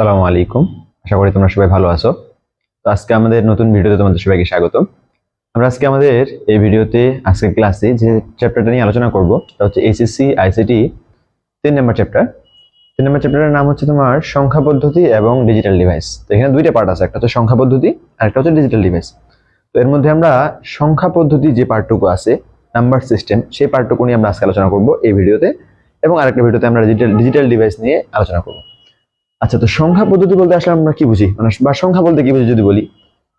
আসসালামু আলাইকুম। আশা করি তোমরা সবাই ভালো আছো। তো আজকে আমাদের নতুন ভিডিওতে তোমাদের সবাইকে স্বাগতম। আমরা আজকে আমাদের এই ভিডিওতে আজকের ক্লাসে যে চ্যাপ্টারটা নিয়ে আলোচনা করব সেটা হচ্ছে এইচএসসি আইসিটি 3 নম্বর চ্যাপ্টার। 3 নম্বর চ্যাপ্টারের নাম হচ্ছে তোমার সংখ্যা পদ্ধতি এবং ডিজিটাল ডিভাইস। তো এখানে দুইটা পার্ট আছে, একটা হচ্ছে সংখ্যা পদ্ধতি আর একটা হচ্ছে ডিজিটাল ডিভাইস। তো এর মধ্যে আমরা সংখ্যা পদ্ধতি যে পার্টটুকু আছে, নাম্বার সিস্টেম, সেই পার্টটুকু নিয়ে আমরা আজকে আলোচনা করব এই ভিডিওতে, এবং আরেকটা ভিডিওতে আমরা ডিজিটাল ডিভাইস নিয়ে আলোচনা করব। আচ্ছা, তো সংখ্যা পদ্ধতি বলতে আসলে আমরা কি বুঝি, মানে বা সংখ্যা বলতে কি বুঝি যদি বলি,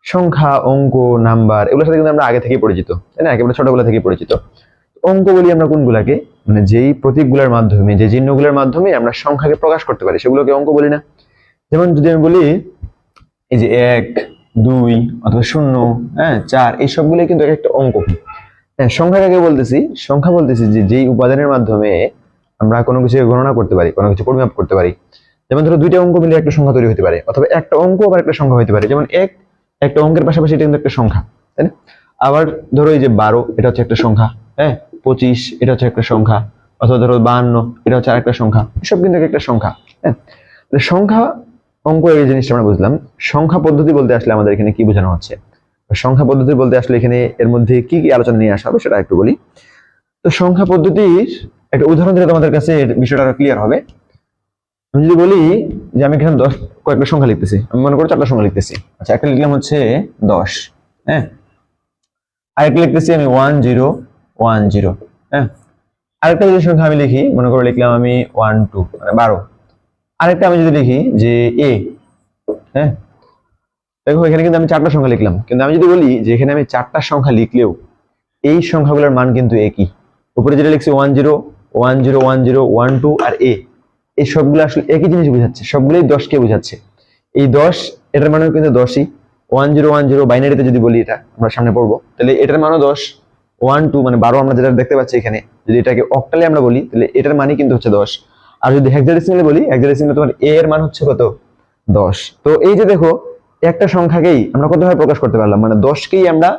সংখ্যা, অঙ্ক, নাম্বার এগুলোর সাথে কিন্তু আমরা আগে থেকেই পরিচিত, তাই না? একেবারে ছোটবেলা থেকেই পরিচিত। অঙ্ক বলি আমরা কোনগুলাকে, মানে যেই প্রতীকগুলোর মাধ্যমে, যে চিহ্নগুলোর মাধ্যমে আমরা সংখ্যাকে প্রকাশ করতে পারি সেগুলোকে অঙ্ক বলি না? যেমন যদি আমি বলি এই যে 1, 2 অথবা 0, 4, এই সবগুলোই কিন্তু একটা অঙ্ক। হ্যাঁ, সংখ্যা কাকে বলতেছি? সংখ্যা বলতেছি যে যেই উপাদানের মাধ্যমে আমরা কোনো কিছু গণনা করতে পারি, কোনো কিছু পরিমাপ করতে পারি। যেমন ধরো দুইটা অঙ্ক মিলে একটা সংখ্যা তৈরি হতে পারে, অথবা একটা অঙ্ক আবার একটা সংখ্যা হতে পারে। যেমন একটা অঙ্কের পাশাপাশি এটা কিন্তু একটা সংখ্যা, তাই না? আবার ধরো এই যে 12, এটা হচ্ছে একটা সংখ্যা, 25 এটা হচ্ছে একটা সংখ্যা, অথবা ধরো 52 এটা হচ্ছে আরেকটা সংখ্যা। এসব কিন্তু একটা সংখ্যা। হ্যাঁ, সংখ্যা, অঙ্ক, এই জিনিসটা আমরা বুঝলাম। সংখ্যা পদ্ধতি বলতে আসলে আমাদের এখানে কি বোঝানো হচ্ছে? সংখ্যা পদ্ধতি বলতে আসলে এখানে এর মধ্যে কি কি আলোচনা নিয়ে আসা হবে সেটা একটু বলি। তো সংখ্যা পদ্ধতির একটা উদাহরণ দিলে তোমাদের কাছে এর বিষয়টা ক্লিয়ার হবে। আমি যদি বলি যে আমি এখানে কয়েকটা সংখ্যা লিখতেছি, আমি মনে করো 4টা সংখ্যা লিখতেছি। আচ্ছা, একটা লিখলাম হচ্ছে 10, আরেকটা লিখতেছি আমি 1010, আরেকটা যদি সংখ্যা আমি লিখি, মনে করো লিখলাম আমি 12, মানে 12। আরেকটা আমি যদি লিখি যে a, দেখো এখানে কিন্তু আমি 4টা সংখ্যা লিখলাম, কিন্তু আমি যদি বলি যে এখানে আমি 4টা সংখ্যা লিখলেও এই সংখ্যাগুলোর মান কিন্তু একই। উপরে যেটা লিখছি 10 10 10 12 আর a, এই সবগুলো আসলে একই জিনিস বোঝাচ্ছে, সবগুলোই 10কে বোঝাচ্ছে। এই 10, এটার মানেও কিন্তু 10ই। 1010 বাইনারিতে যদি বলি, এটা আমরা সামনে পড়বো, তাহলে এটার মানও 10। 12 মানে 12 আমরা যেটা দেখতে পাচ্ছি এখানে, যদি এটাকে অক্টালে আমরা বলি তাহলে এটার মানই কিন্তু হচ্ছে 10। আর যদি হেক্সাডেসিমালে বলি, হেক্সাডেসিমালে তোমার a এর মান হচ্ছে কত? 10। তো এই যে দেখো, একটা সংখ্যাকেই আমরা কতভাবে প্রকাশ করতে পারলাম, মানে 10কেই আমরা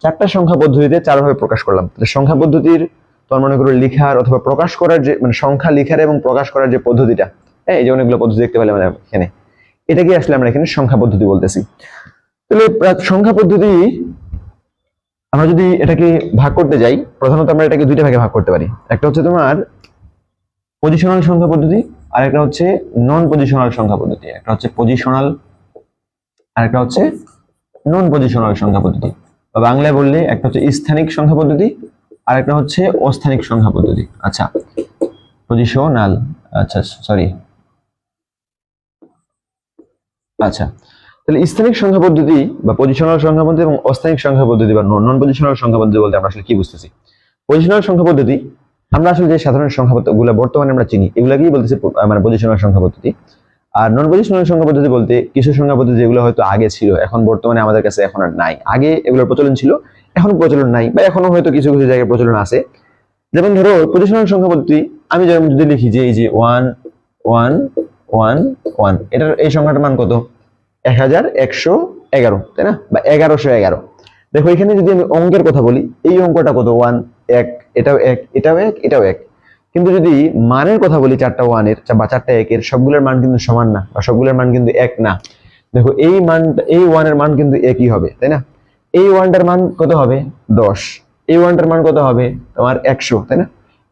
4টা সংখ্যা পদ্ধতিতে 4 ভাবে প্রকাশ করলাম। তাহলে সংখ্যা পদ্ধতির তোমার মনে করো লিখার অথবা প্রকাশ করার যে, মানে সংখ্যা লিখার এবং প্রকাশ করার যে পদ্ধতিটা, এই যে অনেকগুলো পদ্ধতি দেখতে পেলাম এখানে, এটাকে আসলে আমরা এখানে সংখ্যা পদ্ধতি বলতেছি। তাহলে সংখ্যা পদ্ধতি আমরা যদি এটাকে ভাগ করতে যাই, প্রধানত আমরা এটাকে দুইটা ভাগে ভাগ করতে পারি। একটা হচ্ছে তোমার পজিশনাল সংখ্যা পদ্ধতি, আর একটা হচ্ছে নন পজিশনাল সংখ্যা পদ্ধতি। একটা হচ্ছে পজিশনাল আর একটা হচ্ছে নন পজিশনাল সংখ্যা পদ্ধতি। বা বাংলায় বললে একটা হচ্ছে স্থানিক সংখ্যা পদ্ধতি, আর একটা হচ্ছে অস্থানিক সংখ্যা পদ্ধতি। আচ্ছা, পজিশনাল, আচ্ছা সরি, আচ্ছা, তাহলে স্থানিক সংখ্যা পদ্ধতি বা পজিশনাল সংখ্যা পদ্ধতি এবং অস্থানিক সংখ্যা পদ্ধতি বা নন পজিশনাল সংখ্যা পদ্ধতি বলতে আমরা আসলে কি বুঝতেছি? পজিশনাল সংখ্যা পদ্ধতি, আমরা আসলে যে সাধারণ সংখ্যা পদ্ধতিগুলো বর্তমানে আমরা চিনি, এগুলাকেই বলতেছি মানে পজিশনাল সংখ্যা পদ্ধতি। আর নন পজিশনাল সংখ্যা পদ্ধতি বলতে কিছু সংখ্যা পদ্ধতি যেগুলো হয়তো আগে ছিল, এখন বর্তমানে আমাদের কাছে এখন আর নাই। আগে এগুলোর প্রচলন ছিল, এখন প্রচলন নাই, বা এখনো হয়তো কিছু কিছু জায়গায় প্রচলন আছে। যেমন ধরো পজিশনাল সংখ্যা পদ্ধতি, আমি যেমন যদি লিখি যে এই যে 1 1 1 1, এটার এই সংখ্যাটার মান কত? 1111, তাই না? বা 1111। দেখো এখানে যদি আমি অঙ্কের কথা বলি, এই অঙ্কটা কত? 1 1, এটাও 1, এটাও 1, এটাও 1। কিন্তু যদি মানের কথা বলি, 4টা 1 এর বা 4টা 1 এর সবগুলোর মান কিন্তু সমান না, বা সবগুলোর মান কিন্তু 1 না। দেখো এই মানটা, এই 1 এর মান কিন্তু একই হবে, তাই না? এই 1টার মান কত হবে? 10। এই 1টার মান কত হবে? তোমার 100, তাই না?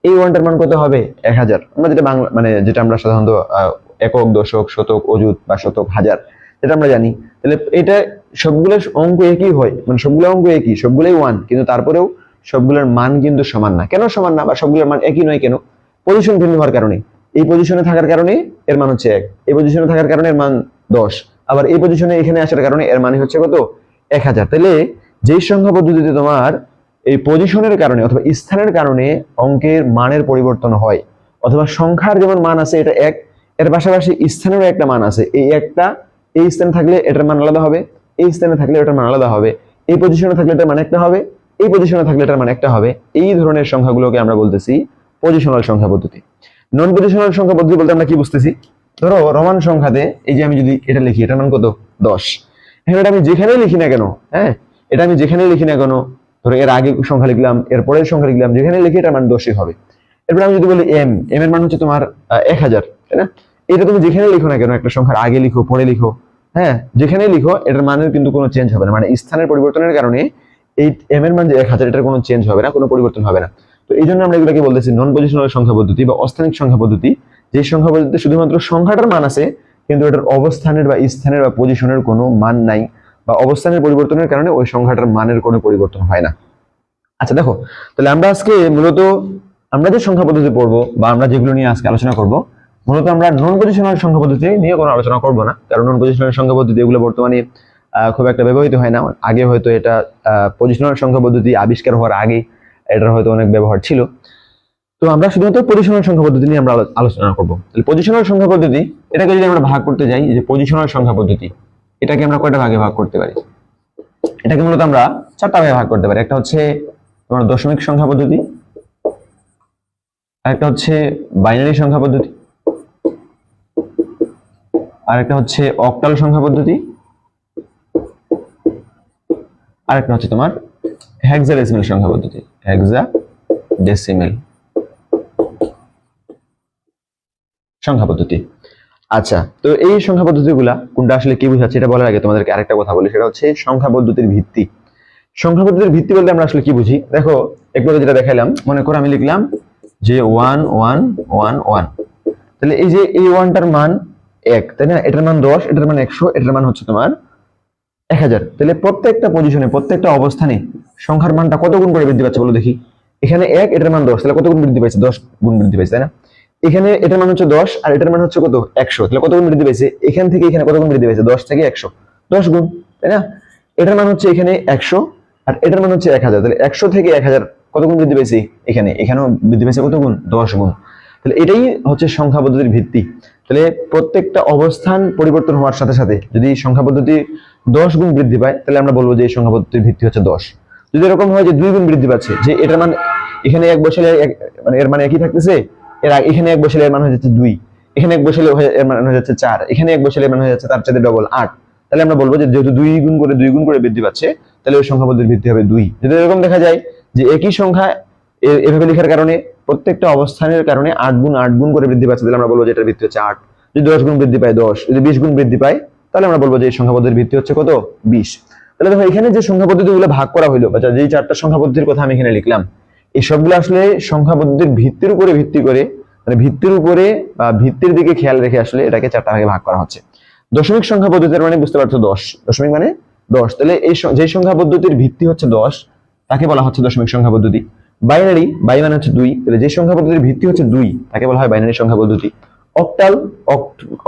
এই 1টার মান কত হবে? 1000। আমরা যেটা বাংলা, মানে যেটা আমরা সাধারণত একক, দশক, শতক, অযুত বা শতক, হাজার, যেটা আমরা জানি। তাহলে এটা সবগুলো অঙ্ক একই হয়, মানে সবগুলো অঙ্ক একই, সবগুলোই 1, কিন্তু তারপরেও সবগুলোর মান কিন্তু সমান না। কেন সমান না বা সবগুলোর মান একই নয় কেন? পজিশন ভিন্ন হওয়ার কারণে। এই পজিশনে থাকার কারণে এর মান হচ্ছে 1, এই পজিশনে থাকার কারণে এর মান 10, আবার এই পজিশনে এখানে আসার কারণে এর মান হচ্ছে কত? 1000। তাহলে যেই সংখ্যা পদ্ধতিতে তোমার এই পজিশনের কারণে অথবা স্থানের কারণে অঙ্কের মানের পরিবর্তন হয়, অথবা সংখ্যার যেমন মান আছে এটা 1, এর পাশাপাশি স্থানেরও একটা মান আছে, এই একটা এই স্থানে থাকলে এটার মান আলাদা হবে, এই স্থানে থাকলে এটার মান আলাদা হবে, এই পজিশনে থাকলে এটার মান একটা হবে, এই পজিশনে থাকলে এটার মান একটা হবে। এই ধরনের সংখ্যাগুলোকে আমরা বলতেছি পজিশনাল সংখ্যা পদ্ধতি। নন পজিশনাল সংখ্যা পদ্ধতি বলতে আমরা কি বুঝতেছি? ধরো রোমান সংখ্যাতে এই যে আমি যদি এটা লিখি, এটার মান কত? 10। এখন এটা আমি যেখানেই লিখি না কেন, এটা আমি যেখানেই লিখি না কেন, ধরো এর আগে সংখ্যা লিখলাম, এর পরের সংখ্যা লিখলাম, যেখানে লিখি এটার মান 10ই হবে। এরপর আমি যদি বলি এম এর মান হচ্ছে তোমার 1000, তাই না? এটা তুমি যেখানে লিখো না কেন, একটা সংখ্যার আগে লিখো পরে লিখো, হ্যাঁ যেখানেই লিখো, এটার মানের কিন্তু কোনো চেঞ্জ হবে না, মানে স্থানের পরিবর্তনের কারণে এই এম এর মান যে 1000 এটার কোনো চেঞ্জ হবে না, কোনো পরিবর্তন হবে না। তো এই জন্য আমরা এগুলোকে বলতেছি নন পজিশনাল সংখ্যা পদ্ধতি বা অস্থানিক সংখ্যা পদ্ধতি, যে সংখ্যা পদ্ধতিতে শুধুমাত্র সংখ্যাটার মান আছে কিন্তু এটার অবস্থানের বা স্থানের বা পজিশনের কোনো মান নাই, বা অবস্থানের পরিবর্তনের কারণে ওই সংখ্যাটার মানের কোনো পরিবর্তন হয় না। আচ্ছা দেখো, তাহলে আমরা আজকে মূলত আমরা যে সংখ্যা পদ্ধতি পড়বো বা আমরা যেগুলো নিয়ে আজকে আলোচনা করব, মূলত আমরা নন পজিশনাল সংখ্যা পদ্ধতি নিয়ে কোনো আলোচনা করব না, কারণ নন পজিশনাল সংখ্যা পদ্ধতি এগুলো বর্তমানে খুব একটা ব্যবহৃত হয় না। আগে হয়তো এটা পজিশনাল সংখ্যা পদ্ধতি আবিষ্কার হওয়ার আগে এটার হয়তো অনেক ব্যবহার ছিল। তো আমরা শুধুমাত্র পজিশনাল সংখ্যা পদ্ধতি নিয়ে আমরা আলোচনা করব। তাহলে পজিশনাল সংখ্যা পদ্ধতি, এটাকে যদি আমরা ভাগ করতে যাই, যে পজিশনাল সংখ্যা পদ্ধতি, এটাকে আমরা কয়টা ভাগে ভাগ করতে পারি? এটাকে মূলত আমরা 4টা ভাগে ভাগ করতে পারি। একটা হচ্ছে তোমার দশমিক সংখ্যা পদ্ধতি, আরেকটা হচ্ছে বাইনারি সংখ্যা পদ্ধতি, আরেকটা হচ্ছে অক্টাল সংখ্যা পদ্ধতি, আরেকটা হচ্ছে তোমার হেক্সাডেসিমাল সংখ্যা পদ্ধতি, হেক্সাডেসিমাল সংখ্যা পদ্ধতি। আচ্ছা, তো এই সংখ্যা পদ্ধতিগুলা কোনটা আসলে কি বোঝাচ্ছে এটা বলার আগে তোমাদেরকে আরেকটা কথা বলি, সেটা হচ্ছে সংখ্যা পদ্ধতির ভিত্তি। সংখ্যা পদ্ধতির ভিত্তি বলতে আমরা আসলে কি বুঝি? দেখো একটু যেটা দেখাইলাম, মনে করো আমি লিখলাম যে 1 1 1 1, তাহলে এই যে এই 1টার মান 1, তাই না? এটার মান 10, এটার মান 100, এটার মান হচ্ছে তোমার 1000। তাহলে প্রত্যেকটা পজিশনে, প্রত্যেকটা অবস্থানে সংখ্যার মানটা কত গুণ করে বৃদ্ধি পাচ্ছে বলো দেখি? এখানে 1, এটার মান 10, তাহলে কত গুণ বৃদ্ধি পাইছে? 10 গুণ বৃদ্ধি পাইছে, তাই না? এখানে এটার মান হচ্ছে 10 আর এটার মান হচ্ছে কত? 100, তাহলে কত গুণ বৃদ্ধি পাইছে? এখান থেকে এখানে কত গুণ বৃদ্ধি পাইছে? 10 থেকে 100, 10 গুণ, তাই না? এটার মান হচ্ছে এখানে 100 আর এটার মান হচ্ছে 1000, তাহলে 100 থেকে 1000 কত গুণ বৃদ্ধি পাইছে? এখানেও বৃদ্ধি পাইছে কত গুণ? 10 গুণ। তাহলে এটাই হচ্ছে সংখ্যা পদ্ধতির ভিত্তি। তাহলে প্রত্যেকটা অবস্থান পরিবর্তন হওয়ার সাথে সাথে যদি সংখ্যা পদ্ধতি 10 গুণ বৃদ্ধি পায়, তাহলে আমরা বলবো যে এই সংখ্যা পদ্ধতির ভিত্তি হচ্ছে 10। যদি এরকম হয় যে 2 গুণ বৃদ্ধি পাচ্ছে, যে এটার মান এখানে 1 বসালে মানে এর মানে একই থাকতেছে, এখানে 1 বসালে এর মান হয়ে যাচ্ছে 2, এখানে 1 বসালে এর মান হয়ে যাচ্ছে 4, এখানে 1 বসালে এর মান হয়ে যাচ্ছে তার চাইতে ডবল 8, তাহলে আমরা বলবো যে যেহেতু 2 গুণ করে বৃদ্ধি পাচ্ছে, তাহলে ওই সংখ্যা পদ্ধতির ভিত্তি হবে 2। যদি এরকম দেখা যায় যে একই সংখ্যা এভাবে লেখার কারণে প্রত্যেকটা অবস্থানের কারণে 8 গুণ করে বৃদ্ধি পাচ্ছে, তাহলে আমরা বলবো যে এটার ভিত্তি হচ্ছে 8। যদি 10 গুণ বৃদ্ধি পায় 10, যদি 20 গুণ বৃদ্ধি পায়, তাহলে আমরা বলবো যে এই সংখ্যা পদ্ধতির ভিত্তি হচ্ছে কত? 20। তাহলে দেখো এখানে যে সংখ্যা পদ্ধতিগুলো ভাগ করা হলো, বা যেই 4টা সংখ্যা পদ্ধতির কথা আমি এখানে লিখলাম, এই সবগুলো আসলে সংখ্যা পদ্ধতির ভিত্তির উপরে ভিত্তি করে, মানে ভিত্তির উপরে বা ভিত্তির দিকে খেয়াল রেখে আসলে এটাকে 4টা ভাগে ভাগ করা হচ্ছে। দশমিক সংখ্যা পদ্ধতির মানে বুঝতে পারছো 10, দশমিক মানে 10, তাহলে এই যে সংখ্যা পদ্ধতির ভিত্তি হচ্ছে 10 তাকে বলা হচ্ছে দশমিক সংখ্যা পদ্ধতি। বাইনারি, বাই মানে হচ্ছে 2, তাহলে যে সংখ্যা পদ্ধতির ভিত্তি হচ্ছে 2 তাকে বলা হয় বাইনারি সংখ্যা পদ্ধতি। অক্টাল,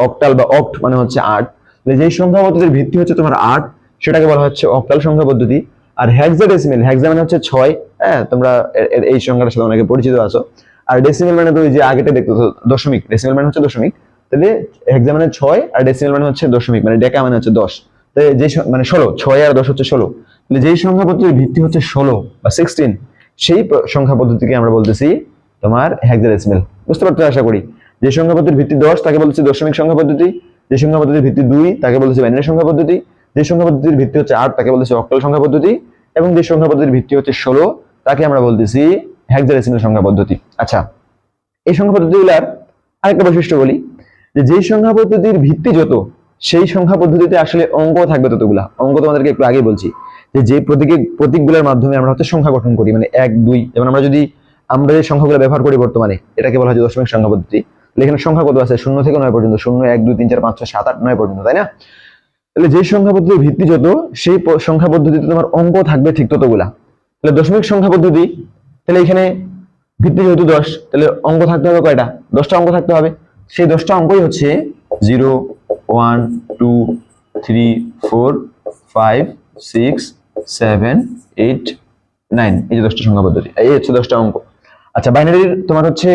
অক্টাল বা অক্ট মানে হচ্ছে 8, তাহলে যে সংখ্যা পদ্ধতির ভিত্তি হচ্ছে তোমার 8 সেটাকে বলা হচ্ছে অক্টাল সংখ্যা পদ্ধতি। আর হেক্সাডেসিমাল, হেক্সা মানে হচ্ছে 6, হ্যাঁ তোমরা এই সংখ্যাটার সাথে অনেকে পরিচিত আছো। আর ডেসিমাল মানে তো ওই যে আগেটা দেখতো দশমিক, ডেসিমাল মানে হচ্ছে দশমিক, তাহলে হেক্সা মানে 6 আর ডেসিমাল মানে হচ্ছে দশমিক, মানে ডেকা মানে হচ্ছে 10, তাহলে যে মানে 16, 6 আর 10 হচ্ছে 16, তাহলে যেই সংখ্যা পদ্ধতির ভিত্তি হচ্ছে 16 বা 16, সেই সংখ্যা পদ্ধতিকে আমরা বলতেছি তোমার হেক্সাডেসিমাল। বুঝতে পারছো আশা করি? যে সংখ্যা পদ্ধতির ভিত্তি 10 তাকে বলতেছি দশমিক সংখ্যা পদ্ধতি, যে সংখ্যা পদ্ধতির ভিত্তি 2 তাকে বলতেছি বাইনারি সংখ্যা পদ্ধতি, যে সংখ্যা পদ্ধতির ভিত্তি হচ্ছে 8 তাকে বলতেছি অক্টাল সংখ্যা পদ্ধতি, এবং যে সংখ্যা পদ্ধতির ভিত্তি হচ্ছে 16 তাকে আমরা বলতেছি হেক্সাডেসিমাল সংখ্যা পদ্ধতি। আচ্ছা, এই সংখ্যা পদ্ধতিগুলোর আরেকটা বৈশিষ্ট্য বলি, যে যেই সংখ্যা পদ্ধতির ভিত্তি যত, সেই সংখ্যা পদ্ধতিতে আসলে অঙ্ক থাকবে ততগুলা। অঙ্ক তোমাদেরকে একটু আগেই বলছি যে প্রতীকগুলোর মাধ্যমে আমরা হচ্ছে সংখ্যা গঠন করি, মানে 1 2, যেমন আমরা যে সংখ্যাগুলো ব্যবহার করি বর্তমানে, এটাকে বলা হয় দশমিক সংখ্যা পদ্ধতি। এখানে সংখ্যা কত আছে? 0 থেকে 9 পর্যন্ত, 0 1 2 3 4 5 6 7 8 9 পর্যন্ত, তাই না? তাহলে যে সংখ্যা পদ্ধতির ভিত্তি যত, সেই সংখ্যা পদ্ধতিতে তোমার অঙ্ক থাকবে ঠিক ততগুলা। তাহলে দশমিক সংখ্যা পদ্ধতি, তাহলে এখানে ভিত্তি যেহেতু 10, তাহলে অঙ্ক থাকতে হবে কয়টা? 10টা অঙ্ক থাকতে হবে। সেই 10টা অঙ্কই হচ্ছে 0 1 2 3 4 5 6 7 8 9, এই যে 10টা সংখ্যা পদ্ধতি, এই হচ্ছে 10টা অঙ্ক। আচ্ছা, বাইনারির তোমার হচ্ছে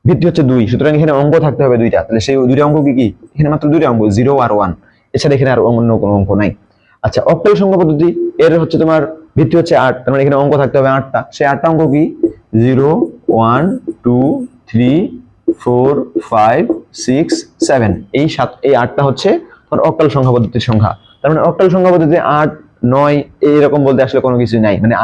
ভিত্তি হচ্ছে 2, সুতরাং এখানে অঙ্ক থাকতে হবে 2টা, তাহলে সেই 2টা অঙ্ক কি? এখানে মাত্র 2টা অঙ্ক, 0 আর 1, এছাড়া এখানে আর অন্য কোনো অঙ্ক নাই। আচ্ছা, অক্টাল সংখ্যা পদ্ধতি, এর হচ্ছে তোমার ভিত্তি হচ্ছে 8, তার মানে এখানে অঙ্ক থাকতে হবে 8টা। সেই 8টা অঙ্ক কি? 0 1 2 3 4 5 6 7, এই 8টা হচ্ছে তোমার অক্টাল সংখ্যা পদ্ধতির সংখ্যা। তার মানে অক্টাল সংখ্যা পদ্ধতিতে 8 9 এইরকম বলতে আসলে কোনো কিছু নাই, মানে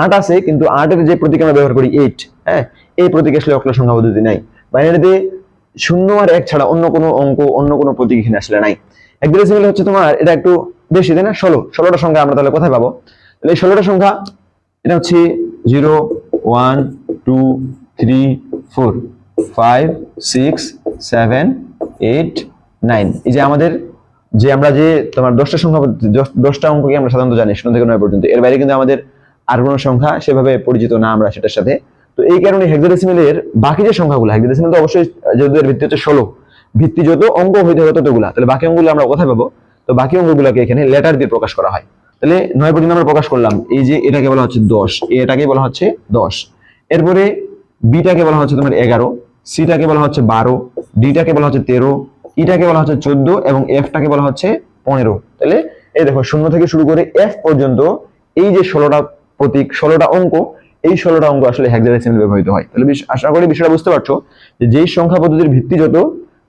8 আছে কিন্তু 8 এর যে প্রতীক আমরা ব্যবহার করি 8, হ্যাঁ এই প্রতীক আসলে অক্টাল সংখ্যা পদ্ধতি নাই। বাইনারিতে শূন্য আর এক ছাড়া অন্য কোনো অঙ্ক, অন্য কোনো প্রতীক এখানে আসলে নাই। হেক্সাডেসিমাল হচ্ছে তোমার এটা একটু বেশি, তাই না? 16টা সংখ্যা আমরা তাহলে কোথায় পাবো? তাহলে এই 16টা সংখ্যা এটা হচ্ছে 0 1 2 3 4 5 6 7 8 9। এই যে আমাদের যে আমরা যে তোমার 10টা সংখ্যা, 10টা অঙ্ককে আমরা সাধারণত জানি 0 থেকে 9 পর্যন্ত। এর বাইরে কিন্তু আমাদের আর কোনো সংখ্যা সেভাবে পরিচিত না আমরা সেটার সাথে। তো এই কারণে হেক্সাডেসিমালের বাকি যে সংখ্যাগুলো, হেক্সাডেসিমাল তো অবশ্যই যেহেতু এর ভিত্তি হচ্ছে 16, ভিত্তি যত অঙ্ক হইতে হবে ততগুলা, তাহলে বাকি অঙ্কগুলো আমরা কোথায় পাবো? তো বাকি অঙ্কগুলোকে এখানে লেটার দিয়ে প্রকাশ করা হয়। তাহলে 9 পর্যন্ত আমরা প্রকাশ করলাম, এই যে এটাকে বলা হচ্ছে 10, এটাকে বলা হচ্ছে 10। এরপরে বিটাকে বলা হচ্ছে তোমার 11, সিটাকে বলা হচ্ছে 12, ডিটাকে বলা হচ্ছে 13, ইটাকে বলা হচ্ছে 14 এবং এফটাকে বলা হচ্ছে 15। তাহলে এই দেখো 0 থেকে শুরু করে এফ পর্যন্ত এই যে 16টা প্রতীক, 16টা অঙ্ক, এই 16টা অঙ্ক আসলে হেক্সাডেসিমাল ব্যবহৃত হয়। তাহলে আশা করি বিষয়টা বুঝতে পারছো যে যেই সংখ্যা পদ্ধতির ভিত্তি যত,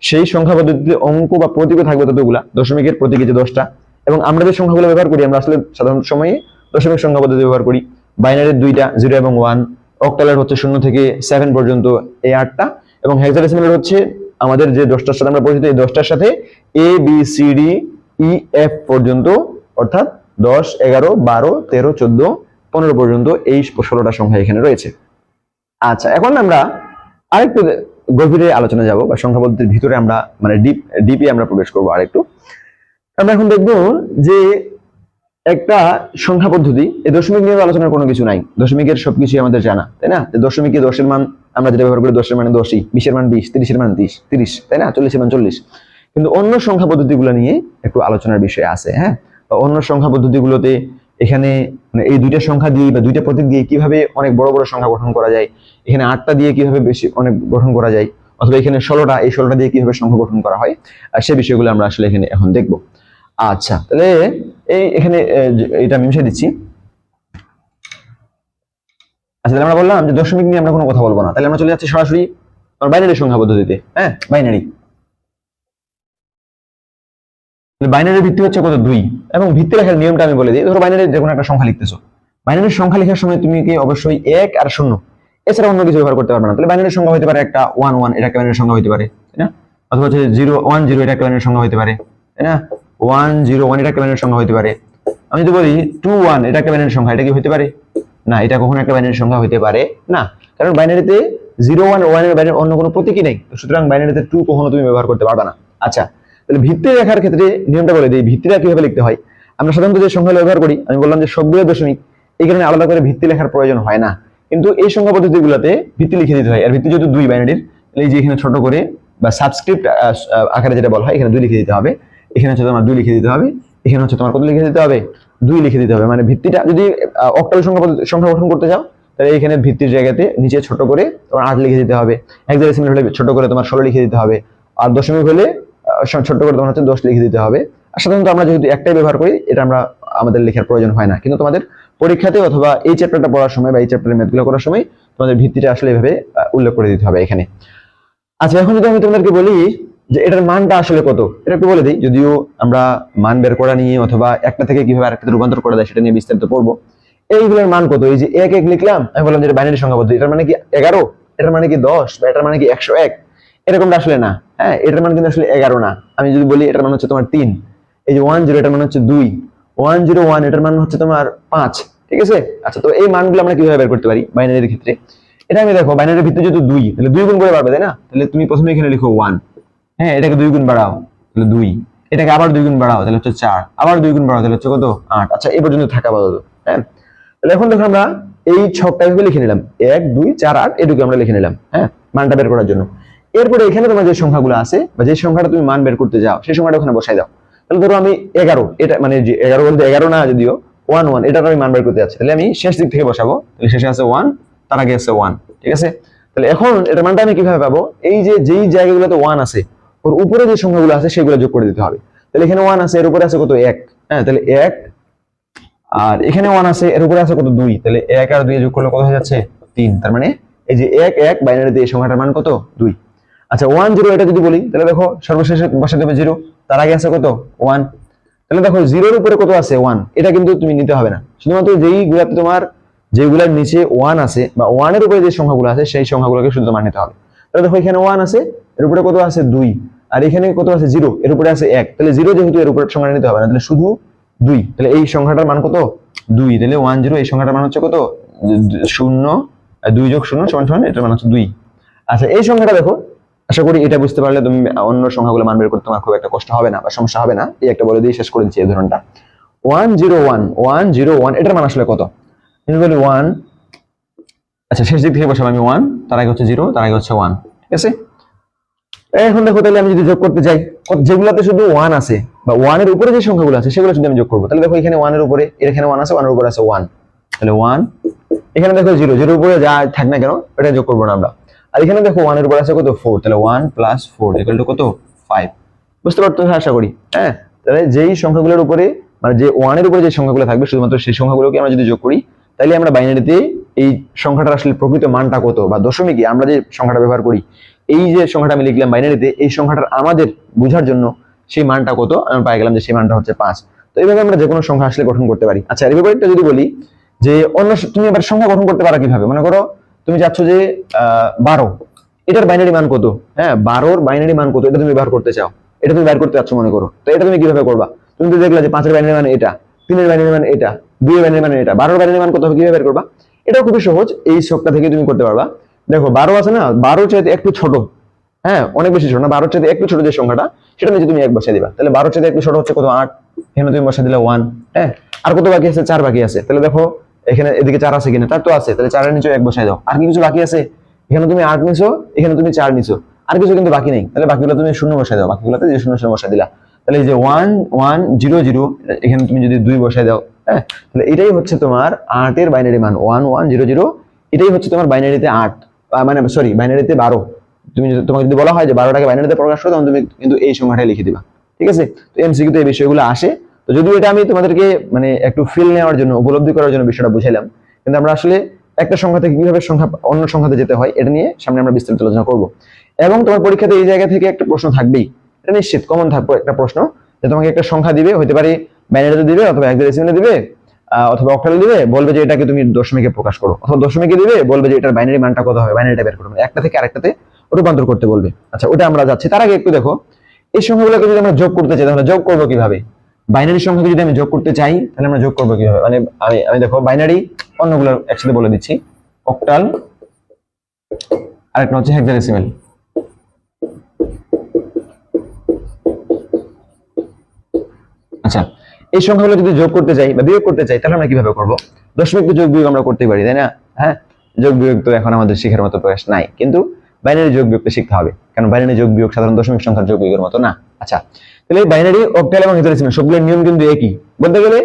সেই সংখ্যা পদ্ধতিতে অঙ্ক বা প্রতীকও থাকবে ততগুলা। দশমিকের প্রতীকে যে 10টা, এবং আমরা যে সংখ্যাগুলো ব্যবহার করি আমরা আসলে সাধারণত সময়ে দশমিক সংখ্যা পদ্ধতি ব্যবহার করি। বাইনারির 2টা 0 এবং 1, অক্টালের হচ্ছে 0 থেকে 7 পর্যন্ত এই 8টা, এবং হেক্সাডেসিমালের হচ্ছে আমাদের যে 10টার সাথে আমরা পরিচিত, এই 10টার সাথে A B C D E F পর্যন্ত, অর্থাৎ 10 11 12 13 14 15 পর্যন্ত এই 16টা সংখ্যা এখানে রয়েছে। আচ্ছা, এখন আমরা আরেকটু গভীরে আলোচনা যাব, বা সংখ্যা পদ্ধতির ভিতরে আমরা মানে ডিপে আমরা প্রবেশ করবো আরেকটু। আমরা এখন দেখব যে একটা সংখ্যা পদ্ধতি, এই দশমিক নিয়ে আলোচনার কোনো কিছু নাই, দশমিকের সবকিছু আমাদের জানা, তাই না? দশমিকে 10-এর মান আমরা যেটা ব্যবহার করি, 10-এর মানে 10ই, 20-এর মান 20, 30-এর মান 30, তাই না? 40-এর মান 40। কিন্তু অন্য সংখ্যা পদ্ধতিগুলো নিয়ে একটু আলোচনার বিষয় আছে। হ্যাঁ, অন্য সংখ্যা পদ্ধতিগুলোতে এখানে মানে এই দুইটা সংখ্যা দিয়ে বা দুইটা প্রতীক দিয়ে কিভাবে অনেক বড় বড় সংখ্যা গঠন করা যায়, এখানে 8টা দিয়ে কিভাবে বেশি অনেক গঠন করা যায়, অথবা এখানে 16টা, এই 16টা দিয়ে কিভাবে সংখ্যা গঠন করা হয়, সে বিষয়গুলো আমরা আসলে এখানে এখন দেখবো। আচ্ছা, তাহলে এই এখানে এটা আমি মিশিয়ে দিচ্ছি। আচ্ছা, তাহলে আমরা বললাম যে দশমিক নিয়ে আমরা কোনো কথা বলবো না, তাহলে আমরা চলে যাচ্ছি সরাসরি বাইনারি সংখ্যা পদ্ধতিতে। হ্যাঁ, বাইনারি। বাইনারির ভিত্তি হচ্ছে কত? 2। এবং ভিত্তি লেখার নিয়মটা আমি বলে দিই। ধরো বাইনারির যে কোনো একটা সংখ্যা লিখতেছো, বাইনারির সংখ্যা লেখার সময় তুমি কি অবশ্যই 1 আর 0 এছাড়া অন্য কিছু ব্যবহার করতে পারবে না। তাহলে বাইনারির সংখ্যা হতে পারে একটা 1 1, এটা একটা বাইনারির সংখ্যা হতে পারে, তাই না? অথবা হচ্ছে 0 1 0, এটা একটা বাইনারির সংখ্যা হতে পারে, তাই না? 1 0 1, এটা একটা বাইনারির সংখ্যা হতে পারে। আমি যদি বলি 2 1, এটা একটা বাইনারির সংখ্যা, এটা কি হতে পারে? না, এটা কখনো একটা বাইনারির সংখ্যা হতে পারে না, কারণ বাইনারিতে 0 1 1 এর বাইরে অন্য কোনো প্রতীকই নেই। সুতরাং বাইনারিতে 2 কখনো তুমি ব্যবহার করতে পারবে না। আচ্ছা, তাহলে ভিত্তি লেখার ক্ষেত্রে নিয়মটা বলে দিই, ভিত্তিটা কিভাবে লিখতে হয়। আমরা সাধারণত যে সংখ্যা ব্যবহার করি, আমি বললাম যে সবগুলো দশমিক, এই কারণে আলাদা করে ভিত্তি লেখার প্রয়োজন হয় না। কিন্তু এই সংখ্যা পদ্ধতিগুলোতে ভিত্তি লিখে দিতে হয়। আর ভিত্তি যেহেতু 2 বাইনারির, এই যে এখানে ছোট করে বা সাবস্ক্রিপ্ট আকারে যেটা বলা হয়, এখানে 2 লিখে দিতে হবে, এখানে হচ্ছে তোমার 2 লিখে দিতে হবে, এখানে হচ্ছে তোমার কত লিখে দিতে হবে? 2 লিখে দিতে হবে। মানে ভিত্তিটা যদি অক্টাল সংখ্যা গঠন করতে চাও, তাহলে এখানে ভিত্তির জায়গাতে নিচে ছোট করে তোমার 8 লিখে দিতে হবে, হেক্সাডেসিমাল হলে ছোট করে তোমার 16 লিখে দিতে হবে, আর দশমিক হলে ছোট করে তোমার হচ্ছে 10 লিখে দিতে হবে। আর সাধারণত আমরা যেহেতু একটাই ব্যবহার করি, এটা আমরা আমাদের লেখার প্রয়োজন হয় না। কিন্তু তোমাদের পরীক্ষাতে অথবা এই চ্যাপ্টারটা পড়ার সময় বা এই চ্যাপ্টারের ম্যাথগুলো করার সময় তোমাদের ভিত্তিটা আসলে এভাবে উল্লেখ করে দিতে হবে এখানে। আচ্ছা, এখন যদি আমি তোমাদেরকে বলি যে এটার মানটা আসলে কত, এটা একটু বলে দিই। যদিও আমরা মান বের করা নিয়ে অথবা একটা থেকে কিভাবে আরেকটাতে রূপান্তর করা যায় সেটা নিয়ে বিস্তারিত পড়বো। এইগুলোর মান কত? এই যে 1 1 লিখলাম, আমি বললাম যে বাইনারি সংখ্যা পদ্ধতি, এটার মানে কি 11, এটার মানে কি 10, বা এটার মানে কি 101? এরকমটা আসলে না। হ্যাঁ, এটার মান কিন্তু আসলে 11 না। আমি যদি বলি এটার মান হচ্ছে তোমার 3, এই যে 1 0, এটার মান হচ্ছে 2, 1 0 1, এটার মান হচ্ছে তোমার 5। ঠিক আছে? আচ্ছা, তো এই মানগুলো আমরা কিভাবে বের করতে পারি বাইনারির ক্ষেত্রে? এটা আমি দেখো, বাইনারির ভিত্তি যেহেতু 2, তাহলে 2 গুণ করে পারবে, তাই না? তাহলে তুমি প্রথমে এখানে লিখো 1, হ্যাঁ, এটাকে 2 গুণ বাড়াও, তাহলে 2, এটাকে আবার 2 গুণ বাড়াও, তাহলে হচ্ছে 4, আবার 2 গুণ বাড়াও, তাহলে হচ্ছে কত? 8। আচ্ছা, এই পর্যন্ত থাকা আপাতত। হ্যাঁ, তাহলে এখন দেখো আমরা এই ছকটা এভাবে লিখে নিলাম, 1 2 4 8, এটুকু আমরা লিখে নিলাম, হ্যাঁ, মানটা বের করার জন্য। এরপরে এখানে তোমার যে সংখ্যাগুলো আছে বা যে সংখ্যাটা তুমি মান বের করতে যাও, সেই সংখ্যাটা ওখানে বসাই দাও। তাহলে ধরো আমি 11, এটা মানে যে 11 বলতে 11 না, যদিও 1 1, এটা আমি মান বের করতে যাচ্ছি, তাহলে আমি শেষ দিক থেকে বসাবো। তাহলে শেষে আছে 1, তার আগে আছে 1। ঠিক আছে? তাহলে এখন এটা মানটা আমি কিভাবে পাবো? এই যে যেই জায়গাগুলোতে 1 আছে, ওর উপরে যে সংখ্যাগুলো আছে সেগুলো যোগ করে দিতে হবে। তাহলে এখানে 1 আছে, এর উপরে আছে কত? 1। হ্যাঁ, তাহলে 1, আর এখানে 1 আছে, এর উপরে আছে কত? 2। তাহলে 1 আর 2 যোগ করলে কত হয়ে যাচ্ছে? 3। তার মানে এই যে 1 1 বাইনারিতে এই সংখ্যাটার মান কত? 2। আচ্ছা, 1 0, এটা যদি বলি, তাহলে দেখো সর্বশেষে বসাতে হবে 0, তার আগে আছে কত? 1। তাহলে দেখো 0 এর উপরে কত আছে? 1। এটা কিন্তু তুমি নিতে হবে না, শুধুমাত্র যেইগুলাতে তোমার যেগুলার নিচে 1 আছে বা 1 এর উপরে যে সংখ্যাগুলো আছে সেই সংখ্যাগুলোকে শুধু মান নিতে হবে। তাহলে দেখো এখানে 1 আছে, এর উপরে কত আছে 2, আর এখানে কত আছে 0, এর উপরে আছে 1, তাহলে 0 যেহেতু এর উপরে সংখ্যাটা নিতে হবে না, তাহলে শুধু 2, তাহলে এই সংখ্যাটার মান কত 2, তাহলে 1 0 এই সংখ্যাটার মান হচ্ছে কত 0, 2 যোগ 0 সমান সমান এটার মান হচ্ছে 2। আচ্ছা এই সংখ্যাটা দেখো, আশা করি এটা বুঝতে পারলে তুমি অন্য সংখ্যাগুলো মান বের করতে তোমার খুব একটা কষ্ট হবে না বা সমস্যা হবে না। এই একটা বলে দিয়ে শেষ করে দিচ্ছি এই ধরনটা 101 এটার মান আসলে কত, আমি বলি 1, আচ্ছা শেষ দিক থেকে বসাবো আমি 1, তার আগে হচ্ছে 0, তার আগে হচ্ছে 1, ঠিক আছে। এখন দেখো তাহলে আমি যদি যোগ করতে যাই, যেগুলোতে শুধু 1 আছে বা 1 এর উপরে যে সংখ্যাগুলো আছে সেগুলো যদি আমি যোগ করবো, তাহলে দেখো এখানে 1 এর উপরে, এখানে 1 আছে, 1 এর উপরে আছে 1, তাহলে 1, এখানে দেখো 0, 0 এর উপরে যা থাক না কেন এটা যোগ করবো না আমরা, আর এখানে দেখো 1 এর উপরে আছে কত 4, তাহলে 1 + 4 = কত 5। বুঝতে পারছো আশা করি, হ্যাঁ। তাহলে যেই সংখ্যাগুলোর উপরে মানে যে 1 এর উপরে যে সংখ্যাগুলো থাকবে শুধুমাত্র সেই সংখ্যাগুলোকে আমরা যদি যোগ করি, তাহলে আমরা বাইনারিতে এই সংখ্যাটার আসলে প্রকৃত মানটা কত বা দশমিকে আমরা যে সংখ্যাটা ব্যবহার করি, এই যে সংখ্যাটা আমি লিখলাম বাইনারিতে, এই সংখ্যাটার আমাদের বোঝার জন্য সেই মানটা কত আমরা পাই গেলাম যে সেই মানটা হচ্ছে 5। তো এইভাবে আমরা যে কোনো সংখ্যা আসলে গঠন করতে পারি। আচ্ছা এর বিপরীতটা যদি বলি যে অন্য তুমি এবার সংখ্যা গঠন করতে পারো কিভাবে, মনে করো তুমি চাচ্ছ যে 12, এটার বাইনারি মান কত, হ্যাঁ 12 এর বাইনারি মান কত এটা তুমি ব্যবহার করতে চাও, এটা তুমি বের করতে চাচ্ছ মনে করো, তো এটা তুমি কিভাবে করবা, তুমি তো দেখলা যে 5 এর বাইনারি মান এটা, 3 এর বাইনারি মান এটা, 2 এর বাইনারি মান এটা, 12 এর বাইনারি মান কত হবে কিভাবে বের করবা, এটাও খুবই সহজ, এই ছকটা থেকে তুমি করতে পারবা। দেখো 12 আছে না, 12 চাইতে একটু ছোট, হ্যাঁ অনেক বেশি ছোট না, 12 চাইতে একটু ছোট যে সংখ্যাটা সেটা নিচে তুমি 1 বসিয়ে দিবা, তাহলে 12 চাইতে একটু ছোট হচ্ছে কত 8, এখানে তুমি বসিয়ে দিলে 1, হ্যাঁ আর কত বাকি আছে 4 বাকি আছে, তাহলে দেখো এখানে এদিকে 4 আছে কিনা, 4 তো আছে, তাহলে 4 এর নিচে 1 বসাই দাও, আর কি কিছু বাকি আছে, এখানে তুমি 8 নিছো, এখানে তুমি 4 নিছো, আর কিছু কিন্তু বাকি নেই, তাহলে বাকিগুলো তুমি 0 বসাই দাও, বাকিগুলোতে যে 0 0 বসাই দিলা, তাহলে এই যে 1 1 0 0 এখানে তুমি যদি 2 বসাই দাও, হ্যাঁ তাহলে এটাই হচ্ছে তোমার 8 এর বাইনারি মান 1 1 0 0, এটাই হচ্ছে তোমার বাইনারিতে 8 মানে সরি বাইনারিতে 12। তুমি তোমাকে যদি বলা হয় যে 12টাকে বাইনারিতে প্রকাশ করো তখন তুমি কিন্তু এই সংখ্যাটাই লিখে দিবা, ঠিক আছে। তো এমসিকিউ তে এই বিষয়গুলো আসে, তো যদিও এটা আমি তোমাদেরকে মানে একটু ফিল নেওয়ার জন্য উপলব্ধি করার জন্য বিষয়টা বুঝাইলাম, কিন্তু আমরা আসলে একটা সংখ্যা থেকে কিভাবে সংখ্যা অন্য সংখ্যাতে যেতে হয় এটা নিয়ে সামনে আমরা বিস্তারিত আলোচনা করব। এবং তোমার পরীক্ষাতে এই জায়গা থেকে একটা প্রশ্ন থাকবেই, এটা নিশ্চিত কমন থাকবে একটা প্রশ্ন, যে তোমাকে একটা সংখ্যা দিবে, হতে পারে বাইনারিতে দিবে অথবা হেক্সাডেসিমালে দিবে অথবা অক্টালে দিবে, বলবে যে এটাকে তুমি দশমিকে প্রকাশ করো, অথবা দশমিকে দিবে বলবে যে এটার বাইনারি মানটা কত হবে, বাইনারিটা বের করো, মানে একটা থেকে আরেকটাতে রূপান্তর করতে বলবে। আচ্ছা ওটা আমরা যাচ্ছি, তার আগে একটু দেখো এই সংখ্যাগুলোকে যদি আমরা যোগ করতে চাই তাহলে যোগ করবো কিভাবে, বাইনারি সংখ্যাকে যদি আমি যোগ করতে চাই তাহলে আমরা যোগ করবো কিভাবে, মানে আমি দেখো বাইনারি অন্যগুলো একসাথে বলে দিচ্ছি, অক্টাল আরেকটা হচ্ছে হেক্সাডেসিমাল। আচ্ছা এই সংখ্যাগুলো যদি যোগ করতে চাই বা বিয়োগ করতে চাই তাহলে আমরা কিভাবে করব, দশমিক তো যোগ বিয়োগ আমরা করতেই পারি তাই না, হ্যাঁ যোগ বিয়োগ তো এখন আমাদের শেখার মতো প্রয়াস নাই, কিন্তু বাইনারি যোগ বিয়োগটা শিখতে হবে, কারণ বাইনারি যোগ বিয়োগ সাধারণ দশমিক সংখ্যার যোগ বিয়োগের মতো না। আচ্ছা তাহলে বাইনারি অক্টাল এবং হেক্সাডেসিমাল সবগুলোর নিয়ম কিন্তু একই, বলতে গেলে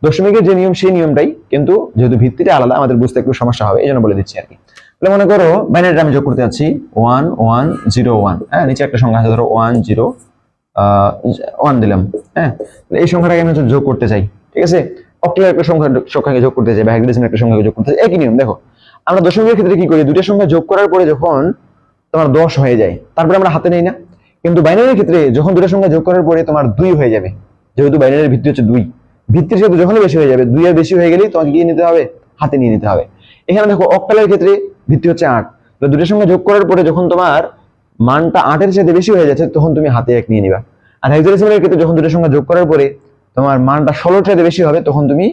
দশমিকের যে নিয়ম সেই নিয়মটাই, কিন্তু যেহেতু ভিত্তিটা আলাদা আমাদের বুঝতে একটু সমস্যা হবে এই জন্য বলে দিচ্ছি আর কি। তাহলে মনে করো বাইনারিটা আমি যোগ করতে যাচ্ছি 1 1 0 1, হ্যাঁ নিচে একটা সংখ্যা আছে ধরো 1 0 1 দিলাম, হ্যাঁ এই সংখ্যাটাকে আমি যোগ করতে চাই, ঠিক আছে। অক্টালের একটা সংখ্যাকে যোগ করতে চাই বা হেক্সাডেসিমালের একটা সংখ্যাকে যোগ করতে চাই, একই নিয়ম। দেখো আমরা দশমিকের ক্ষেত্রে কি করি, দুটো সংখ্যা যোগ করার পরে যখন তোমার 10 হয়ে যায় তারপরে আমরা হাতে নেই না, কিন্তু বাইনারির ক্ষেত্রে যখন দুটো সংখ্যা যোগ করার পরে তোমার 2 হয়ে যাবে, যেহেতু বাইনারির ভিত্তি হচ্ছে 2, ভিত্তির সাথে যখনই বেশি হয়ে যাবে 2 এর বেশি হয়ে গেলেই তোমাকে কি নিতে হবে, হাতে নিয়ে নিতে হবে। এখানে দেখো অক্টালের ক্ষেত্রে ভিত্তি হচ্ছে 8, তো দুটো সংখ্যা যোগ করার পরে যখন তোমার মানটা 8 এর সাথে বেশি হয়ে যাচ্ছে তখন তুমি হাতে 1 নিয়ে নিবা। আর হেক্সাডেসিমালের ক্ষেত্রে যখন দুটো সংখ্যা যোগ করার পরে তোমার মানটা 16 এর সাথে বেশি হবে তখন তুমি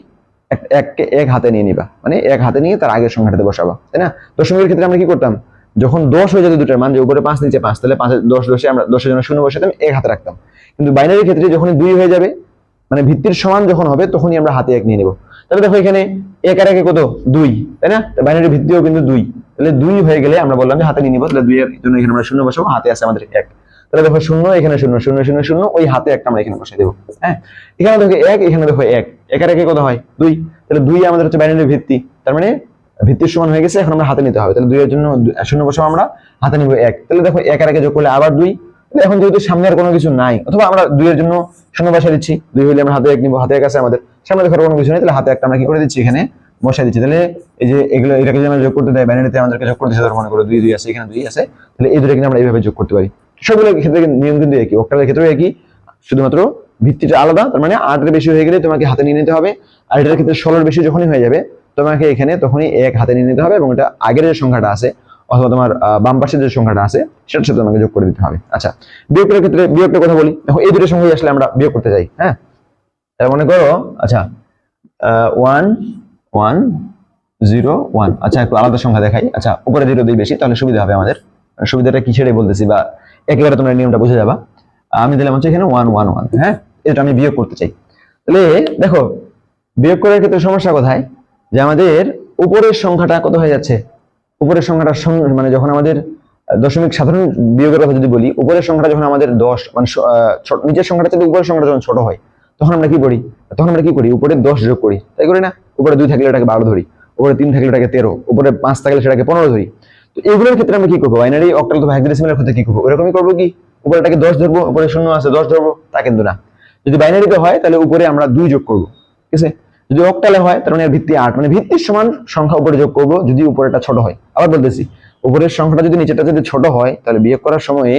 এক হাতে নিয়ে নিবা, মানে 1 হাতে নিয়ে তার আগের সংখ্যাটাতে বসাবা, তাই না। দশমিকের ক্ষেত্রে আমরা কি করতাম, যখন 10 হয়ে যেত দুটোর মান, যে উপরে 5 নিচে 5, তাহলে 5 10 10 আমরা 10 এর জন্য 0 বসাতাম, 1 হাতে রাখতাম। কিন্তু বাইনারির ক্ষেত্রে যখন 2 হয়ে যাবে মানে ভিত্তির সমান যখন হবে তখনই আমরা হাতে 1 নিয়ে নেব। তাহলে দেখো এখানে 1 আর 1 কত 2, তাই না, বাইনারির ভিত্তিও কিন্তু 2, তাহলে 2 হয়ে গেলে আমরা বললাম যে হাতে নিয়ে নিব, তাহলে 2 এর জন্য এখানে আমরা 0 বসাবো, হাতে আছে আমাদের 1, তাহলে দেখো 0 এখানে 0 0 0 0 ওই হাতে একটা আমরা এখানে বসাই দেব, হ্যাঁ এখানে দেখো 1 এখানে দেখো 1 1 আর 1 কত হয় 2, তাহলে 2 আমাদের হচ্ছে বাইনারির ভিত্তি, তার মানে ভিত্তির সমান হয়ে গেছে, এখন আমরা হাতে নিতে হবে, তাহলে 2 এর জন্য 0 বসাবো, আমরা হাতে নিব 1, তাহলে দেখো 1 আর 1 যোগ করলে আবার 2, এখন যেহেতু সামনে আর কোনো কিছু নাই অথবা আমরা 2 এর জন্য 0 বসা দিচ্ছি, 2 হইলে আমরা হাতে 1 নিব, হাতে 1 আছে আমাদের, সামনে দেখো কোনো কিছু নেই, তাহলে হাতে একটা আমরা কি করে দিচ্ছি এখানে বসাই দিচ্ছি। তাহলে এই যে এগুলো এটাকে যদি আমরা যোগ করতে দেয় বাইনারিতে আমাদেরকে যোগ করতে ধরো মনে করো 2 2 আছে, এখানে 2 আছে, তাহলে এই দুটো কিন্তু আমরা এইভাবে যোগ করতে পারি। সবগুলোর ক্ষেত্রে নিয়ম কিন্তু একই, অক্টালের ক্ষেত্রেও একই, শুধুমাত্র ভিত্তিটা আলাদা, তার মানে 8 এর বেশি হয়ে গেলে তোমাকে হাতে নিয়ে নিতে হবে, আর এটার ক্ষেত্রে 16 এর বেশি যখনই হয়ে যাবে তোমাকে এখানে তখনই 1 হাতে নিয়ে নিতে হবে, এবং এটা আগের যে সংখ্যাটা আছে অথবা তোমার বাম পাশে যে সংখ্যাটা আছে সেটার সাথে তোমাকে যোগ করে দিতে হবে। আচ্ছা, বিয়োগ করার ক্ষেত্রে বিয়োগের কথা বলি। দেখো এই দুটো সংখ্যাই আসলে আমরা বিয়োগ করতে চাই। হ্যাঁ, তাহলে মনে করো আচ্ছা 1 1 0 1। আচ্ছা, একটু আলাদা সংখ্যা দেখাই। আচ্ছা, উপরে 0 দিই বেশি, তাহলে সুবিধা হবে আমাদের। সুবিধাটা কি সেটাই বলতেছি, বা একেবারে তোমরা নিয়মটা বুঝে যাবা। আমি দিলাম হচ্ছে এখানে 1 1 1। হ্যাঁ, এটা আমি বিয়োগ করতে চাই। তাহলে দেখো বিয়োগ করার ক্ষেত্রে সমস্যা কোথায়, যে আমাদের উপরের সংখ্যাটা কত হয়ে যাচ্ছে, উপরের সংখ্যাটা মানে যখন আমাদের দশমিক সাধারণ বিয়োগের কথা যদি বলি, উপরের সংখ্যাটা যখন আমাদের 10 মানে নিচের সংখ্যাটা থেকে উপরের সংখ্যাটা যখন ছোট হয়, তখন আমরা কি করি, উপরে 10 যোগ করি, তাই করি না? উপরে 2 থাকলে এটাকে 12 ধরি, উপরে 3 থাকলে এটাকে 13, উপরে 5 থাকলে সেটাকে 15 ধরি। তো এগুলোর ক্ষেত্রে আমরা কি করবো, বাইনারি অক্টাল অথবা হেক্সাডেসিমালের ক্ষেত্রে কি করবো, এরকমই করবো কি, উপরেটাকে 10 ধরবো, উপরে 0 আছে 10 ধরবো, তা কিন্তু না। যদি বাইনারিতে হয় তাহলে উপরে আমরা 2 যোগ করবো, ঠিক আছে? যদি অক্টালে হয় তার মানে ভিত্তি 8, মানে ভিত্তির সমান সংখ্যা উপরে যোগ করবো যদি উপরেটা ছোট হয়। আবার বলতেছি, উপরের সংখ্যাটা যদি নিচেরটা যদি ছোট হয়, তাহলে বিয়োগ করার সময়ে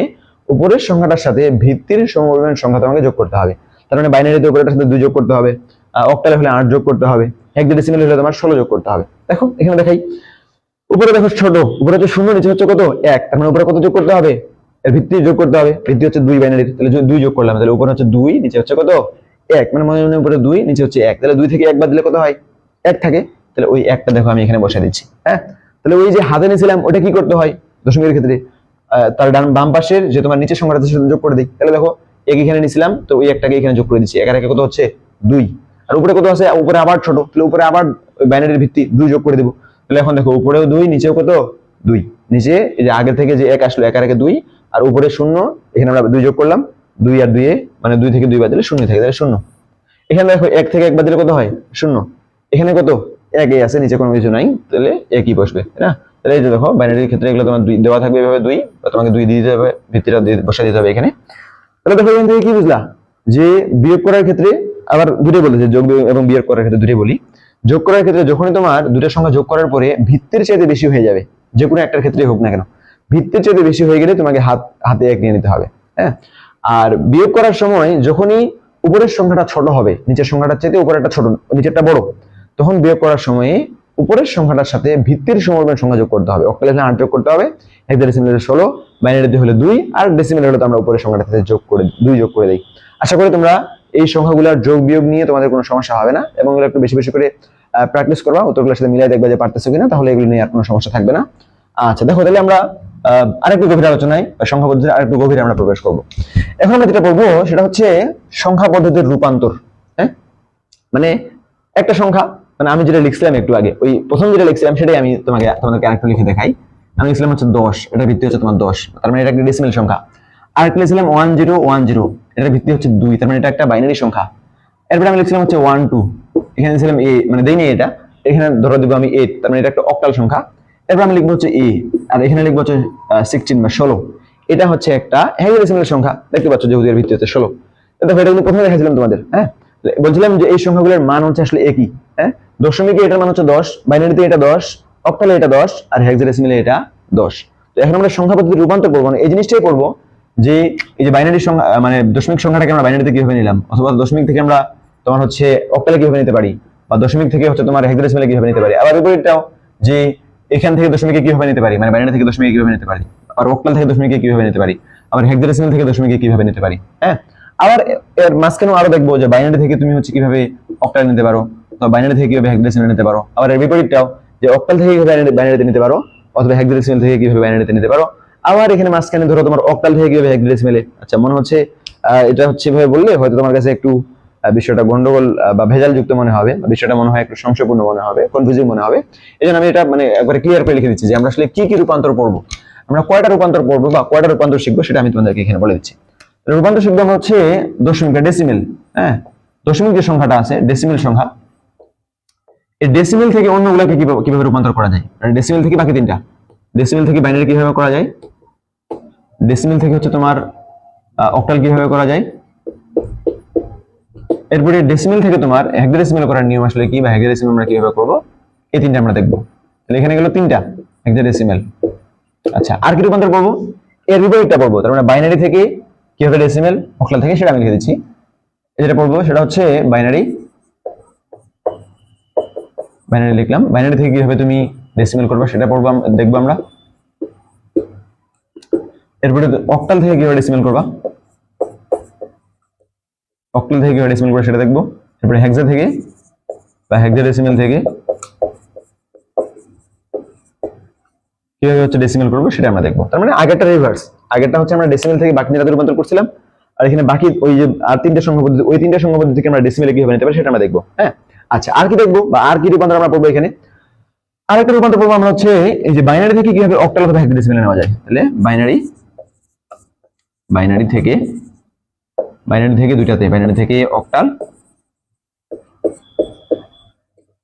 উপরের সংখ্যাটার সাথে ভিত্তির সমপরিমাণ সংখ্যা তোমাকে যোগ করতে হবে। তার মানে বাইনারিতে উপরেটার সাথে 2 যোগ করতে হবে, অক্টালে হলে 8 যোগ করতে হবে, হেক্সাডেসিমালে হলে তোমার 16 যোগ করতে হবে। দেখো এখানে দেখাই, উপরে দেখো ছোট, উপরে হচ্ছে 0, নিচে হচ্ছে কত 1, তার মানে উপরে কত যোগ করতে হবে, এর ভিত্তি যোগ করতে হবে। ভিত্তি হচ্ছে 2 বাইনারির, তাহলে 2 যোগ করলাম, তাহলে উপরে হচ্ছে 2, নিচে হচ্ছে কত 1, মানে মনে মনে উপরে 2, নিচে হচ্ছে 1, তাহলে 2 থেকে 1 বাদ দিলে কত হয়, 1 থাকে। তাহলে ওই 1টা দেখো আমি এখানে বসিয়ে দিচ্ছি। হ্যাঁ, তাহলে ওই যে হাতে নিয়েছিলাম ওটা কি করতে হয় দশমিকের ক্ষেত্রে, তার বাম পাশের যে তোমার নিচের সংখ্যাটা সাথে যোগ করে দিই। তাহলে দেখো 1 এখানে নিয়েছিলাম, তো ওই 1টাকে এখানে যোগ করে দিচ্ছি, 1 আর 1 কত হচ্ছে 2, আর উপরে কত আছে, উপরে আবার ছোট, তাহলে উপরে আবার ওই বাইনারির ভিত্তি 2 যোগ করে দেবো। তাহলে এখন দেখো উপরেও 2, নিচেও কত 2, নিচে এই যে আগে থেকে যে 1 আসলো, 1 আর 1 2, আর উপরে 0, এখানে আমরা 2 যোগ করলাম, 2 আর 2 মানে 2 থেকে 2 বাদ দিলে 0 থাকে, তাহলে 0। এখানে দেখো 1 থেকে 1 বাদ দিলে কত হয় 0, এখানে কত 1 আছে, নিচে কোনো কিছু নাই, তাহলে 1ই বসবে, তাই না? তাহলে এই যে দেখো বাইনারির ক্ষেত্রে এগুলো তোমার 2 দেওয়া থাকবে, এভাবে 2, বা তোমাকে 2 দিয়ে দিতে হবে, ভিত্তিটা বসিয়ে দিতে হবে এখানে। তাহলে দেখো এখান থেকে কি বুঝলা, যে বিয়োগ করার ক্ষেত্রে আবার দুটোই বলেছে, যোগ এবং বিয়োগ করার ক্ষেত্রে দুটোই বলি। যোগ করার ক্ষেত্রে যখনই তোমার দুটোর সংখ্যা যোগ করার পরে ভিত্তির চাইতে বেশি হয়ে যাবে, যে কোনো একটার ক্ষেত্রে হোক না কেন, ভিত্তির চাইতে বেশি হয়ে গেলে তোমাকে হাতে 1 নিয়ে নিতে হবে। হ্যাঁ, আর বিয়োগ করার সময় যখনই উপরের সংখ্যাটা ছোট হবে, নিচের সংখ্যাটার চাইতে উপরেরটা ছোট, নিচেরটা বড়, তখন বিয়োগ করার সময় উপরের সংখ্যাটার সাথে ভিত্তির সমপরিমাণ সংখ্যা যোগ করতে হবে। অক্টালে হলে 8 যোগ করতে হবে, হেক্সাডেসিমালে 16, বাইনারিতে হলে 2, আর ডেসিমালে হলে তো আমরা উপরের সংখ্যাটার সাথে যোগ করে 2 যোগ করে দেই। আশা করি তোমরা এই সংখ্যাগুলোর যোগ বিয়োগ নিয়ে তোমাদের কোনো সমস্যা হবে না, এবং এগুলো একটু বেশি বেশি করে প্র্যাকটিস করবা, উত্তরগুলোর সাথে মিলাই দেখবা যে পারতেছো কিনা, তাহলে এগুলো নিয়ে আর কোনো সমস্যা থাকবে না। আচ্ছা দেখো, তাহলে আমরা আরেকটু গভীর আলোচনায় সংখ্যা পদ্ধতির আরেকটু গভীরে আমরা প্রবেশ করব। এখন আমরা যেটা পড়বো সেটা হচ্ছে সংখ্যা পদ্ধতির রূপান্তর। হ্যাঁ, মানে একটা সংখ্যা, মানে আমি যেটা লিখছিলাম একটু আগে, ওই প্রথম যেটা লিখছিলাম সেটাই আমি তোমাদেরকে আরেকটু লিখে দেখাই। আমি লিখছিলাম হচ্ছে 10, এটা ভিত্তি হচ্ছে তোমার 10, তার মানে এটা একটা ডেসিমেল সংখ্যা। আরেকটা লিখছিলাম 1010, এটা ভিত্তি হচ্ছে 2, তার মানে এটা একটা বাইনারি সংখ্যা। এরপরে আমি লিখছিলাম হচ্ছে 12, এখানে দিয়েছিলাম a, মানে দেইনি এটা, এখানে ধরে দিব আমি 8, তার মানে এটা একটা অক্টাল সংখ্যা। এরপর আমি লিখবো হচ্ছে a, আর এখানে লিখবো হচ্ছে 16 বা 16, এটা হচ্ছে একটা হেক্সাডেসিমাল সংখ্যা, দেখতে পাচ্ছ যেহেতু এর ভিত্তি হচ্ছে 16। দেখো এটা কিন্তু প্রথমে দেখাছিলাম তোমাদের। হ্যাঁ, বলছিলাম যে এই সংখ্যাগুলোর মান হচ্ছে আসলে একই। হ্যাঁ, দশমিকে এটার মান হচ্ছে 10, বাইনারিতে এটা 10, অক্টালে এটা 10, আর হেক্সাডেসিমালে এটা 10। তো এখন আমরা সংখ্যা পদ্ধতির রূপান্তর করবো, এই জিনিসটাই পড়বো যে এই যে বাইনারি সংখ্যা, মানে দশমিক সংখ্যাটাকে আমরা বাইনারিতে কিভাবে নিলাম, অথবা দশমিক থেকে আমরা তোমার হচ্ছে অক্টালে কিভাবে নিতে পারি, বা দশমিক থেকে হচ্ছে তোমার হেক্সাডেসিমালে কিভাবে নিতে পারি। আবার বিপরীতটাও, যে এখান থেকে দশমিকে কিভাবে নিতে পারি, মানে বাইনারি থেকে দশমিকে কিভাবে নিতে পারি, আর অক্টাল থেকে দশমিকে কিভাবে নিতে পারি, আবার হেক্সাডেসিমাল থেকে দশমিকে কিভাবে নিতে পারি। হ্যাঁ, আবার এর মাঝখানেও আরো দেখবো যে বাইনারি থেকে তুমি হচ্ছে কিভাবে অক্টাল নিতে পারো, অথবা বাইনারি থেকে কিভাবে হেক্সাডেসিমাল নিতে পারো। আবার এর বিপরীতটাও, যে অক্টাল থেকে কিভাবে বাইনারিতে নিতে পারো, অথবা হেক্সাডেসিমাল থেকে কিভাবে বাইনারিতে নিতে পারো। আবার এখানে মাঝখানে ধরো তোমার অক্টাল থেকে কিভাবে হেক্সাডেসিমালে। আচ্ছা, মনে হচ্ছে এটা হচ্ছে এভাবে বললে হয়তো তোমার কাছে একটু বিষয়টা গন্ডগোল বা ভেজাল যুক্ত মনে হবে, বা বিষয়টা মনে হয় একটু সংশয়পূর্ণ মনে হবে, কনফিউজিং মনে হবে। এই জন্য আমি এটা মানে একবারে ক্লিয়ার করে লিখে দিচ্ছি যে আমরা আসলে কি কি রূপান্তর পড়বো, আমরা কয়টা রূপান্তর পড়বো বা কয়টা রূপান্তর শিখবো, সেটা আমি তোমাদেরকে এখানে বলে দিচ্ছি। রূপান্তর শিখবো আমরা হচ্ছে দশমিক বা ডেসিমেল। হ্যাঁ, দশমিক যে সংখ্যাটা আছে ডেসিমেল সংখ্যা, এই ডেসিমেল থেকে অন্যগুলোকে কিভাবে রূপান্তর করা যায়, মানে ডেসিমেল থেকে বাকি তিনটা, ডেসিমেল থেকে বাইনারি কিভাবে করা যায়, ডেসিমেল থেকে হচ্ছে তোমার অক্টাল কিভাবে করা যায়, এরপরে ডেসিমেল থেকে তোমার হেক্সাডেসিমাল করার নিয়ম আসলে কি, বা হেক্সাডেসিমাল আমরা কিভাবে করবো, এই তিনটা আমরা দেখবো। তাহলে এখানে গেল তিনটা হেক্সাডেসিমাল। আচ্ছা, আর কি রূপান্তর করবো, এর বিপরীতটা পড়বো, তার মানে বাইনারি থেকে কিভাবে ডেসিমেল, অক্টাল থেকে, সেটা আমি লিখে দিচ্ছি। যেটা পড়বো সেটা হচ্ছে বাইনারি লিখলাম, বাইনারি থেকে কিভাবে তুমি ডেসিমেল করবে সেটা পড়বো, দেখবো আমরা। এরপরে অক্টাল থেকে কিভাবে ডেসিমেল করবা, অক্টাল থেকে কিভাবে ডেসিমেল করবে সেটা দেখবো। এরপরে হেক্সা থেকে বা হেক্সাডেসিমেল থেকে কিভাবে হচ্ছে ডেসিমেল করবো সেটা আমরা দেখবো। তার মানে আগেরটা রিভার্স, আগেরটা হচ্ছে আমরা ডেসিমেল থেকে বাকি নিরাতে রূপান্তর করছিলাম, আর এখানে বাকি ওই যে আর তিনটা সংখ্যা পদ্ধতি, ওই তিনটা সংখ্যা পদ্ধতি থেকে আমরা ডেসিমেলে কিভাবে নিতে পারি সেটা আমরা দেখবো। হ্যাঁ, আচ্ছা আর কি দেখবো বা আর কি রূপান্তর আমরা পড়বো এখানে? আরেকটা রূপান্তর পড়বো আমরা হচ্ছে এই যে বাইনারি থেকে কিভাবে অক্টাল অথবা হেক্সাডেসিমেলে নেওয়া যায়। তাহলে বাইনারি থেকে দুইটাতে, বাইনারি থেকে অক্টাল,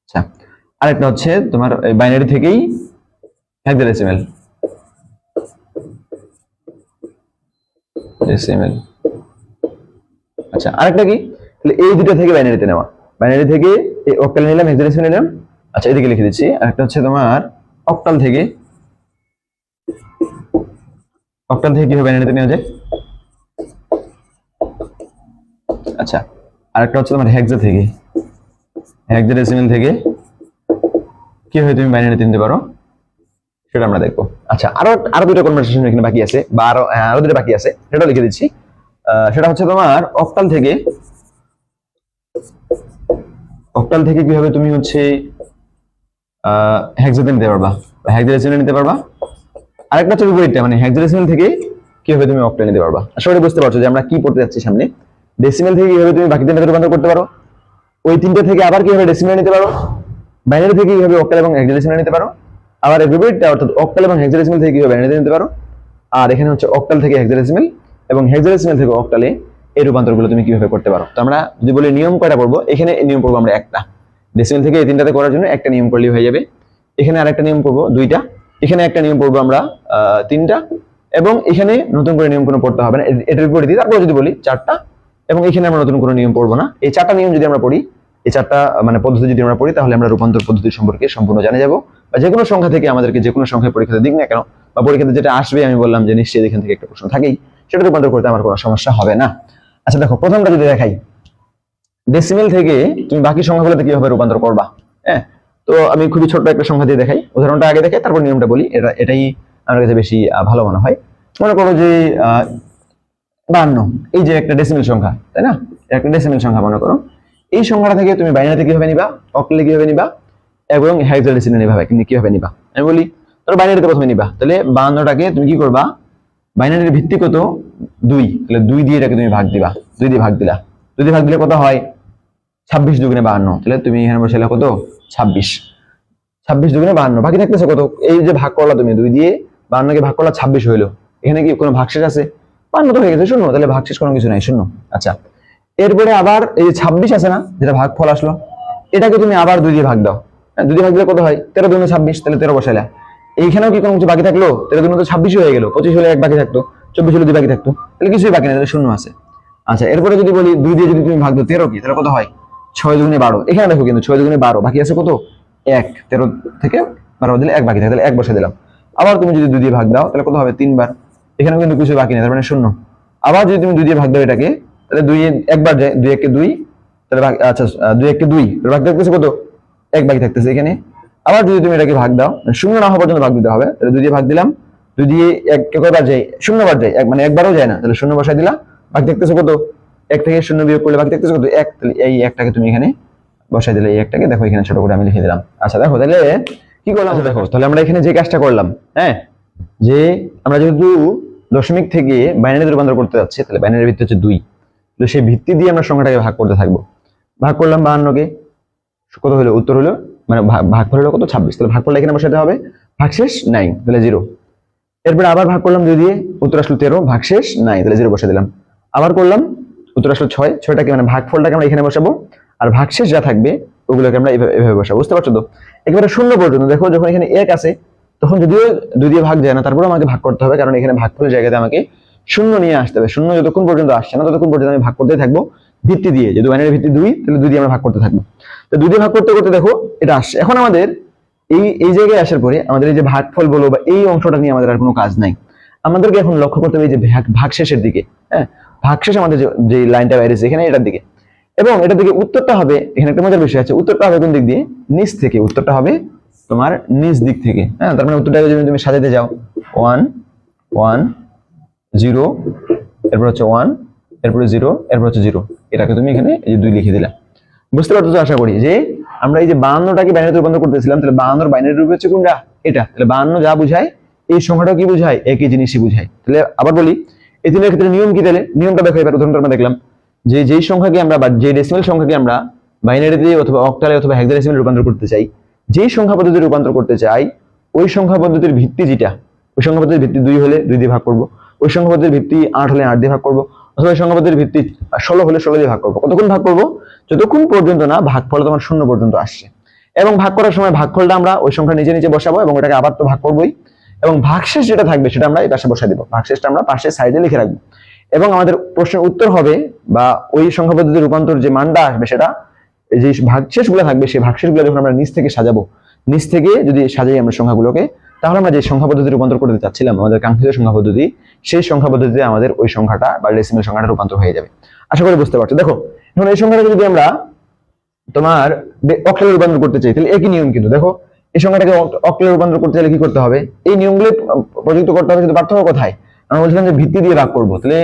আচ্ছা আরেকটা হচ্ছে তোমার বাইনারি থেকেই হেক্সাডেসিমেল, আচ্ছা আরেকটা কি, তাহলে এই দুটো থেকে বাইনারিতে নেওয়া, বাইনারি থেকে এই অক্টাল নিলাম, হেক্সাডেসিমেল নিলাম। আচ্ছা এদিকে লিখে দিচ্ছি, আরেকটা হচ্ছে তোমার অক্টাল থেকে কিভাবে বাইনারিতে নেওয়া যায়। আচ্ছা আরেকটা হচ্ছে তোমার হেক্সাডেসিমেল থেকে কিভাবে তুমি বাইনারিতে নিতে পারো সেটা আমরা দেখবো। আচ্ছা আরো দুটো কনভারসেশন এখানে বাকি আছে, বা আরো দুটো বাকি আছে, সেটাও লিখে দিচ্ছি। সেটা হচ্ছে তোমার অক্টাল থেকে কিভাবে তুমি হচ্ছে হেক্সাতে নিতে পারবা বা হেক্সাডেসিমেল নিতে পারবা। আরেকটা হচ্ছে বিপরীতটা, মানে হেক্সাডেসিমেল থেকে কিভাবে তুমি অক্টাল নিতে পারবা। আসলে বুঝতে পারছো যে আমরা কি পড়তে যাচ্ছি সামনে। ডেসিমেল থেকে কিভাবে তুমি বাকি তিনটাতে রূপান্তর করতে পারো, ওই তিনটা থেকে আবার কিভাবে ডেসিমেল নিতে পারো, বাইনারি থেকে কিভাবে অক্টাল এবং হেক্সাডেসিমেল নিতে পারো, আবার এর বিপরীতটা অর্থাৎ অক্টাল এবং হেক্সাডেসিমেল থেকে কিভাবে বাইনারিতে নিতে পারো, আর এখানে হচ্ছে অক্টাল থেকে হেক্সাডেসিমেল এবং হেক্সাডেসিমেল থেকে অক্টালে এই রূপান্তরগুলো তুমি কিভাবে করতে পারো। তো আমরা যদি বলি নিয়ম কয়টা পড়বো, এখানে নিয়ম পড়বো আমরা একটা, ডেসিমেল থেকে এই তিনটাতে করার জন্য একটা নিয়ম করলেই হয়ে যাবে। এখানে আরেকটা নিয়ম পড়বো দুইটা, এখানে একটা নিয়ম পড়বো আমরা তিনটা, এবং এখানে নতুন করে নিয়ম কোনো পড়তে হবে না, এটার বিপরীতে তারপরে যদি বলি চারটা, এবং এখানে আমরা নতুন কোনো নিয়ম পড়বো না। এই চারটা নিয়ম যদি আমরা পড়ি, এই চারটা মানে পদ্ধতি যদি আমরা পড়ি, তাহলে আমরা রূপান্তর পদ্ধতি সম্পর্কে সম্পূর্ণ জানে যাব, বা যে কোনো সংখ্যা থেকে আমাদেরকে যে কোনো সংখ্যায় পরীক্ষাতে দিক না কেন, বা পরীক্ষাতে যেটা আসবে আমি বললাম যে নিশ্চয়ই এখান থেকে একটা প্রশ্ন থাকেই, সেটা রূপান্তর করতে আমার কোনো সমস্যা হবে না। আচ্ছা দেখো প্রথমটা যদি দেখাই, ডেসিমেল থেকে তুমি বাকি সংখ্যাগুলোতে কিভাবে রূপান্তর করবা। হ্যাঁ, তো আমি খুবই ছোট্ট একটা সংখ্যা দিয়ে দেখাই, উদাহরণটা আগে দেখাই তারপর নিয়মটা বলি, এটাই আমার কাছে বেশি ভালো মনে হয়। মনে করো যে 52, এই যে একটা ডেসিমেল সংখ্যা, তাই না, একটা ডেসিমেল সংখ্যা মনে করো। এই সংখ্যাটা থেকে তুমি বাইনারিতে কিভাবে নিবা, অক্টালে কিভাবে নিবা, এবং হেক্সাডেসিমেলে কিভাবে নিবা। আমি বলি ধরো বাইনারিতে প্রথমে নিবা, তাহলে 52টাকে তুমি কি করবা, বাইনারির ভিত্তি কত 2, তাহলে 2 দিয়ে এটাকে তুমি ভাগ দিবা, 2 দিয়ে ভাগ দিলা, 2 দিয়ে ভাগ দিলে কত হয় 26 দুগুণে 52, তাহলে তুমি এখানে বসালে কত 26 দুগুণে 52, বাকি থাকতেছে কত, এই যে ভাগ করলা তুমি 2 দিয়ে 52কে ভাগ করলা 26 হইলো, এখানে কি কোনো ভাগশেষ আছে, 52 তো হয়ে গেছে শূন্য, তাহলে ভাগশেষ কোনো কিছু নাই শূন্য। আচ্ছা এরপরে আবার এই যে 26 আছে না, যেটা ভাগফল আসলো, এটাকে তুমি আবার 2 দিয়ে ভাগ দাও, 2 দিয়ে ভাগ দিলে কত হয় 13 দুগুণে 26, তাহলে 13 বসাইলা। এইখানেও কি কোনো কিছু বাকি থাকলো, 13 দুগুণে তো 26 হয়ে গেল, 25 হলে 1 বাকি থাকতো, 24 হলে 2 বাকি থাকতো, তাহলে কিছুই বাকি নেই, তাহলে শূন্য আছে। আচ্ছা এরপরে যদি বলি 2 দিয়ে যদি তুমি ভাগ দাও 13 কি, তাহলে কত হয় 6 দুগুণে 12, এখানে দেখো কিন্তু 6 দুগুণে 12, বাকি আছে কত 1, 13 থেকে 12 দিলে 1 বাকি থাকে, তাহলে 1 বসে দিলাম। আবার তুমি যদি 2 দিয়ে ভাগ দাও তাহলে কত হবে 3 বার, এখানেও কিন্তু কিছু বাকি নেই, তার মানে শূন্য। আবার যদি তুমি 2 দিয়ে ভাগ দাও এটাকে, তাহলে 2 একবার যায়, 2 1 কে 2, তাহলে আচ্ছা 2 1 কে 2, তাহলে ভাগ থাকতেছে কত 1 বাকি থাকতেছে এখানে। আবার যদি তুমি এটাকে ভাগ দাও, শূন্য না হওয়া পর্যন্ত ভাগ দিতে হবে, তাহলে 2 দিয়ে ভাগ দিলাম, 2 দিয়ে 1 কে কয়বার যায়, শূন্য বার যায়, মানে একবারও যায় না, তাহলে শূন্য বসাই দিলা, বাকি থাকতেছে কত 1 থেকে শূন্য বিয়োগ করলে বাকি থাকতেছে কত 1, তাহলে এই 1টাকে তুমি এখানে বসাই দিলে, এই 1টাকে দেখো এখানে ছোট করে আমি লিখে দিলাম। আচ্ছা দেখো তাহলে কি করলাম, দেখো তাহলে আমরা এখানে যে কাজটা করলাম, হ্যাঁ যে আমরা যেহেতু দশমিক থেকে বাইনারিতে রূপান্তর করতে যাচ্ছি, তাহলে বাইনারির ভিত্তি হচ্ছে 2, তো সেই ভিত্তি দিয়ে আমরা সংখ্যাটাকে ভাগ করতে থাকবো। ভাগ করলাম 52কে, কত হলো উত্তর হলো মানে ভাগফল হলো কত 26, তাহলে ভাগফলটা এখানে বসাতে হবে, ভাগশেষ নাই, তাহলে 0। এরপরে আবার ভাগ করলাম 2 দিয়ে, উত্তর আসলো 13, ভাগশেষ নাই, তাহলে 0 বসে দিলাম। আবার করলাম, উত্তর আসলো 6, 6টাকে মানে ভাগফলটাকে আমরা এখানে বসাবো, আর ভাগশেষ যা থাকবে ওগুলোকে আমরা এভাবে বসাবো, বুঝতে পারছো তো। একেবারে শূন্য পর্যন্ত দেখো, যখন এখানে 1 আছে তখন যদিও 2 দিয়ে ভাগ যায় না, তারপরে আমাকে ভাগ করতে হবে, কারণ এখানে ভাগফলের জায়গাতে আমাকে শূন্য নিয়ে আসতে হবে। শূন্য যতক্ষণ পর্যন্ত আসছে না ততক্ষণ পর্যন্ত আমি ভাগ করতেই থাকবো ভিত্তি দিয়ে, যেহেতু বাইনারি ভিত্তি 2, তাহলে 2 দিয়ে আমরা ভাগ করতে থাকবো। তো 2 দিয়ে ভাগ করতে করতে দেখো এটা আসছে। এখন আমাদের এই জায়গায় আসার পরে আমাদের এই যে ভাগফল বলো বা এই অংশটা নিয়ে আমাদের আর কোনো কাজ নাই, আমাদেরকে এখন লক্ষ্য করতে হবে এই যে ভাগশেষের দিকে। হ্যাঁ, ভাগশেষ আমাদের যে লাইনটা বাইরেছে এখানে এটার দিকে, এবং এটার দিকে উত্তরটা হবে, এখানে একটা মজার বিষয় আছে, উত্তরটা হবে কোন দিক দিয়ে, নিচ থেকে, উত্তরটা হবে তোমার নিচ দিক থেকে। হ্যাঁ, তার মানে উত্তরটাকে যদি তুমি সাজাতে যাও 1 1 0, এরপর হচ্ছে 1, এরপরে 0, এরপর হচ্ছে 0। এটাকে তুমি এখানে এই যে 2 লিখে দিলা। বুঝতে পারছো আশা করি যে আমরা এই যে 52টাকে বাইনারিতে রূপান্তর করতেছিলাম, তাহলে 52 বাইনারি রূপ হচ্ছে কোনটা? এটা। তাহলে 52 যা বুঝায় এই সংখ্যাটাও কি বুঝায়? একই জিনিসই বুঝায়। তাহলে আবার বলি, এই তিনের ক্ষেত্রে নিয়ম কি? তাহলে নিয়মটা দেখো, এবার উদাহরণটা আমরা দেখলাম যে যেই সংখ্যাকে আমরা বা যে ডেসিমেল সংখ্যাকে আমরা বাইনারিতে অথবা অক্টালে অথবা হেক্সাডেসিমেলে রূপান্তর করতে চাই, যেই সংখ্যা পদ্ধতিতে রূপান্তর করতে চাই, ওই সংখ্যা পদ্ধতির ভিত্তি যেটা, ওই সংখ্যা পদ্ধতির ভিত্তি 2 হলে 2 দিয়ে ভাগ করব, ওই সংখ্যা পদ্ধতির ভিত্তি 8 হলে 8 দিয়ে ভাগ করব, অথবা ওই সংখ্যা পদ্ধতির ভিত্তি 16 হলে 16 দিয়ে ভাগ করব। কতক্ষণ ভাগ করব? যতক্ষণ পর্যন্ত না ভাগফল তোমার 0 পর্যন্ত আসছে। এবং ভাগ করার সময় ভাগফলটা আমরা ওই সংখ্যা নিচে নিচে বসাবো এবং ওটাকে আবার তো ভাগ করবোই, এবং ভাগশেষ যেটা থাকবে সেটা আমরা এই পাশে বসাই দেবো। ভাগশেষটা আমরা পাশে সাইডে লিখে রাখবো, এবং আমাদের প্রশ্নের উত্তর হবে বা ওই সংখ্যা পদ্ধতির রূপান্তর যে মানটা আসবে সেটা, যে ভাগশেষগুলো থাকবে সেই ভাগশেষগুলো যখন আমরা নিচ থেকে সাজাবো, নিচ থেকে যদি সাজাই আমরা সংখ্যাগুলোকে, তাহলে আমরা যে সংখ্যা পদ্ধতি রূপান্তর করতে চাচ্ছিলাম আমাদের কাঙ্ক্ষিত সংখ্যা পদ্ধতি, সেই সংখ্যা পদ্ধতিতে আমাদের ওই সংখ্যাটা বা ডেসিমেল সংখ্যাটা রূপান্তর হয়ে যাবে। আশা করি বুঝতে পারছো। দেখো এখন এই সংখ্যাটাকে যদি আমরা তোমার অক্টালে রূপান্তর করতে চাই, তাহলে একই নিয়ম কিন্তু। দেখো এই সংখ্যাটাকে অক্টালে রূপান্তর করতে চাইলে কি করতে হবে? এই নিয়মগুলো প্রযুক্ত করতে হবে। কিন্তু পার্থক্য কোথায়? আমরা বলছিলাম যে ভিত্তি দিয়ে ভাগ করবো, তাহলে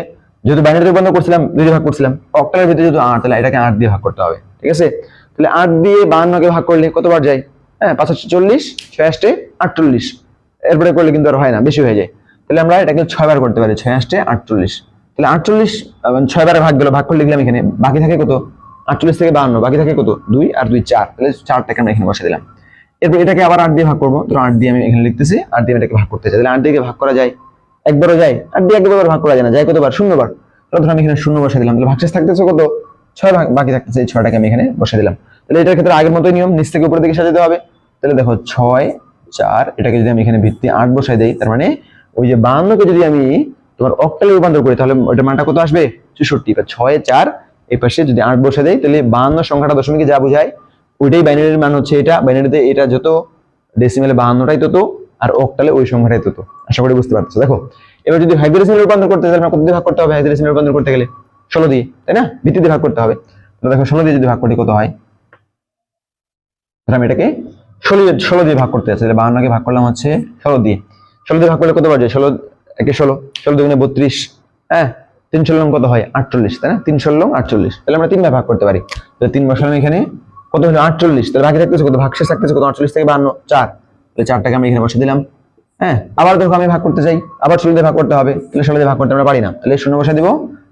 যেহেতু বাইনারি রূপান্তর করছিলাম 2 দিয়ে ভাগ করছিলাম, অক্টালের ভিত্তি যেহেতু 8, তাহলে এটাকে 8 দিয়ে ভাগ করতে হবে। ঠিক আছে? তাহলে 8 দিয়ে 52কে ভাগ করলে কতবার যায়? হ্যাঁ, 5 40, 6 48, এরপরে করলে কিন্তু আর হয় না, বেশি হয়ে যায়। তাহলে আমরা এটাকে 6 বার করতে পারি, 6 48। তাহলে 48 6 বারে ভাগ গেল, ভাগ করে লিখলাম এখানে, বাকি থাকে কত? 48 থেকে 52 বাকি থাকে কত? 2 আর 2 4। তাহলে 4টাকে আমরা এখানে বসে দিলাম। এরপর এটাকে আবার 8 দিয়ে ভাগ করবো, ধরো 8 দিয়ে আমি এখানে লিখতেছি, 8 দিয়ে এটাকে ভাগ করতে চাই। তাহলে 8 দিয়ে ভাগ করা যায়? একবারও যায়? 8 দিয়ে একবার ভাগ করা যায় না, যায় কতবার? 0 বার। তাহলে ধরো আমি এখানে 0 বসে দিলাম। তাহলে ভাগশেষ থাকতেছে কত? 6 বাকি থাকতেছে, এই 6টাকে আমি এখানে বসে দিলাম। তাহলে এটার ক্ষেত্রে আগের মতোই নিয়ম, নিচ থেকে উপরের দিকে সাজাতে হবে। তাহলে দেখো 6 4, এটাকে যদি আমি এখানে ভিত্তি 8 বসাই দেই, তার মানে ওই যে 52কে যদি আমি তোমার অক্টালে রূপান্তর করি, তাহলে ওইটার মানটা কত আসবে? 64। বা 6 4 এই পাশে যদি 8 বসে দেই, তাহলে 52 সংখ্যাটা দশমিকে যা বোঝায় ওইটাই বাইনারির মান হচ্ছে এটা। বাইনারিতে এটা যত, ডেসিমেলে 52টাই তত, আর অক্টালে ওই সংখ্যাটাই তত। আশা করি বুঝতে পারছো। দেখো এবার যদি হেক্সাডেসিমেলে রূপান্তর করতে চাই, আমরা কত দিয়ে ভাগ করতে হবে? হেক্সাডেসিমেলে রূপান্তর করতে গেলে 16 দিয়ে, তাই না? ভিত্তি দিয়ে ভাগ করতে হবে। তো দেখো 16 দিয়ে যদি ভাগ করি কত হয়? আমি এটাকে 16 দিয়ে ভাগ করতে যাচ্ছি, তাহলে 52কে ভাগ করলাম হচ্ছে 16 দিয়ে। 16 দিয়ে ভাগ করলে কত বাজে? 16 একে 16, 16 দুগুণে 32, হ্যাঁ 3 16 কত হয়? 48, তাই না? 3 16 48। তাহলে আমরা 3 ভাগ করতে পারি। তাহলে 3 বসালাম এখানে, কত হলো? 48। তাহলে বাকি থাকতেছে কত? ভাগশেষ থাকতেছে কত? 48 থেকে 52, 4। তাহলে 4টাকে আমি এখানে বসে দিলাম। হ্যাঁ, আবার দেখো আমি ভাগ করতে চাই, আবার 16 দিয়ে ভাগ করতে হবে। তাহলে 16 দিয়ে ভাগ করতে আমরা পারি না, তাহলে 0 বসা দিব।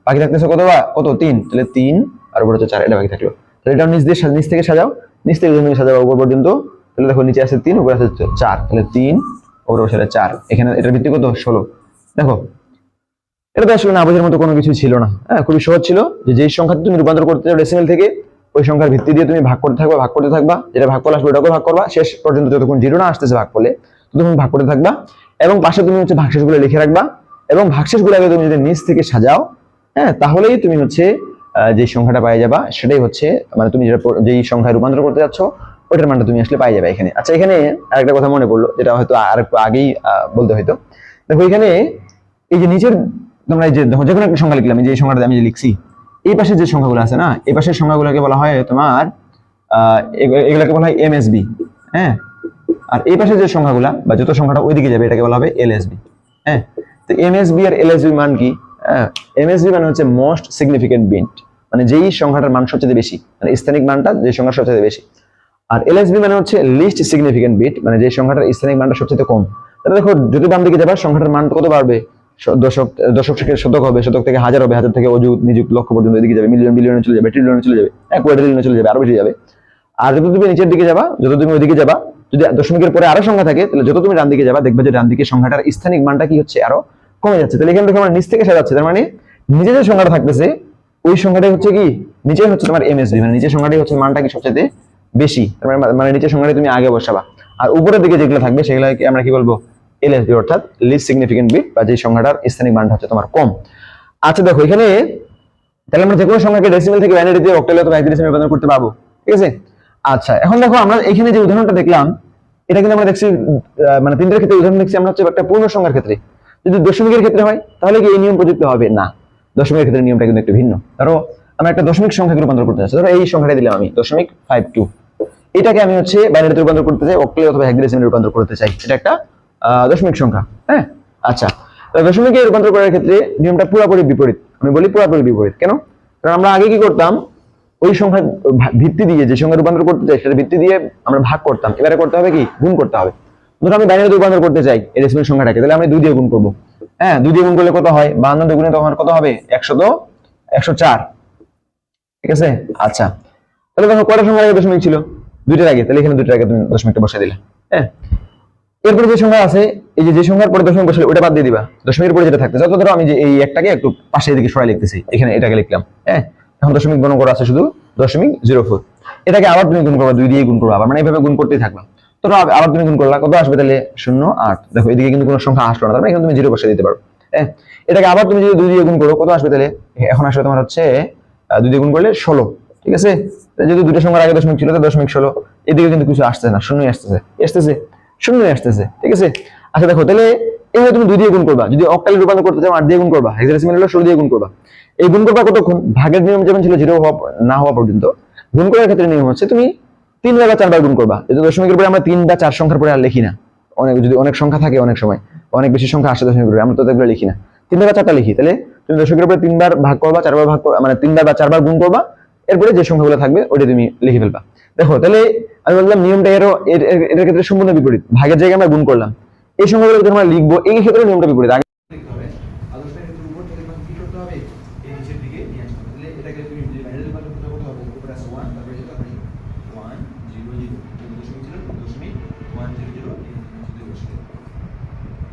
বাকি থাকতেছে কত? কত? 3। তাহলে 3 আর উপরে হচ্ছে 4, এটা বাকি থাকলো। তাহলে এটা নিচ থেকে সাজাও, নিচ থেকে যদি সাজাবো উপর পর্যন্ত, তাহলে দেখো নিচে আছে 3, উপরে আছে 4। তাহলে 3 উপরে বসে 4, এখানে এটার ভিত্তি কত? 16। দেখো এটা তো আসলে না বোঝার মতো কোনো কিছু ছিল না। হ্যাঁ, খুবই সহজ ছিল। যে যেই সংখ্যাতে তুমি রূপান্তর করতে চাও ডেসিমেল থেকে, ওই সংখ্যার ভিত্তি দিয়ে তুমি ভাগ করতে থাকবা, যেটা ভাগফল আসবে ওটাকে ভাগ করবা, শেষ পর্যন্ত যতক্ষণ 0 না আসতেছে ভাগফলে ততক্ষণ ভাগ করতে থাকবা। এবং পাশে তুমি হচ্ছে ভাগশেষগুলো লিখে রাখবা, এবং ভাগশেষগুলোকে তুমি যদি নিচ থেকে সাজাও, হ্যাঁ, তাহলেই তুমি হচ্ছে যে সংখ্যাটা পাই যাবা, সেটাই হচ্ছে মানে তুমি যেই সংখ্যায় রূপান্তর করতে যাচ্ছ ওইটার মানটা তুমি আসলে পাই যাবে এখানে। আচ্ছা, এখানে আরেকটা কথা মনে পড়লো, যেটা হয়তো আরেকটু আগেই বলতে হয়তো। দেখো এখানে এই যে নিচের তোমরা এই যে দেখো যে কোনো একটা সংখ্যা লিখলাম, যে সংখ্যাটা আমি যে লিখছি, এই পাশে যে সংখ্যাগুলো আছে না, এই পাশের সংখ্যাগুলোকে বলা হয় তোমার এগুলোকে বলা হয় এমএসবি। হ্যাঁ, আর এই পাশে যে সংখ্যাগুলা বা যত সংখ্যাটা ওইদিকে যাবে এটাকে বলা হবে এলএসবি। হ্যাঁ, তো এমএসবি আর এলএসবি মান কি? হ্যাঁ, এমএসবি মানে হচ্ছে মোস্ট সিগনিফিকেন্ট বিট, মানে যেই সংখ্যাটার মান সবচেয়ে বেশি, মানে স্থানিক মানটা যে সংখ্যার সবচেয়ে বেশি। আর এলএসবি মানে হচ্ছে লিস্ট সিগনিফিকেন্ট বিট, মানে যে সংখ্যাটার স্থানিক মানটা সবচেয়ে কম। তাহলে দেখো যদি বাম দিকে যাবে সংখ্যাটার মান কত বাড়বে? দশক থেকে শতক হবে, শতক থেকে হাজার হবে, হাজার থেকে অযুত নিযুত লক্ষ পর্যন্ত এদিকে যাবে, মিলিয়ন বিলিয়নে চলে যাবে, ট্রিলিয়নে চলে যাবে, কোয়াড্রিলিয়নে চলে যাবে, আরো বেশি যাবে। আর যত তুমি নিচের দিকে যাবা, যত তুমি ওইদিকে যাবা, যদি দশমিকের পরে আরো সংখ্যা থাকে, তাহলে যত তুমি ডান দিকে যাবা দেখবে যে ডান দিকে সংখ্যাটার স্থানিক মানটা কি হচ্ছে? আরো কমে যাচ্ছে। তাহলে এখানে দেখো আমরা নিচ থেকে সাজাচ্ছি, তার মানে নিচে যে সংখ্যাটা থাকতেছে ওই সংখ্যাটাই হচ্ছে কি? নিচে হচ্ছে তোমার এমএসবি, মানে নিচের সংখ্যাটাই হচ্ছে মানটা কি সবচেয়ে বেশি, মানে নিচের সংখ্যাটা তুমি আগে বসাবা। আর উপরের দিকে যেগুলো থাকবে সেগুলোকে আমরা কি বলবো? এলএসবি, অর্থাৎ লিস্ট সিগনিফিকেন্ট বিট, বা যে সংখ্যাটার স্থানিক মানটা হচ্ছে তোমার কম। আচ্ছা দেখো এখানে তাহলে আমরা যে কোনো সংখ্যাকে ডেসিমেল থেকে বাইনারিতে অক্টালে অথবা হেক্সাডেসিমেলে রূপান্তর করতে পারবো। ঠিক আছে? আচ্ছা, এখন দেখো আমরা এখানে যে উদাহরণটা দেখলাম, এটা কিন্তু আমরা দেখছি মানে তিনটার ক্ষেত্রে উদাহরণ দেখছি আমরা হচ্ছে একটা পূর্ণ সংখ্যার ক্ষেত্রে। যদি দশমিকের ক্ষেত্রে হয় তাহলে কি এই নিয়ম প্রযুক্ত হবে? না, দশমিকের ক্ষেত্রে নিয়মটা কিন্তু একটু ভিন্ন। ধরো আমরা একটা দশমিক সংখ্যাকে রূপান্তর করতে চাচ্ছি, ধরো এই সংখ্যাটা দিলাম আমি 0.52, এটাকে আমি হচ্ছে বাইনারিতে রূপান্তর করতে চাই, অক্টালে অথবা হেক্সাডেসিমেলে রূপান্তর করতে চাই, এটা একটা দশমিক সংখ্যা। হ্যাঁ, আচ্ছা, দশমিকে রূপান্তর করার ক্ষেত্রে নিয়মটা পুরোপুরি বিপরীত। আমি বলি পুরোপুরি বিপরীত কেন? কারণ আমরা আগে কি করতাম, ওই সংখ্যা ভিত্তি দিয়ে যে সংখ্যা রূপান্তর করতে চাই সেটা ভিত্তি দিয়ে আমরা ভাগ করতাম। এবারে করতে হবে কি, গুণ করতে হবে। ধরো আমি বাইনারিতে রূপান্তর করতে চাই এই ডেসিমেল সংখ্যাটাকে, তাহলে আমি 2 দিয়ে গুণ করব। হ্যাঁ, 2 দিয়ে গুণ করলে কত হয়, 52 দিয়ে গুণে তখন কত হবে, 104। ঠিক আছে, আচ্ছা তাহলে দেখো কয়টা সংখ্যার আগে দশমিক ছিল, 2টার আগে, তাহলে এখানে 2টার আগে তুমি দশমিকটা বসিয়ে দিলে। হ্যাঁ, এরপরে যে সংখ্যা আছে, এই যে সংখ্যার পরে দশমিক বসালে ওটা বাদ দিয়ে দিবা, দশমিকের পরে যেটা থাকতে, যত ধরো আমি যে এই একটাকে একটু পাশে দিকে সরাই লিখতেছি, এখানে এটাকে লিখলাম। হ্যাঁ, এখন দশমিক গুণ করা আছে শুধু 0.04, এটাকে আবার তুমি গুণ করবা, 2 দিয়ে গুণ করবা, আবার মানে এইভাবে গুণ করতেই থাকবা। তো আবার তুমি গুণ করলা, কত আসবে তাহলে 0.8। দেখো এদিকে কিন্তু কোনো সংখ্যা আসলো না, তার মানে এখানে তুমি 0 বসিয়ে দিতে পারো। হ্যাঁ, এটাকে আবার তুমি যদি 2 দিয়ে গুণ করো, কত আসবে তাহলে, এখন আসবে তোমার হচ্ছে 2 দিয়ে গুণ করলে 16। ঠিক আছে, যেহেতু দুটো সংখ্যার আগে দশমিক ছিল, তো 0.16, এদিকে কিন্তু কিছু আসছে না, শূন্যই আসতেছে, শূন্যই আসতেছে। ঠিক আছে, আচ্ছা দেখো তাহলে এইভাবে তুমি 2 দিয়ে গুণ করবা। যদি অক্টালে রূপান্তর করতে চাও 8 দিয়ে গুণ করবা, হেক্সাডেসিমাল হলো 16 দিয়ে গুণ করবা। এই গুণ করবা কতক্ষণ, ভাগের নিয়ম যেমন ছিল 0 না হওয়া পর্যন্ত, গুণ করার ক্ষেত্রে নিয়ম হচ্ছে তুমি 3 বা 4 বার গুণ করবা। যদি দশমিকের পরে আমরা 3 বা 4 সংখ্যার পরে আর লিখি না, যদি অনেক সংখ্যা থাকে, অনেক সময় অনেক বেশি সংখ্যা আসে দশমিকের পরে, আমরা তো এগুলো লিখি না, 3 বা 4টা লিখি। তাহলে তুমি দশমিকের পরে 3 বার ভাগ করবা, 4 বার ভাগ করবা, মানে 3 বার বা 4 বার গুণ করবা, এরপরে যে সংখ্যাগুলো থাকবে ওটা তুমি লিখে ফেলবা। দেখো তাহলে আমি বললাম নিয়মটা এর ক্ষেত্রে সম্পূর্ণ বিপরীত, ভাগের জায়গায় আমরা গুণ করলাম, এই সংখ্যাগুলো যখন আমরা লিখবো এই ক্ষেত্রে নিয়মটা বিপরীত। আগে লিখতে হবে আদর্শের ক্ষেত্রে উপর থেকে কি করতে হবে, এই নিচের দিকে নিয়ে আসতে হবে। তাহলে এটাকে তুমি যে বাইনারি রূপান্তর করতে হবে, উপরে আছে 1, তারপরে যেটা হবে 1 0 0, দশমিক ছিল 0.100,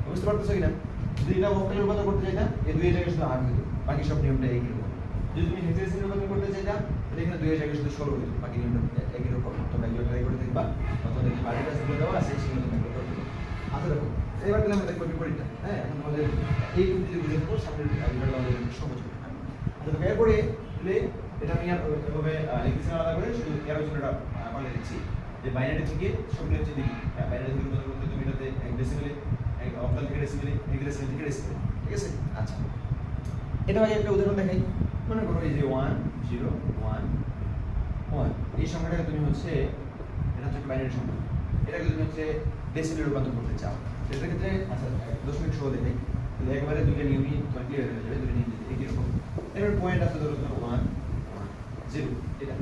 বুঝতে পারতেছো কিনা? যদি এটা অক্টালে রূপান্তর করতে চাই না, এই 2 এর জায়গায় শুধু 8 হতো, বাকি সব নিয়মটা একই রকম। যদি তুমি হেক্সাডেসিমাল রূপান্তর করতে চাই না, তাহলে এখানে 2 এর জায়গায় শুধু 16 হতো, বাকি নিয়মটা একই রকম। তোমরা এগুলো ট্রাই করে দেখবা, তখন দেখি বাকি কাজগুলো দেওয়া আছে সেগুলো তুমি করতে পারবে। আচ্ছা দেখো এবার তাহলে আমরা দেখব বিপরীতটা। হ্যাঁ, এখন আমাদের এই টুকু যদি বুঝে নেবো, সামনের ভিডিওটা আমাদের সহজ হবে। আচ্ছা দেখো এরপরে তাহলে এটা আমি আর এভাবে লিখতেছি আলাদা করে, শুধু এর জন্যটা বলে দিচ্ছি যে বাইনারি থেকে সবগুলো হচ্ছে দেখি, বাইনারি থেকে রূপান্তর করতে তুমি এটাতে ডেসিমেলে, অক্টাল থেকে ডেসিমেলে, হেক্সাডেসিমাল থেকে ডেসিমেলে। ঠিক আছে, আচ্ছা এটা আগে একটা উদাহরণ দেখাই। মনে করো এই যে 1 0 1 1, এই সংখ্যাটাকে তুমি হচ্ছে, এটা হচ্ছে বাইনারি সংখ্যা, এটাকে তুমি হচ্ছে ডেসিমেলে রূপান্তর করতে চাও, সেটার ক্ষেত্রে আচ্ছা দশমিক সহ দেখাই। তাহলে একবারে দুইটা নিয়মই তোমার ক্লিয়ার হয়ে যাবে, দুটো নিয়ম একই রকম। এর পয়েন্ট আছে ধরো 1 1 0, এটা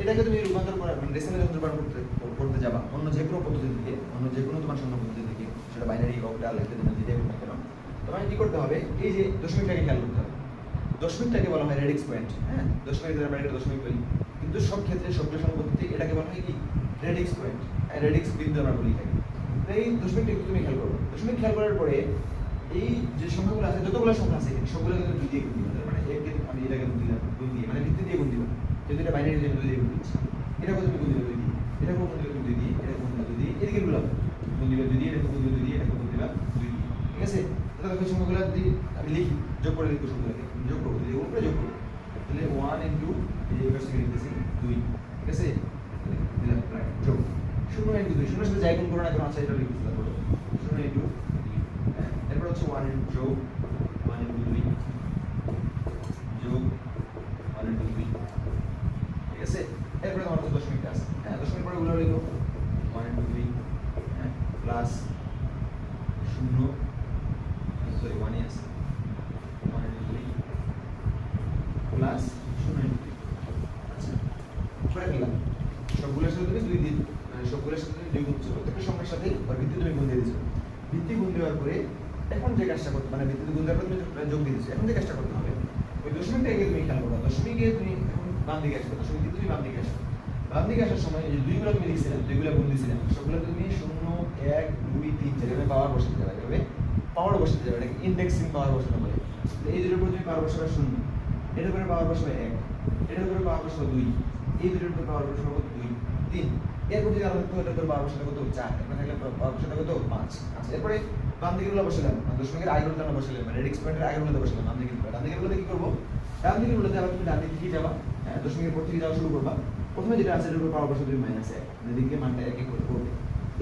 এটাকে তুমি রূপান্তর করা, মানে ডেসিমেলে রূপান্তর করতে যাবা অন্য যে কোনো পদ্ধতি থেকে, অন্য যে কোনো তোমার সংখ্যা পদ্ধতি থেকে, সেটা বাইনারি অক্টাল হেক্সাডেসিমাল যেটাই হোক না কেন, তোমার কি করতে হবে, এই যে দশমিকটাকে খেয়াল করতে হবে। দশমিকটাকে বলা হয় রেডিক্স পয়েন্ট। হ্যাঁ, দশমিকের আমরা একটা দশমিক বলি, কিন্তু সব ক্ষেত্রে সবগুলো সংখ্যা পদ্ধতি এটাকে বলা হয় কি, রেডিক্স পয়েন্ট, রেডিক্স বিন্দু আমরা বলি থাকি। এই দশমিকটা একটু তুমি খেয়াল করো, দশমিক খেয়াল করার পরে এই যে সংখ্যাগুলো আছে, যতগুলো সংখ্যা আছে সবগুলোকে তুমি 2 দিয়ে গুণ দিবা। মানে আমি এটাকে গুণ দিলাম 2 দিয়ে, মানে ভিত্তি দিয়ে গুণ দিবা, যদি এটা বাইনারি দিয়ে 2 দিয়ে গুণ দিচ্ছি, এটাকে তুমি গুণ দিবা 2 দিয়ে, এটাকে গুণ দিবা 2 দিয়ে, এটাকে গুণ দিবা 2 দিয়ে, এদিকে গুলো গুণ দিবা 2 দিয়ে, এটাকে গুণ দিবা 2 দিয়ে, এটাকে গুণ দিবা 2 দিয়ে। ঠিক আছে, তাহলে দেখো সংখ্যাগুলো যদি আমি লিখি, যোগ করে লিখবো, সংখ্যাগুলোকে যোগ করবো, যদি উপরে যোগ করবো, তাহলে 1 ইনটু এই যে পাশে লিখতেছি 2। ঠিক আছে, দিলাম রাইট, যোগ 0 ইনটু 2, 0 এর সাথে যাই গুণ করো না কেন, আচ্ছা এটা লিখতেছি, তারপর 0 ইনটু 2, এরপর হচ্ছে 1 ইনটু যোগ 1 ইনটু 2 যোগ 1 ইনটু 2। ঠিক আছে, এরপরে তোমার তো দশমিকটা আছে। হ্যাঁ, দশমিক পরে ওগুলো লিখো 1 ইনটু 2, হ্যাঁ, প্লাস 0, সরি 1 ই আছে, 1 ইনটু 2 প্লাস 0 ইনটু 2। আচ্ছা পরে দিলাম সবগুলোর সাথে তুমি 2 দিন, মানে সবগুলোর সাথে তুমি 2 গুণ করছো, প্রত্যেকটা সংখ্যার সাথে ওর ভিত্তি তুমি গুণ দিয়ে দিছো। ভিত্তি গুণ দেওয়ার পরে এখন যে কাজটা করতে, মানে ভিত্তি গুণ দেওয়ার পরে তুমি যোগ দিয়ে দিছো, এখন যে কাজটা করতে হবে, ওই দশমিকটাকে তুমি খেয়াল করো, দশমিকে তুমি এখন বাম দিকে আসবে, দশমিক দিয়ে তুমি বাম দিকে আসবে, বাম দিকে আসার সময় এই যে 2গুলো তুমি লিখছিলাম, 2গুলো গুণ দিয়েছিলাম, সবগুলো তুমি 0 1 2 3 যেভাবে পাওয়ার বসাতে যাবে, এভাবে পাওয়ার বসাতে যাবে, এটাকে ইনডেক্সিং পাওয়ার বসানো বলে। এই দুটোর উপর তুমি পাওয়ার বসাবে 0, এটার উপরে পাওয়ার বসাবে 1, এটার উপরে পাওয়ার বসাবে 2, এই দুটোর উপরে পাওয়ার বসাবে 2 3, এরপর যদি আরো এটার উপরে পাওয়ার বসাতে কত 4, এখানে থাকলে পাওয়ার বসাতে কত 5। আচ্ছা এরপরে বাম দিকের গুলো বসালাম, দশমিকের আগের গুলো আমরা বসালাম, মানে রেডিক্স পয়েন্টের আগের গুলো বসালাম, বাম দিকের ডান দিকের গুলোতে কি করব, ডান দিকের গুলোতে আবার তুমি ডান দিকে কি যাবা, দশমিকের পর থেকে যাওয়া শুরু করবা। প্রথমে যেটা আছে এর উপর পাওয়ার বসাবে তুমি -1, মানে দিকে মানটা এক এক করে করবে।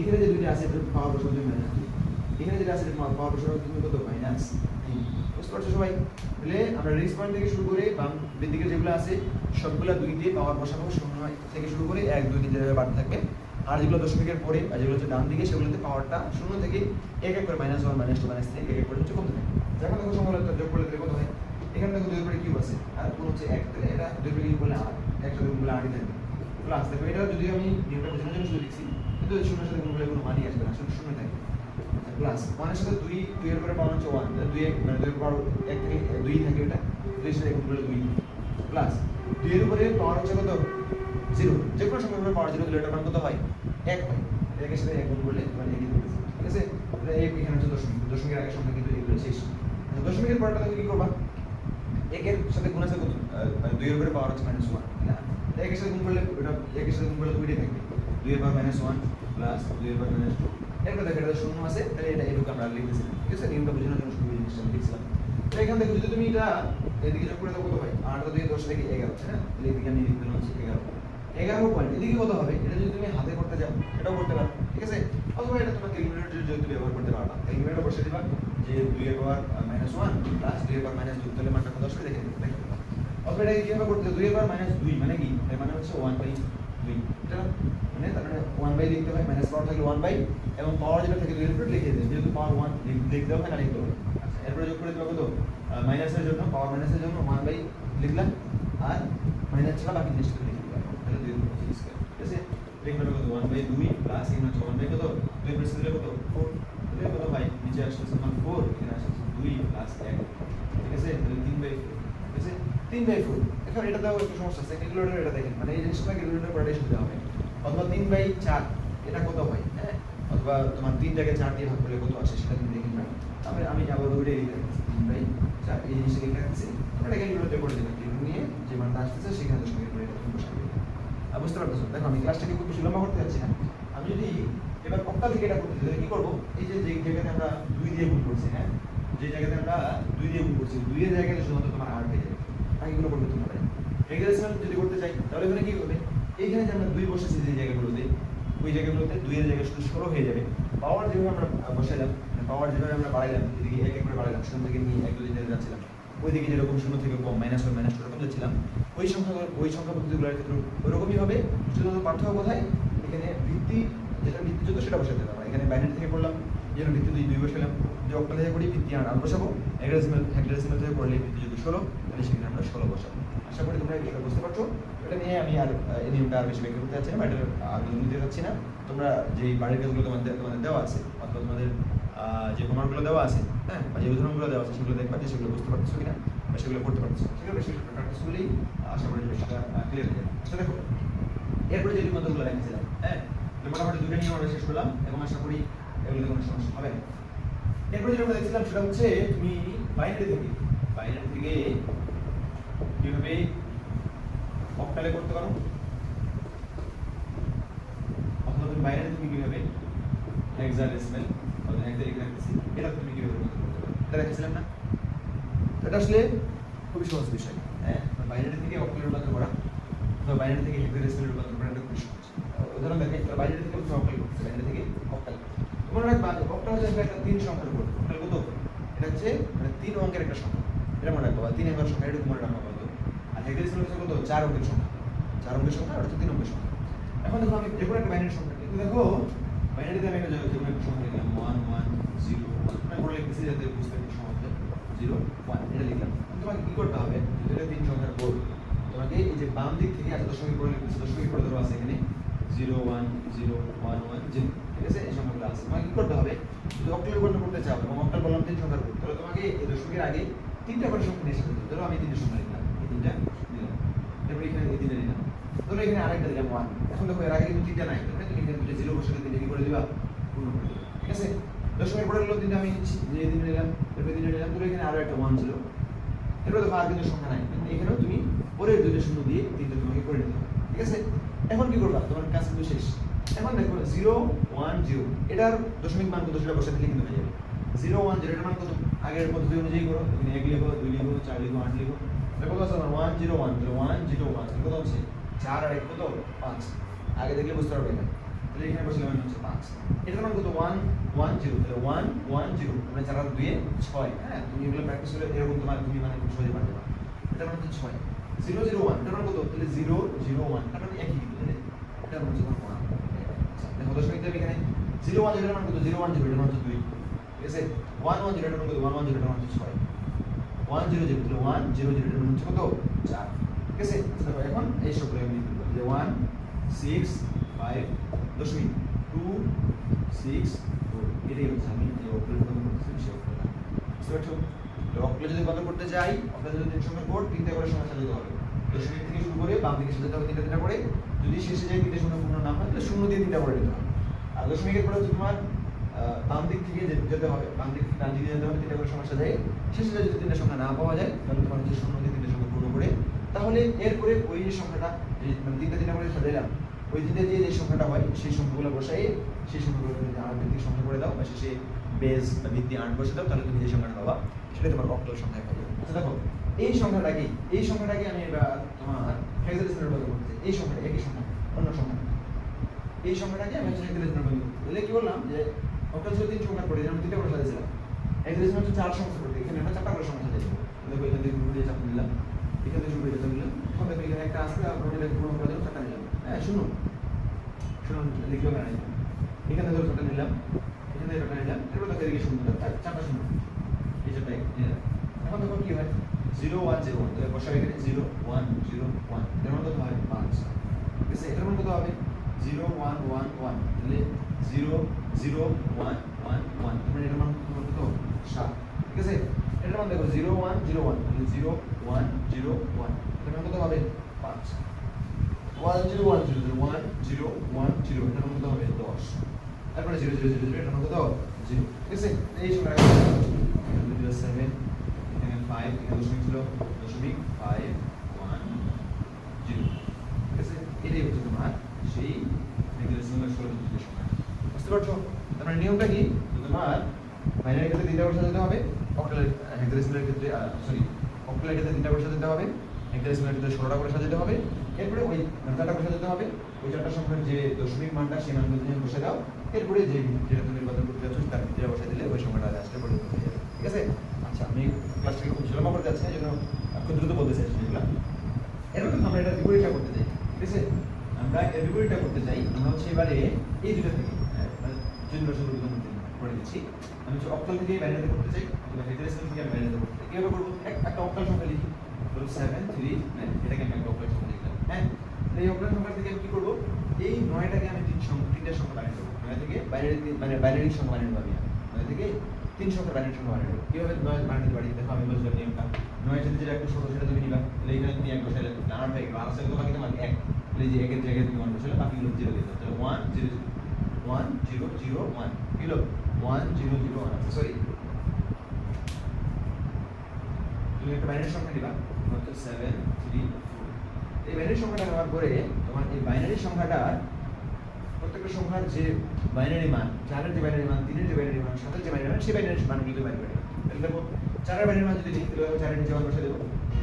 এখানে যে দুইটা আছে এর পাওয়ার বসাবে তুমি -2, এখানে যেটা আছে এর পাওয়ার বসাবে তুমি কত -3। বুঝতে পারছো সবাই? তাহলে আমরা রেডিক্স পয়েন্ট থেকে শুরু করে বাম দিকে যেগুলো আছে সবগুলা 2 দিয়ে পাওয়ার বসাবো, 0 থেকে শুরু করে 1 2 3 যেভাবে বাড়তে থাকবে আর যেগুলো দশমিকের পরে আর যেগুলো হচ্ছে ডান দিকে সেগুলোতে পাওয়ারটা 0 থেকে 1 1 করে -1 -2 -3 1 1 করে হচ্ছে কমতে থাকে। যখন দেখো সংখ্যাগুলো যোগ করলে কত হয়, এখানে দেখো 2 এর পরে কিউব আছে আর কোন হচ্ছে 1, তাহলে এটা 2 এর পরে কিউব করলে 8, 1 সাথে গুণ করলে 8ই থাকবে প্লাস। দেখো এটা যদি আমি নিয়মটা বোঝানোর জন্য শুধু লিখছি, কিন্তু 0 এর সাথে গুণ করলে কোনো মানই আসবে না, শুধু 0 থাকবে প্লাস 1 এর সাথে 2, 2 এর পরে পাওয়ার হচ্ছে 1, 2 মানে 2 এর পাওয়ার 1 থেকে 2 থাকে, এটা 2 এর সাথে গুণ করলে 2 প্লাস 2 এর উপরে পাওয়ার হচ্ছে কত 0, যে কোনো সংখ্যার উপরে পাওয়ার 0 দিলে এটার মান কত হয় 1 হয়, 1 এর সাথে 1 গুণ করলে মানে 1ই হবে, ঠিক আছে। তাহলে এই এখানে হচ্ছে দশমিক, দশমিকের আগের সংখ্যা কিন্তু এগুলো শেষ। দশমিকের পরেরটা তুমি কি করবা, 1 এর সাথে গুণ আছে কত মানে 2 এর উপরে পাওয়ার হচ্ছে -1 না, 1 এর সাথে গুণ করলে ওটা 1 এর সাথে গুণ করলে 2ই থাকবে, 2 এর পাওয়ার -1 প্লাস 2 এর পাওয়ার -2। এরপর দেখো এটা 0 আছে, তাহলে এটা এরকম আমরা লিখেছিলাম, ঠিক আছে। নিয়মটা বোঝানোর জন্য শুধু এই জিনিসটা লিখছিলাম। তো এখান থেকে যদি তুমি এটা এদিকে যোগ করে দাও কত হয়, 8 আর 2 10 থেকে 11, তাই না। তাহলে এদিকে আমি লিখে দিলাম হচ্ছে 11 পয়েন্ট। এদিকে কত হবে, এটা যদি তুমি হাতে করতে যাও এটাও করতে পারো, ঠিক আছে। অথবা এটা তোমার ক্যালকুলেটর যদি ব্যবহার করতে পারবা, ক্যালকুলেটর বসে দিবা যে 2 এর পাওয়ার -1 প্লাস 2 এর পাওয়ার -2, তাহলে মানটা কত আসবে দেখে নিতে পারবে। অথবা এটা কিভাবে করতে, 2 এর পাওয়ার -2 মানে কি, এর মানে হচ্ছে 1/2, এটা মানে তার মানে 1/2 লিখতে হয়, মাইনাস পাওয়ার থাকলে 1/2 এবং পাওয়ার যেটা থাকে 2 এর উপর লিখে দেবে, যেহেতু পাওয়ার 1 লিখতে হবে না লিখতে হবে। আচ্ছা, এরপরে যোগ করে দিবা কত, মাইনাসের জন্য পাওয়ার মাইনাসের জন্য 1/2 লিখলাম আর মাইনাস ছাড়া বাকি জিনিসটা লিখে দিলাম, তাহলে 2 এর উপর স্কয়ার, ঠিক আছে। লিখবে কত 1/2 প্লাস এখানে হচ্ছে 1/2 কত 2 এর উপর দিলে কত 4, তাহলে কত ভাই নিচে আসছে 4, এখানে আসছে 2 প্লাস 1, ঠিক আছে। তাহলে 3/4, ঠিক আছে 3/4। এখন এটা দাও একটু সমস্যা আছে, ক্যালকুলেটর এটা দেখেন মানে এই জিনিসটা ক্যালকুলেটর পড়াটাই সুবিধা হবে। অথবা 3/4 এটা কত হয়, হ্যাঁ, অথবা তোমার 3 জায়গায় 4 দিয়ে ভাগ করলে কত আসে সেটা তুমি দেখে নাও। তারপরে আমি আবার ওইটাই লিখে রাখছি 3/4, এই জিনিসটা লিখে রাখছি, আমরা ক্যালকুলেটর করে দিলাম, ক্যালকুলেটর নিয়ে যে মানটা আসছে সেখানে দশমিকের পরে এটা তুমি বসাবে। বুঝতে পারতেছো, দেখো আমি ক্লাসটাকে খুব বেশি লম্বা করতে যাচ্ছি না। আমি যদি এবার অক্টাল থেকে এটা করতে চাই কি করব, এই যে জায়গাতে আমরা 2 দিয়ে গুণ করছি, হ্যাঁ, যে জায়গাতে আমরা 2 দিয়ে গুণ করছি 2 এর জায়গাতে শুধুমাত্র তোমার 8 হয়ে যাবে, বাকিগুলো করবে তোমরা। হেক্সাডেসিমাল যদি করতে চাই তাহলে এখানে কি হবে, এইখানে যে আমরা 2 বসেছি যে জায়গাগুলোতে, ওই জায়গাগুলোতে 2 এর জায়গায় শুধু 16 হয়ে যাবে। পাওয়ার যেভাবে আমরা বসাইলাম, মানে পাওয়ার যেভাবে আমরা বাড়াইলাম, এদিকে 1 1 করে বাড়াইলাম, 0 থেকে নিয়ে 1 2 3 যাচ্ছিলাম, ওইদিকে যেরকম 0 থেকে কম -1 -2 এরকম যাচ্ছিলাম, ওই সংখ্যা পদ্ধতিগুলোর ক্ষেত্রে ওইরকমই হবে। শুধুমাত্র পার্থক্য কোথায়, এখানে ভিত্তি যেটা ভিত্তি যত সেটা বসাতে হবে। এখানে বাইনারি থেকে পড়লাম যেন ভিত্তি 2 বসালাম, যে অক্টাল থেকে পড়ি ভিত্তি 8 বসাবো, হেক্সাডেসিমাল থেকে পড়লে ভিত্তি যদি 16, তাহলে সেখানে আমরা 16 বসাবো। আশা করি তোমরা এটা বুঝতে পারছো। এটা নিয়ে আমি আর এই নিয়মটা আর বেশি ব্যাখ্যা করতে চাচ্ছি না, বা এটা আর নিতে চাচ্ছি না। তোমরা যে বাড়ির কাজগুলো তোমাদের দেওয়া আছে অথবা তোমাদের যে হোমওয়ার্কগুলো দেওয়া আছে, হ্যাঁ, বা যে উদাহরণগুলো দেওয়া আছে সেগুলো দেখবা যে সেগুলো বুঝতে পারছো কিনা বা সেগুলো করতে পারছো, সেগুলো বেশি প্র্যাকটিস করলেই আশা করি সেটা ক্লিয়ার হয়ে যাবে। আচ্ছা দেখো, এরপরে যে নিয়মগুলো রেখেছিলাম, হ্যাঁ, মোটামুটি 2টা নিয়ম আমরা শেষ করলাম এবং আশা করি এগুলোতে কোনো সমস্যা হবে না। এরপরে যেটা আমরা দেখছিলাম সেটা হচ্ছে তুমি বাইনারি থেকে কিভাবে অক্টালে করতে পারো, অথবা তুমি বাইনারি থেকে কিভাবে হেক্সাডেসিমাল অথবা এটা তুমি কিভাবে করতে পারো, এটা দেখছিলাম না। এটা আসলে খুবই সহজ বিষয়, হ্যাঁ, বাইনারি থেকে অক্টালে রূপান্তর করা অথবা বাইনারি থেকে হেক্সাডেসিমাল রূপান্তর করা এটা খুবই সহজ। উদাহরণ দেখেন, বাইনারি থেকে অক্টাল করতেছে, বাইনারি থেকে অক্টাল। তোমরা রাখবা অক্টাল হচ্ছে একটা 3 সংখ্যার উপর, অক্টাল কত, এটা হচ্ছে মানে 3 অঙ্কের একটা সংখ্যা, এটা মনে রাখবা, 3 অঙ্কের সংখ্যা এটা মনে রাখবা কত। আর হেক্সাডেসিমাল হচ্ছে কত, 4 অঙ্কের সংখ্যা, 4 অঙ্কের সংখ্যা আর হচ্ছে 3 অঙ্কের সংখ্যা। এখন দেখো আমি যে কোনো একটা বাইনারি সংখ্যা, কিন্তু দেখো বাইনারিতে আমি যে কোনো একটা সংখ্যা লিখলাম 1 1 0 1, মানে বলে লিখতেছি যাতে বুঝতে একটু সহজ হয়, 0 1 এটা লিখলাম। তোমাকে কি করতে হবে, এটা 3 সংখ্যার বোর্ড, তোমাকে এই যে বাম দিক থেকে এত দশমিক পড়ে লিখতেছি, দশমিক পড়ে ধরো আছে এখানে 0 1 0 1 1 0, ঠিক আছে, এই সংখ্যাগুলো আছে। তোমাকে কি করতে হবে, যদি অক্টালে রূপান্তর করতে চাও এবং অক্টাল বললাম 3 সংখ্যার বোর্ড, তাহলে তোমাকে এই দশমিকের আগে 3টা করে সংখ্যা নিয়ে আসতে হবে। ধরো আমি 3টে সংখ্যা লিখলাম, এই 3টা দিলাম, তারপরে এখানে এই 3টা দিলাম, ধরো এখানে আরেকটা দিলাম 1। এখন দেখো এর আগে কিন্তু 3টা নাই, তাহলে তুমি এখানে 2টা 0 বসাতে 3টা কি করে দিবা, পূর্ণ করে দিবা, ঠিক আছে। দশমিকের পরে হলো 3টা আমি নিচ্ছি, যে 3টা নিলাম, তারপরে 3টা নিলাম, ধরো এখানে আরো একটা 1 ছিল, এরপরে দেখো আর কিন্তু সংখ্যা নাই, কিন্তু এখানেও তুমি পরের 2টা শূন্য দিয়ে 3টা তোমাকে করে নিতে হবে, ঠিক আছে। এখন কি করবা, তোমার কাজ কিন্তু শেষ। এখন দেখো 0 1 0 এটার দশমিক মান কত সেটা বসাতে কিন্তু হয়ে যাবে। 0 1 0 এটার মান কত, আগের পদ্ধতি অনুযায়ী করো, এখানে 1 লিখো, 2 লিখো, 4 লিখো, 8 লিখো, এটা কত আছে, 1 0 1 0 1 0 1 কত হচ্ছে 4 আর 1 কত 5, আগে দেখলে বুঝতে পারবে না। তাহলে এখানে বসলে মান হচ্ছে 5, এটার মান কত 1 1 0, তাহলে 1 1 0 মানে 4 আর 2 6, হ্যাঁ, তুমি এগুলো প্র্যাকটিস করলে এরকম তোমার তুমি মানে খুব সহজে পারবে। এটার মান হচ্ছে 6, 0 0 1 এটার মান কত, তাহলে 0 0 1 কারণ একই কিন্তু, তাহলে এটার মান হচ্ছে 1, দেখো দশমিক দেবে এখানে 0 1 0 এর মান কত 0 1 0 এর মান হচ্ছে 2 ঠিক আছে 1 1 0 এর মান কত 1 1 0 এর মান হচ্ছে 6 1 0 0 তাহলে 1 0 0 এর মান হচ্ছে কত 4 ঠিক আছে আচ্ছা দেখো এখন এই সবগুলো আমি লিখব যে 1 6 5 দশমিক 2 6 4 এটাই হচ্ছে আমি এই অক্টাল রূপান্তর করতেছি সেই অক্টালটা বুঝতে পারছো তো অক্টালে যদি রূপান্তর করতে যাই অক্টালে যদি 3 সংখ্যার কোড তিনটা করে সংখ্যা সাজাতে হবে দশমিক থেকে শুরু করে বাম দিকে সাজাতে হবে তিনটা করে যদি শেষে যায় তিনটে শূন্য পূর্ণ না হয় তাহলে শূন্য দিয়ে তিনটা করে দিতে হবে আর দশমিকের পরে হচ্ছে তোমার বাম দিক থেকে যেতে হবে বাম দিক থেকে ডান দিকে যেতে হবে তিনটা করে সংখ্যা সাজাই শেষে যায় যদি তিনটা সংখ্যা না পাওয়া যায় তাহলে তোমার হচ্ছে শূন্য দিয়ে তিনটা সংখ্যা পূর্ণ করে তাহলে এরপরে ওই যে সংখ্যাটা মানে তিনটা করে সাজাইলাম ওই তিনটা দিয়ে যে সংখ্যাটা হয় সেই সংখ্যাগুলো বসাই সেই সংখ্যাগুলো তুমি আট ভিত্তিক সংখ্যা করে দাও বা শেষে বেস বা ভিত্তি 8 বসে দাও তাহলে তুমি যে সংখ্যাটা পাবা সেটা তোমার অক্টাল সংখ্যা পাবে আচ্ছা দেখো এই সংখ্যাটাকে আমি এবার তোমার হেক্সাডেসিমালে রূপান্তর করতে চাই এই সংখ্যাটা একই সংখ্যা অন্য সংখ্যা এই সংখ্যাটাকে আমি হেক্সাডেসিমালে রূপান্তর করতে তাহলে কি বললাম যে অক্টাল ছিল 3 সংখ্যা করে আমরা তিনটা করে সাজিয়েছিলাম হেক্সাডেসিমাল হচ্ছে 4 সংখ্যা করতে এখানে আমরা 4টা করে সংখ্যা সাজিয়েছি দেখো এখান থেকে শুরু করে চাপ নিলাম এখান থেকে শুরু করে চাপ নিলাম এখন দেখো এখানে একটা আসবে আর ওটা পূরণ করার জন্য 4টা নিলাম হ্যাঁ শুনুন লিখলো না এখানে ধরো 4টা নিলাম এখানে 4টা নিলাম এরপর দেখো এদিকে শূন্য 4টা শূন্য এই যে টাইপ নিলাম এখন দেখো কি হয় 0 1 0 1 তাহলে বসাই এখানে 0 1 0 1 এর মান কত হয় 5 ঠিক আছে এটার মান কত হবে 0 1 1 1 তাহলে 0 0 1 1 1 তাহলে এটার মান কত 7 ঠিক আছে এটার মান দেখো 0 1 0 1 তাহলে 0 1 0 1 এটার মান কত হবে 5 1 0 1 0 0 1 0 1 0 এটার মান কত হবে 10 তারপরে 0 0 0 0 এটার মান কত 0 ঠিক আছে এই সংখ্যাটা 7 5 এখানে দশমিক ছিল দশমিক 5 1 0 ঠিক আছে এটাই হচ্ছে তোমার সেই হেক্সাডেসিমালের 16 ডিজিটের সংখ্যা বুঝতে পারছো তার মানে নিয়মটা কি তোমার বাইনারি ক্ষেত্রে তিনটা করে সাজাতে হবে অক্টালের হেক্সাডেসিমালের ক্ষেত্রে অক্টালের ক্ষেত্রে তিনটা করে সাজাতে হবে হেক্সাডেসিমালের ক্ষেত্রে 16টা করে সাজাতে হবে এরপরে ওই 4টা করে সাজাতে হবে ওই 4টা সংখ্যার যে দশমিক মানটা সেই মানটা তুমি বসে দাও এরপরে যে যেটা তুমি নির্বাচন করতে যাচ্ছ তার ভিতরে বসে দিলে ওই সংখ্যাটা আসলে পরিবর্তন হয়ে যাবে ঠিক আছে আচ্ছা আমি ক্লাসটাকে খুব সুলভ করতে যাচ্ছি এই জন্য খুব দ্রুত বলতে চাইছি এগুলো এরপর আমরা এটা বিপরীতটা করতে চাই ঠিক আছে আমরা এর বিপরীতটা করতে চাই আমরা হচ্ছে এবারে এই দুটো থেকে মানে জন্য শুরু করে দিচ্ছি আমি হচ্ছে অক্টাল থেকে বাইনারিতে করতে চাই অথবা হেক্সাডেসিমাল থেকে আমি বাইনারিতে করতে চাই কিভাবে করবো একটা অক্টাল সংখ্যা লিখি ধরো 7 3 9 এটাকে আমি একটা অক্টাল সংখ্যা লিখলাম হ্যাঁ এই অক্টাল সংখ্যা থেকে আমি কি করবো এই 9টাকে আমি তিনটা সংখ্যা বানিয়ে দেবো 9 থেকে বাইনারি সংখ্যা বানিয়ে দেবো আমি 9 থেকে 3 সংখ্যা বাইনারি সংখ্যা বানিয়ে দেবো কিভাবে 9 বানিয়ে পারি দেখো আমি বলছিলাম নিয়মটা 9 এর সাথে যেটা একটা ছোট সেটা তুমি নিবা তাহলে এখানে তুমি এক বসাইলে 8 হয়ে গেল আর আছে তো বাকি তোমার 1 তাহলে এই যে 1 এর জায়গায় তুমি 1 বসাইলে বাকিগুলো 0 দিয়ে দাও তাহলে 1 0 1 0 0 1 কিলো 1 0 0 1 সরি তুমি একটা বাইনারি সংখ্যা নিবা হচ্ছে 7 3 4 এই বাইনারি সংখ্যাটা নেওয়ার পরে তোমার এই বাইনারি সংখ্যাটার প্রত্যেকটা সংখ্যার যে বাইনারি মান 4 এর যে বাইনারি মান 3 এর যে বাইনারি মান 7 এর যে বাইনারি মান সেই বাইনারি মানগুলো বাইর করে তাহলে দেখো 4 এর বাইনারি মান যদি নিই তাহলে 4 এর নিচে 1 বসে দেব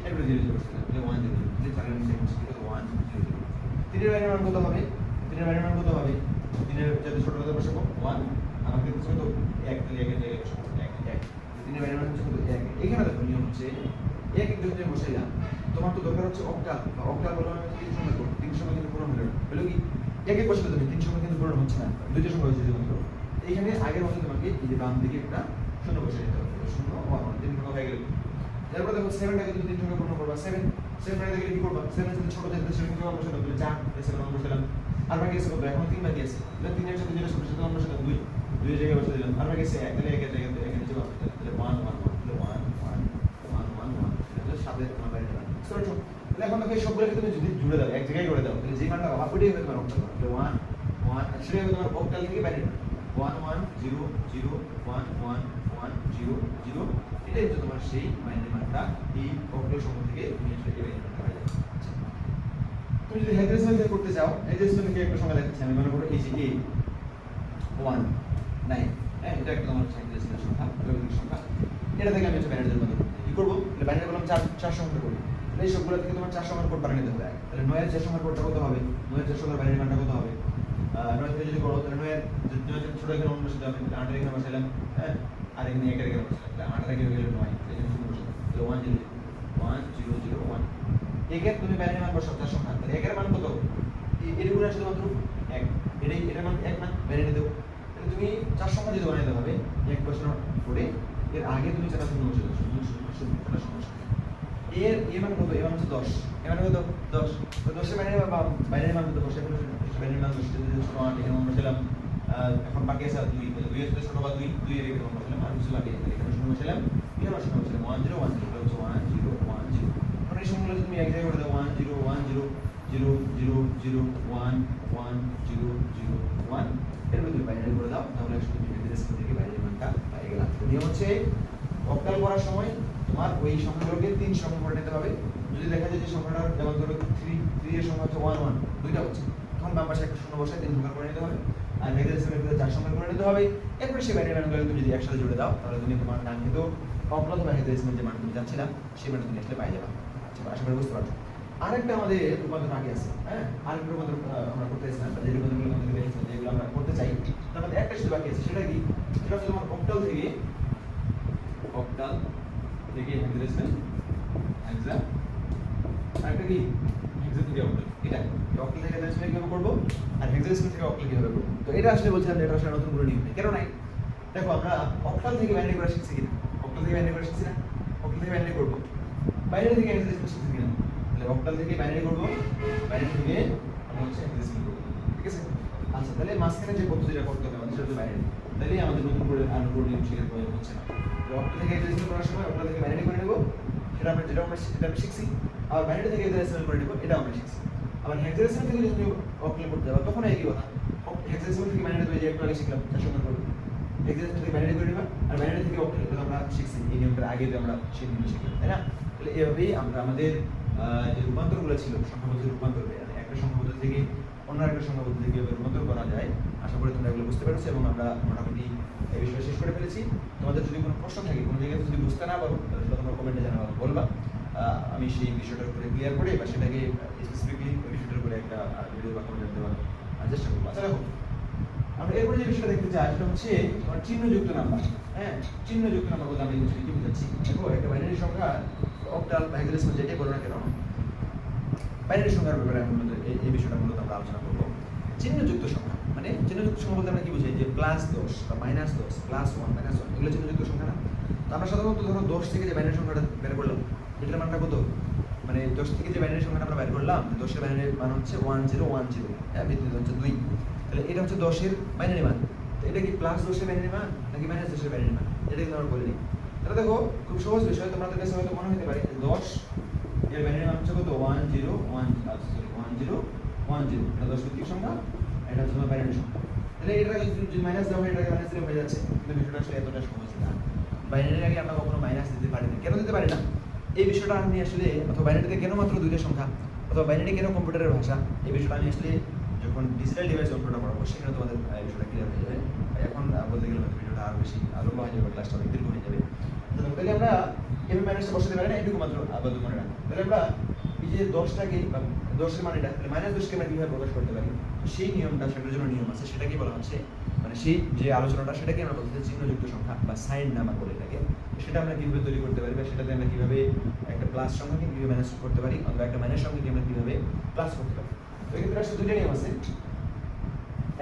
এরপরে 0 0 বসে দেব তাহলে 1 0 তাহলে 4 এর নিচে বসে দেব 1 0 0 3 এর বাইনারি মান কত হবে 3 এর বাইনারি মান কত হবে 3 এর যদি ছোট হতে বসাবো 1 আমাকে দিচ্ছে কত 1 তাহলে 1 এর জায়গায় বসাবো 1 3 এর বাইনারি মান হচ্ছে কত 1 এখানে দেখো নিয়ম হচ্ছে 1 1 যদি বসাইলাম তোমার তো দরকার হচ্ছে অক্টাল বা অক্টাল বললাম আমি 3 সংখ্যা করব 3 সংখ্যা কিন্তু পূরণ হলো হলো কি এক এক বসাতে তুমি 3 সংখ্যা কিন্তু পূরণ হচ্ছে না দুইটা সংখ্যা হচ্ছে যেমন এইখানে আগের মতো তোমাকে এই যে বাম দিকে একটা শূন্য বসিয়ে দিতে হবে শূন্য 1 3 সংখ্যা হয়ে গেল এরপর দেখো 7টাকে যদি 3 সংখ্যা পূরণ করবা 7 7 টাকে কি করবা 7 এর সাথে ছোট যেটা সেটা কিন্তু বসাতে হবে 4 7 বসালাম আর বাকি আছে কত এখন 3 বাকি আছে তাহলে 3 এর সাথে যেটা ছোট সেটা বসাতে 2 2 এর জায়গায় বসিয়ে দিলাম আর বাকি আছে 1 তাহলে 1 এর জায়গায় এখানে যে বসাতে তাহলে 1 1 1 তাহলে 1 1 1 1 1 এটা 7 এর তোমার বাইরে না সরি তাহলে এখন দেখো এই সবগুলোকে তুমি যদি জুড়ে দাও এক জায়গায় করে দাও তাহলে যে মানটা পাবা ওইটাই হবে তোমার অক্টাল তাহলে 1 1 সেটা হবে তোমার অক্টাল থেকে বাইরে 1 1 0 0 1 1 1 0 0 এটাই হচ্ছে তোমার সেই বাইনারি মানটা এই অক্টাল সংখ্যা থেকে তুমি আসলে এই বাইনারি মানটা পাবে তুমি যদি হেক্সাডেসিমাল থেকে করতে চাও হেক্সাডেসিমাল থেকে একটা সংখ্যা দেখাচ্ছি আমি মনে করো এই যে 1 9 হ্যাঁ এটা একটা তোমার হেক্সাডেসিমাল সংখ্যা লঘিক সংখ্যা এটা থেকে আমি হচ্ছে বাইনারি রূপান্তর করব কি করব তাহলে বাইনারি বললাম 4 সংখ্যা করব এই সবগুলো থেকে তোমার 4 সংখ্যার কোড বানিয়ে নিতে হবে তাহলে 9 এর 4 সংখ্যার কোডটা কত হবে 9 এর 4 সংখ্যার বাইনারি মানটা কত হবে 9 থেকে যদি করো তাহলে 9 এর ছোট এখানে অন্য বসে যাবে 8 এর এখানে বসাইলাম হ্যাঁ আর এখানে 1 এর এখানে বসাইলাম তাহলে 8 এর এখানে গেল 9 এখানে শুরু বসালাম তাহলে 1 0 1 0 0 1 একের তুমি বাইনারি মান বসাও 4 সংখ্যা তাহলে 1 এর মান কত এর গুণ আছে মাত্র 1 এটা মান 1 না বাইনারি দেবো, তাহলে তুমি 4 সংখ্যা যদি বানাইতে হবে এক প্রশ্ন করে এর আগে তুমি 4টা শূন্য বসে দাও, শূন্য শূন্য শূন্য 4টা সমস্যা এর মান কত, এর মান হচ্ছে 10, এর মান কত 10, তো 10 এর বাইনারি মান কত বসে ফেলো, বাইনারি মান 10 যদি ছোট মান এখানে আমরা বসালাম, এখন বাকি আছে 2, তাহলে 2 এর সাথে ছোট বা 2 এর এখানে আমরা বসালাম আর কিছু বাকি আছে এখানে শূন্য বসালাম, এখানে শূন্য বসালাম 1 0 1 0, এটা হচ্ছে 1 0 1 0। এখন এই সংখ্যাগুলো তুমি এক জায়গায় করে দাও 1 0 1 0 0 0 0 1 1 0 0 1, এর মধ্যে বাইনারি করে দাও, তাহলে শুধু তুমি ডেসিমাল থেকে বাইনারি মানটা পেয়ে গেলাম। তো নিয়ম হচ্ছে অক্টাল করার সময় তোমার ওই সংখ্যাগুলোকে 3 সংখ্যা করে নিতে হবে। যদি দেখা যায় যে সংখ্যাটা যেমন ধরো 3 এর সংখ্যা হচ্ছে 1 1, দুইটা হচ্ছে, তখন বাম পাশে একটা শূন্য বসায় 3 সংখ্যা করে নিতে হবে, আর হেক্সাডেসিমাল ভিতরে 4 সংখ্যা করে নিতে হবে। এরপরে সেই বাইনারি মানগুলো তুমি যদি একসাথে জুড়ে দাও তাহলে তুমি তোমার কাঙ্ক্ষিত অক্টাল বা হেক্সাডেসিমাল যে মান তুমি চাচ্ছিলা সেই মানটা তুমি আসলে পেয়ে যাবে। আচ্ছা, আশা করি বুঝতে পারছো। আরেকটা আমাদের রূপান্তর আগে আছে, হ্যাঁ আরেকটা রূপান্তর আমরা করতে চাইছিলাম, যে রূপান্তরগুলো আমাদের দেখেছিলাম যেগুলো আমরা করতে চাই, তার মধ্যে একটা শুধু বাকি আছে, সেটা কি, সেটা হচ্ছে তোমার অক্টাল থেকে হেক্সাডেসিমাল, হেক্সা আরেকটা কি হেক্সা থেকে অক্টাল, এটা অক্টাল থেকে হেক্সাডেসিমাল কিভাবে করব আর হেক্সাডেসিমাল থেকে অক্টাল কিভাবে করব। তো এটা আসলে বলছিলাম যে এটা আসলে নতুন করে নিয়ম নেই, কেন নাই, দেখো আমরা অক্টাল থেকে বাইনারি করা শিখছি কিনা, অক্টাল থেকে বাইনারি করা শিখছি না, অক্টাল থেকে বাইনারি করব, বাইনারি থেকে হেক্সাডেসিমাল শিখছি কিনা, তাহলে অক্টাল থেকে বাইনারি করব, বাইনারি থেকে আমরা হচ্ছে হেক্সাডেসিমাল করব, ঠিক আছে। আচ্ছা, তাহলে মাঝখানে যে পদ্ধতিটা করতে হবে আমাদের সেটা হচ্ছে বাইনারি, তাহলে আমাদের নতুন করে আর নতুন নিয়ম শেখার প্রয়োজন হচ্ছে না। তো অক্টাল থেকে হেক্সাডেসিমাল করার সময় অক্টাল থেকে বাইনারি করে নেব, সেটা আমরা যেটা আমরা শিখছি, আর বাইনারি থেকে হেক্সাডেসিমাল করে নেব, এটা আমরা শিখছি। আবার হেক্সাডেসিমাল থেকে যদি অক্টাল করতে যাবো তখন একই কথা, হেক্সাডেসিমাল থেকে বাইনারি যে একটু আগে শিখলাম 4 সংখ্যা করব, হেক্সাডেসিমাল থেকে বাইনারি করে নেবা, আর বাইনারি থেকে অক্টাল এটা আমরা শিখছি, এই নিয়মটা আগে যে আমরা সেই নিয়ম শিখলাম, তাই না। তাহলে এভাবেই আমরা আমাদের যে রূপান্তরগুলো ছিল সংখ্যা পদ্ধতি রূপান্তর, মানে একটা সংখ্যা পদ্ধতি থেকে অন্য একটা সংখ্যা পদ্ধতি কিভাবে রূপান্তর করা যায়, আশা করি তোমরা এগুলো বুঝতে পেরেছো এবং আমরা মোটামুটি এই বিষয়ে শেষ করে ফেলেছি। তোমাদের যদি কোনো প্রশ্ন থাকে, কোনো জায়গায় যদি বুঝতে না পারো তাহলে সেটা তোমরা কমেন্টে জানাবা, বলবা, আমি সেই বিষয়টার উপরে ক্লিয়ার করে বা সেটাকে স্পেসিফিকলি ওই বিষয়টার উপরে একটা ভিডিও বা কমেন্ট দেওয়ার চেষ্টা করবো। আচ্ছা দেখো, আমরা এরপরে যে বিষয়টা দেখতে চাই সেটা হচ্ছে তোমার চিহ্নযুক্ত নাম্বার, হ্যাঁ চিহ্নযুক্ত নাম্বার বলতে আমি কি বুঝাচ্ছি, দেখো একটা বাইনারি সংখ্যা অক্টাল বা হেক্সাডেসিমাল যেটাই বলো না কেন, বাইনারি সংখ্যার ব্যাপারে মূলত এই বিষয়টা মূলত আমরা আলোচনা করবো। চিহ্নযুক্ত সংখ্যা মানে চিহ্নযুক্ত সংখ্যা বলতে আমরা কি বুঝাই, যে +10 বা -10 +1 -1 এগুলো চিহ্নযুক্ত সংখ্যা না। তো আমরা সাধারণত ধরো 10 থেকে যে বাইনারি সংখ্যাটা বের করলাম এটার মানটা কত, মানে 10 থেকে যে বাইনারি সংখ্যাটা আমরা বের করলাম 10 এর বাইনারি মান হচ্ছে 1010, হ্যাঁ ভিত্তিতে হচ্ছে 2, তাহলে এটা হচ্ছে 10 এর বাইনারি মান। তো এটা কি +10 এর বাইনারি মান নাকি -10 এর বাইনারি মান, এটা কিন্তু আমরা বলে নিই। তাহলে দেখো খুব সহজ বিষয়, তোমাদের কাছে হয়তো মনে হতে পারে 10 এর বাইনারি মান হচ্ছে কত 1010, এটা 10 ভিত্তিক সংখ্যা, এটা হচ্ছে বাইনারি সংখ্যা। তাহলে এটা যদি মাইনাস দাও এটাকে মাইনাস দিলে হয়ে যাচ্ছে, কিন্তু বিষয়টা আসলে এতটা সহজ না। বাইনারির আগে আমরা কখনো মাইনাস দিতে পারি না, কেন দিতে পারি না এই বিষয়টা আমি আসলে, অথবা বাইনারিতে কেন মাত্র 2টা সংখ্যা, অথবা বাইনারি কেন কম্পিউটারের ভাষা, এই বিষয়টা আমি আসলে যখন ডিজিটাল ডিভাইস অঙ্কটা পড়াবো সেখানে তোমাদের এই বিষয়টা ক্লিয়ার হয়ে যাবে। এখন বলতে গেলে ভিডিওটা আরো বেশি লম্বা হয়ে যাবে, ক্লাসটা অনেক দীর্ঘ হয়ে যাবে। তাহলে আমরা এভাবে মাইনাসটা বসাতে পারি না, এটুকু মাত্র আপাতত মনে রাখবো। তাহলে আমরা এই যে 10টাকে বা 10 এর মানেটা তাহলে -10কে আমরা কিভাবে প্রকাশ করতে পারি, সেই নিয়মটা, সেটার জন্য নিয়ম আছে, সেটাকে বলা হচ্ছে মানে সেই যে আলোচনাটা সেটাকে আমরা বলতে চিহ্নযুক্ত সংখ্যা বা সাইন নাম্বার বলে থাকে। সেটা আমরা কিভাবে তৈরি করতে পারি বা সেটাতে আমরা কিভাবে একটা প্লাস সংখ্যাকে কিভাবে মাইনাস করতে পারি অথবা একটা মাইনাস সংখ্যাকে আমরা কিভাবে প্লাস করতে পারি। তো এক্ষেত্রে আসলে দুটো নিয়ম আছে,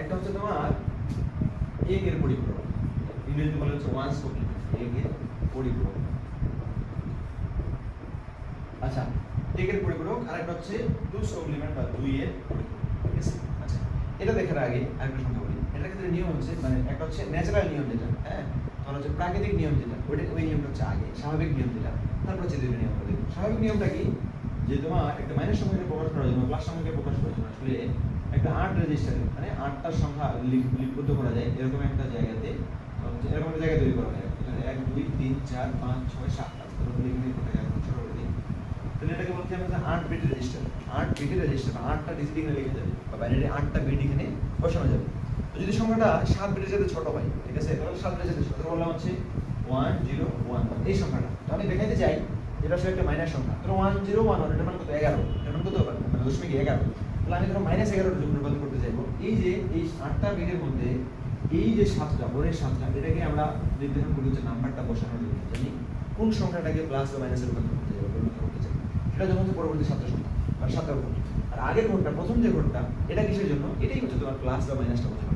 একটা হচ্ছে তোমার এক এর পরিপূরক, ইংরেজিতে বলা হচ্ছে ওয়ান্স কমপ্লিমেন্ট, এক এর পরিপূরক। আচ্ছা, এক এর পরিপূরক, আর একটা হচ্ছে টুস কমপ্লিমেন্ট বা 2 এর পরিপূরক, ঠিক আছে। আচ্ছা, এটা দেখার আগে আরেকটা সংখ্যা বলি। এটার ক্ষেত্রে নিয়ম হচ্ছে মানে একটা হচ্ছে ন্যাচারাল নিয়ম যেটা, হ্যাঁ তাহলে হচ্ছে প্রাকৃতিক নিয়ম যেটা, ওই নিয়মটা হচ্ছে আগে, স্বাভাবিক নিয়ম যেটা, তারপর হচ্ছে দুটো নিয়ম বলি। স্বাভাবিক নিয়মটা কি, যে তোমার একটা মাইনাস সংখ্যাকে প্রকাশ করার জন্য প্লাস সংখ্যাকে প্রকাশ করার জন্য আসলে একটা 8 রেজিস্টারে মানে 8টা সংখ্যা লিপিবদ্ধ করা যায় এরকম একটা জায়গাতে, এরকম একটা জায়গা তৈরি করা যায়। 1 2 3 4 5 6 7 8 তারপরে এখানে কোথায় যাবে ছোট করে দিই। তাহলে এটাকে বলতে আমরা 8 বিট রেজিস্টার, 8 বিটের রেজিস্টার, 8টা ডিজিট এখানে লিখে যাবে বা বাইনারি 8টা বিট এখানে বসানো যাবে। তো যদি সংখ্যাটা 7 বিটের সাথে ছোট হয়, ঠিক আছে, তাহলে 7 বিটের সাথে ছোট বললাম হচ্ছে 1 0 1 1 এই সংখ্যাটা। তো আমি দেখাইতে চাই যেটা আসলে একটা মাইনাস সংখ্যা, তো 1 0 1 1 এটা মান কত 11, এটা মান কত মানে 0.11। তাহলে আমি ধরো -11 এর জন্য রূপান্তর করতে চাইবো, এই যে এই 8টা বিটের মধ্যে এই যে 7টা পরের 7টা এটাকে আমরা নির্ধারণ করি হচ্ছে নাম্বারটা বসানোর জন্য, জানি কোন সংখ্যাটাকে প্লাস বা মাইনাসে রূপান্তর করতে চাই, সেটা যখন হচ্ছে পরবর্তী 7টা সংখ্যা মানে 7টার উপর। আর আর আগের ঘরটা প্রথম যে ঘরটা এটা কিসের জন্য, এটাই হচ্ছে তোমার প্লাস বা মাইনাসটা বোঝানো।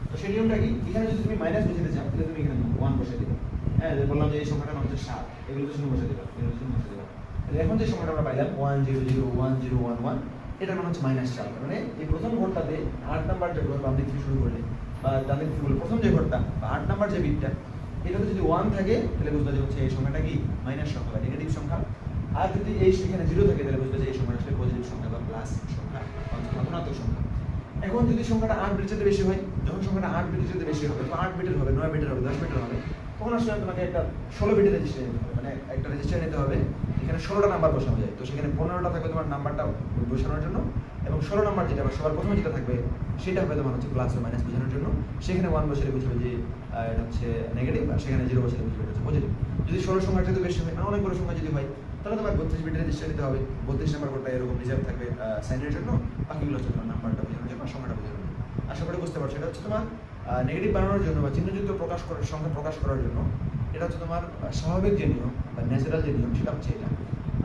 তো সেই নিয়মটা কি, এখানে যদি তুমি মাইনাস বসাতে চাও তাহলে তুমি এখানে 1 বসিয়ে দিবে। হ্যাঁ, যে বললাম যে এই সংখ্যাটার নাম হচ্ছে 7, এগুলো তো শূন্য বসিয়ে দিবা, এগুলো শূন্য বসিয়ে দিবা। তাহলে এখন যে সংখ্যাটা আমরা পাইলাম 1001011, এটার মানে হচ্ছে -4। মানে এই প্রথম ঘরটাতে 8 নাম্বার যে ঘর বাম দিক থেকে শুরু করলে বা ডান দিক থেকে প্রথম যে ঘরটা বা 8 নাম্বার যে বিটটা, এটাতে যদি 1 থাকে তাহলে বুঝবা যে হচ্ছে এই সংখ্যাটা কি মাইনাস সংখ্যা বা নেগেটিভ সংখ্যা। আর যদি এই এখানে 0 থাকে তাহলে বুঝবা যে এই সংখ্যাটা আসলে পজিটিভ সংখ্যা বা প্লাস সংখ্যা বা ধনাত্মক সংখ্যা। এখন যদি সংখ্যাটা 8 বিটের চেয়ে বেশি হয়, যখন সংখ্যাটা 8 বিটের চেয়ে বেশি হবে, তো 8 বিটের হবে, 9 বিটের হবে, 10 বিটের হবে, তখন আসলে তোমাকে একটা 16 বিটের রেজিস্টার নিতে হবে। মানে একটা রেজিস্টার নিতে হবে, এখানে 16টা নাম্বার বসানো যায়। তো সেখানে 15টা থাকবে তোমার নাম্বারটা বসানোর জন্য, এবং 16 নাম্বার যেটা বা সবার প্রথমে যেটা থাকবে সেটা হবে তোমার হচ্ছে প্লাস বা মাইনাস বোঝানোর জন্য। সেখানে 1 বসালে বুঝবে যে এটা হচ্ছে নেগেটিভ, আর সেখানে 0 বসালে বুঝবে এটা হচ্ছে পজিটিভ। যদি 16 সংখ্যার চেয়ে বেশি হয়, অনেক বড় সংখ্যা যদি হয়, তাহলে তোমার 32 বিটের রেজিস্টার নিতে হবে। 32 নাম্বার কোডটা এরকম রিজার্ভ থাকবে সাইনের জন্য, বাকিগুলো হচ্ছে তোমার নাম্বারটা বোঝানোর জন্য, সংখ্যাটা বোঝানোর জন্য। আশা করি বুঝতে পারছো, এটা হচ্ছে তোমার নেগেটিভ বানানোর জন্য বা চিহ্নযুক্ত প্রকাশ করার সংখ্যা প্রকাশ করার জন্য। এটা হচ্ছে তোমার স্বাভাবিক যে নিয়ম বা ন্যাচারাল যে নিয়ম, সেটা হচ্ছে এটা।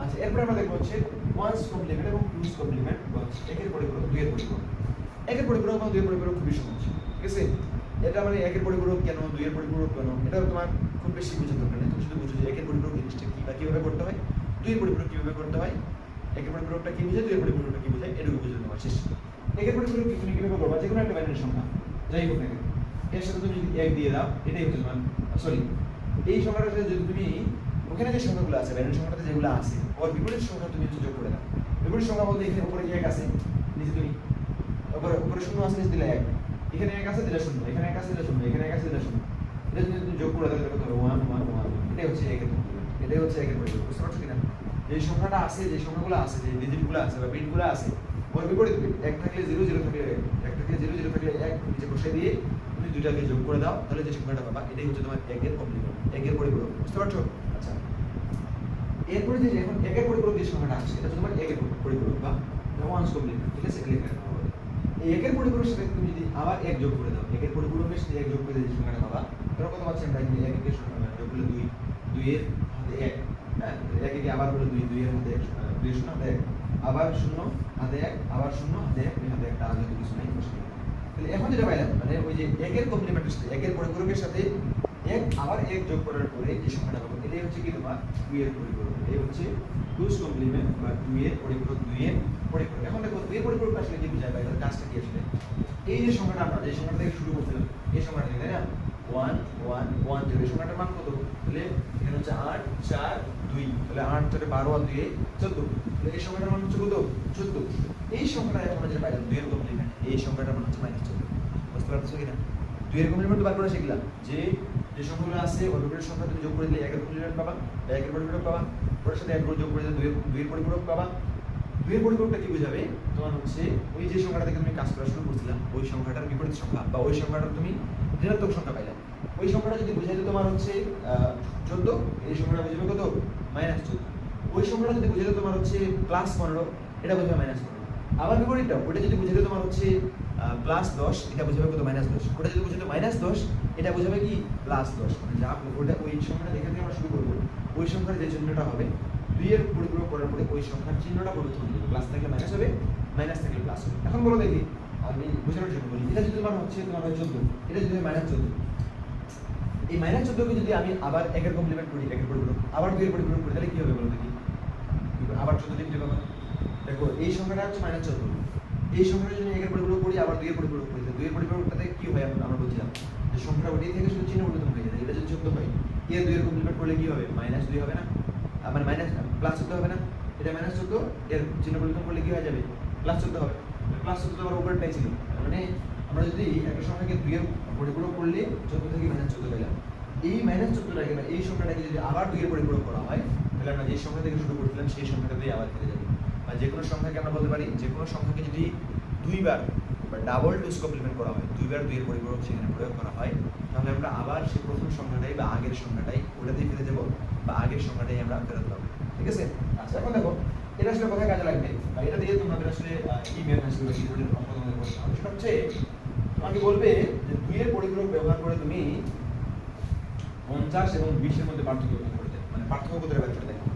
আচ্ছা, এরপরে আমরা দেখবো হচ্ছে 1's কমপ্লিমেন্ট এবং 2's কমপ্লিমেন্ট বা একের পরিপূরক, দুইয়ের পরিপূরক। একের পরিপূরক এবং দুইয়ের পরিপূরক খুবই সহজ, ঠিক আছে? এটা মানে একের পরিপূরক কেন, দুইয়ের পরিপূরক কেন, এটা তোমার খুব বেশি বোঝার দরকার নেই। তুমি শুধু বুঝো যে একের পরিপূরক জিনিসটা কি বা কিভাবে করতে হয়, দুইয়ের পরিপূরক কিভাবে করতে হয়, একের পরিপূরকটা কি বোঝায়, দুইয়ের পরিপূরকটা কি বোঝায়, এটুকু বুঝে তোমার শেষ। একের পরিপূরক তুমি কিভাবে করবা, যে কোনো একটা বাইনারি সংখ্যা যাই হোক না কেন, এর সাথে তুমি যদি 1 দিয়ে দাও, এটাই হচ্ছে তোমার সরি এই সংখ্যাটার সাথে যদি তুমি ওখানে যে সংখ্যাগুলো আছে বাইনারি সংখ্যাটাতে যেগুলো আছে ওর বিপরীত সংখ্যা তুমি হচ্ছে যোগ করে দাও। বিপরীত সংখ্যা বলতে এখানে উপরে 1 আছে, নিচে তুমি উপরে 0 আছে, নিচে দিলে 1, এখানে 1 আছে দিলে 0, এখানে 1 আছে দিলে 0, এখানে 1 আছে দিলে 0। এটা যদি তুমি যোগ করে দাও তাহলে কত হবে 1 1 1। এটাই হচ্ছে একের কমপ্লিমেন্ট, এটাই হচ্ছে একের পরিপূরক। বুঝতে পারছো কিনা? যে সংখ্যাটা আছে, যে সংখ্যাগুলো আছে, যে ডিজিটগুলো আছে বা বিটগুলো আছে, ওর বিপরীত বিট 1 থাকলে 0 0 থাকলে 1 থাকলে 0 0 থাকলে 1 নিচে বসিয়ে দিয়ে তুমি দুইটাকে যোগ করে দাও, তাহলে যে সংখ্যাটা পাবা এটাই হচ্ছে তোমার একের কমপ্লিমেন্ট, একের পরিপূরক। বুঝতে পারছো? আচ্ছা, এরপরে যে এখন একের পরিপূরক যে সংখ্যাটা আছে এটা হচ্ছে তোমার একের পরিপূরক বা 1's কমপ্লিমেন্ট, ঠিক আছে? লিখে রাখো। এই একের পরিপূরকের সাথে তুমি যদি আবার 1 যোগ করে দাও, একের পরিপূরকের সাথে 1 যোগ করে যে সংখ্যাটা পাবা, ধরো কত পাচ্ছি আমরা, এখানে 1 এর যোগ করলে 2, 2 এর হাতে 1, হ্যাঁ 1 একে আবার হলো 2, 2 এর হাতে 1, 2 এর শূন্য হাতে 1, আবার 0 হাতে 1, আবার 0 হাতে 1, এই হাতে একটা আগে কিছু নাই বসে। তাহলে এখন যেটা পাইলাম মানে ওই যে একের কমপ্লিমেন্টের সাথে একের পরিপূরকের সাথে 1 আবার 1 যোগ করার পরে যে সংখ্যাটা পাবো এটাই হচ্ছে কি তোমার 2 এর পরিপূরক। এই হচ্ছে 2's কমপ্লিমেন্ট বা 2 এর পরিপূরক, 2 এর পরিপূরক। এখন দেখো 2 এর পরিপূরক আসলে কি বোঝায় বা এটার কাজটা কি আসলে? এই যে সংখ্যাটা আমরা যে সংখ্যাটা থেকে শুরু করছিলাম, এই সংখ্যাটা থেকে, তাই না? 1 1 1 0, এই সংখ্যাটার মান কত? তাহলে এখানে হচ্ছে 8 4 2, তাহলে 8 4 12 আর 2 14, তাহলে এই সংখ্যাটার মান হচ্ছে কত? 14। এই সংখ্যাটা এখন আমরা যে পাইলাম 2 এর কমপ্লিমেন্ট, এই সংখ্যাটার মান হচ্ছে -14। বুঝতে পারছো কিনা? 2 এর কমপ্লিমেন্ট বার করে শিখলাম যে যে সংখ্যাগুলো আছে ওর বিপরীত সংখ্যা তুমি যোগ করে দিলে 1 এর কমপ্লিমেন্ট পাবা, 1 এর পরিপূরক পাবা, ওর সাথে 1 যোগ করে দিলে 2 এর পরিপূরক পাবা। 2 এর পরিপূরকটা কি বোঝাবে? তোমার হচ্ছে ওই যে সংখ্যাটা থেকে তুমি কাজ করা শুরু করছিলাম ওই সংখ্যাটার বিপরীত সংখ্যা বা ওই সংখ্যাটার তুমি ঋণাত্মক সংখ্যা পাইলে, ওই সংখ্যাটা যদি বোঝাইতে তোমার হচ্ছে 14, এই সংখ্যাটা বুঝবে কত? -14। ওই সংখ্যাটা যদি বুঝাইতে তোমার হচ্ছে +15, এটা বুঝবে -15। আবার বিপরীতটা, ওটা যদি বুঝাইতে তোমার হচ্ছে +10, এটা বুঝাবে কত? -10। ওটা যদি বুঝাইতে -10, এটা বুঝাবে কি? +10। মানে যা ওটা ওই সংখ্যাটা যেখান থেকে আমরা শুরু করবো ওই সংখ্যার যে চিহ্নটা হবে 2 এর পরিপূরক করার পরে ওই সংখ্যার চিহ্নটা পরিবর্তন হবে, প্লাস থাকলে মাইনাস হবে, মাইনাস থাকলে প্লাস হবে। এখন বলো দেখি, আমি বোঝানোর জন্য বলি, এটা যদি তোমার হচ্ছে তোমার 14, এটা যদি -14, এই -14 কে যদি আমি আবার 1 এর কমপ্লিমেন্ট করি, 1 এর পরিপূরক, আবার 2 এর পরিপূরক করি, তাহলে কি হবে বলো দেখি? আবার 14 লিখতে পাবো। দেখো এই সংখ্যাটা হচ্ছে -14, এই সংখ্যাটা যদি 1 এর পরিপূরক করি আবার 2 এর পরিপূরক করি, 2 এর পরিপূরকটাতে কি হয় আমরা বলছিলাম যে সংখ্যাটা ওটাই থেকে শুধু চিহ্ন পরিবর্তন হয়ে যায়। এটা যদি 14 হয়, এর 2 এর কমপ্লিমেন্ট করলে কি হবে? -2 হবে না, মানে +14 হবে না? এটা -14, এর চিহ্ন পরিবর্তন করলে কি হয়ে যাবে? +14 হবে। +14 তো আবার উপরেরটাই ছিল, মানে আমরা যদি একটা সংখ্যাকে 2 এর পরিপূরক করলে 14 থেকে -14 পেলাম, এই -14টাকে বা এই সংখ্যাটাকে যদি আবার 2 এর পরিপূরক করা হয় তাহলে আমরা যে সংখ্যা থেকে শুরু করছিলাম সেই সংখ্যাটাতেই আবার ফিরে যাবে। বা যে কোনো সংখ্যাকে আমরা বলতে পারি যে কোনো সংখ্যাকে যদি 2 বার বা ডাবল 2's কমপ্লিমেন্ট করা হয়, 2 বার 2 এর পরিপূরক সেখানে প্রয়োগ করা হয়, তাহলে আমরা আবার সেই প্রথম সংখ্যাটাই বা আগের সংখ্যাটাই ওটাতেই ফিরে যাব বা আগের সংখ্যাটাই আমরা ফেরত পাবো। ঠিক আছে? আচ্ছা, এখন দেখো এটা আসলে কোথায় কাজে লাগবে বা এটা দিয়ে তোমাদের আসলে কি মেথড আসলে কি ধরনের অঙ্ক তোমাদের করতে হবে সেটা হচ্ছে তোমাকে বলবে যে 2 এর পরিপূরক ব্যবহার করে তুমি 50 এবং 20 এর মধ্যে পার্থক্য বের করে দেবে, মানে পার্থক্য কোথায় বের করে দেখো,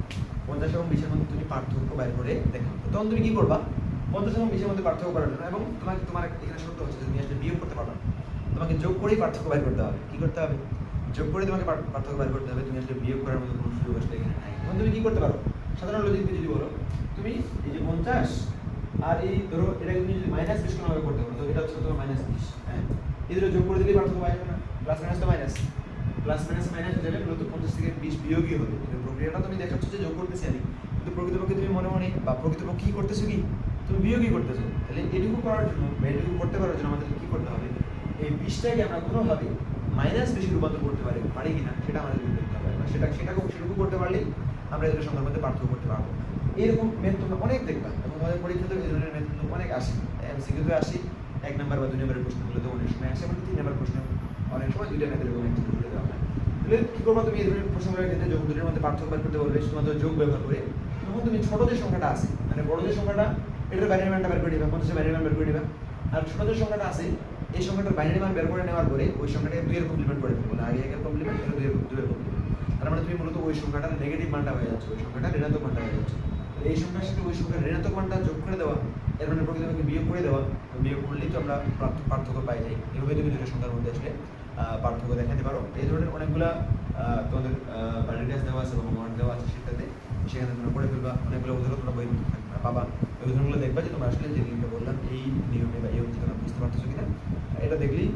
50 এবং 20 এর মধ্যে তুমি পার্থক্য বের করে দেখো। তখন তুমি কি করবা? 50 এবং 20 এর মধ্যে পার্থক্য করার জন্য, এবং তোমার এখানে শর্ত হচ্ছে যে তুমি আসলে বিয়োগ করতে পারবে না, তোমাকে যোগ করেই পার্থক্য বের করতে হবে। কি করতে হবে? যোগ করে তোমাকে পার্থক্য বের করতে হবে। তুমি আসলে বিয়োগ করার মতো কোনো সুযোগ আসলে এখানে নাই। এখন তুমি কি করতে পারো? সাধারণ লজিক দিয়ে যদি বলো, তুমি এই যে 50 আর এই ধরো এটাকে তুমি যদি মাইনাস 20 কোনোভাবে করতে পারো, তো এটা হচ্ছে তোমার মাইনাস 20, হ্যাঁ, এই দুটো যোগ করে দিলেই পার্থক্য পাওয়া যাবে না। প্লাস মাইনাস তো মাইনাস, প্লাস মাইনাস মাইনাস হয়ে যাবে, মূলত 50 থেকে 20 বিয়োগই হবে। কিন্তু প্রক্রিয়াটা তুমি দেখাচ্ছ যে যোগ করতেছি আমি, কিন্তু প্রকৃতপক্ষে তুমি মনে মনে বা প্রকৃতপক্ষে কি করতেছো, কি তুমি বিয়োগই করতেছো। তাহলে এটুকু করার জন্য বা এটুকু করতে পারার জন্য আমাদের কি করতে হবে? এই 20টাকে আমরা কোনোভাবে মাইনাস 20 রূপান্তর করতে পারি কিনা সেটা আমাদের দেখতে হবে। বা সেটুকু করতে পারলেই আমরা এদের সংখ্যার মধ্যে পার্থক্য করতে পারবো। এরকম মেথ তোমরা অনেক দেখবা এবং তোমাদের পরীক্ষাতে এই ধরনের মেথ কিন্তু অনেক আসে। এমসিকিউতে আসে, 1 নাম্বার বা 2 নাম্বারের প্রশ্নগুলোতে অনেক সময় আসে, এবং 3 নাম্বার প্রশ্ন অনেক সময় 2টা মেথের এরকম একটু করে দেওয়া হয়। তাহলে কি করবা? তুমি এই ধরনের প্রশ্নগুলোর ক্ষেত্রে যোগ দুটোর মধ্যে পার্থক্য বের করতে বলবে শুধুমাত্র যোগ ব্যবহার করে। তখন তুমি ছোট যে সংখ্যাটা আছে, মানে বড় যে সংখ্যাটা, এটার বাইনারি মানটা বের করে নিবা, 50 বাইনারি মান বের করে নিবা। আর ছোট যে সংখ্যাটা আছে, এই সংখ্যাটার বাইনারি মান বের করে নেওয়ার পরে ওই সংখ্যাটাকে 2 এর কমপ্লিমেন্ট করে দেবো। আগে 1 এর কমপ্লিমেন্ট, এটা 2 এর কমপ্লিমেন্ট। তার মানে তুমি মূলত ওই সংখ্যাটার নেগেটিভ মানটা হয়ে যাচ্ছে, ওই সংখ্যাটা ঋণাত্মক মানটা হয়ে যাচ্ছে। এই সংখ্যার সাথে ওই সংখ্যার ঋণাত্মক মানটা যোগ করে দেওয়া, এর মানে প্রকৃতপক্ষে বিয়োগ করে দেওয়া। বিয়োগ করলেই তো আমরা পার্থক্য পাই যাই। এভাবে তুমি দুটো সংখ্যার মধ্যে আসলে পার্থক্য দেখাতে পারো। এই ধরনের অনেকগুলা তোমাদের বাড়ির কাজ দেওয়া আছে বা হোমওয়ার্ক দেওয়া আছে সেটাতে, সেখানে তোমরা পড়ে ফেলবা। অনেকগুলো উদাহরণ তোমরা বই পাবা, ওই উদাহরণগুলো দেখবা যে তোমরা আসলে যে নিয়মটা বললাম এই নিয়মে বা এই অবধি তোমরা বুঝতে পারতেছো কিনা। এটা দেখলেই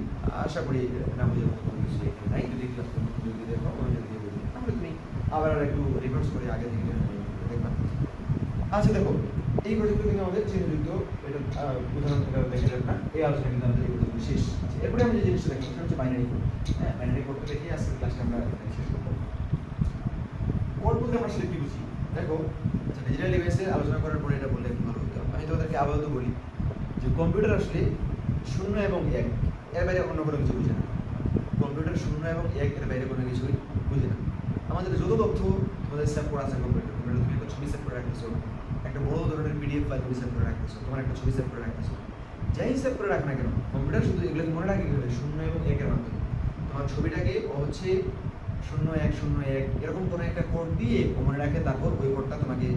আশা করি না বুঝে কোনো কিছু এখানে নাই। যদি ক্লাস যদি দেখো যদি বুঝি, তাহলে তুমি আবার একটু রিভার্স করে আগে থেকে দেখবা। আচ্ছা দেখো, এই প্রজেক্ট কিন্তু আমাদের চিহ্নযুক্ত এটা উদাহরণ থেকে দেখে যাবে না, এই আলোচনা কিন্তু আমাদের এই শেষ। আচ্ছা, এরপরে আমি যে জিনিসটা দেখি সেটা হচ্ছে বাইনারি কোড। হ্যাঁ, বাইনারি কোডটা দেখি আজকে ক্লাসটা আমরা শেষ করবো। কোড বলতে আমরা আসলে কি বুঝি দেখো। আচ্ছা, ডিজিটাল ডিভাইসে আলোচনা করার পরে এটা বললে একটু ভালো হতো। আমি তোমাদেরকে আপাতত বলি যে কম্পিউটার আসলে 0 এবং 1 এর বাইরে অন্য কোনো কিছু বুঝে না। কম্পিউটার 0 এবং 1 এর বাইরে কোনো কিছুই বুঝে না। আমাদের যত তথ্য তোমাদের সেভ করা আছে কম্পিউটার, তুমি একটা ছবি সেভ করে রাখতেছো, একটা বড় ধরনের পিডিএফ ফাইল তুমি সেভ করে রাখতেছো, তোমার একটা ছবি সেভ করে রাখতেছো, যাই সেভ করে রাখ না কেন, কম্পিউটার শুধু এগুলোকে মনে রাখে কীভাবে? 0 এবং 1 এর মাধ্যমে। তোমার ছবিটাকে হচ্ছে 0101 এরকম কোনো একটা কোড দিয়ে মনে রাখে, তারপর ওই কোডটা তোমাকে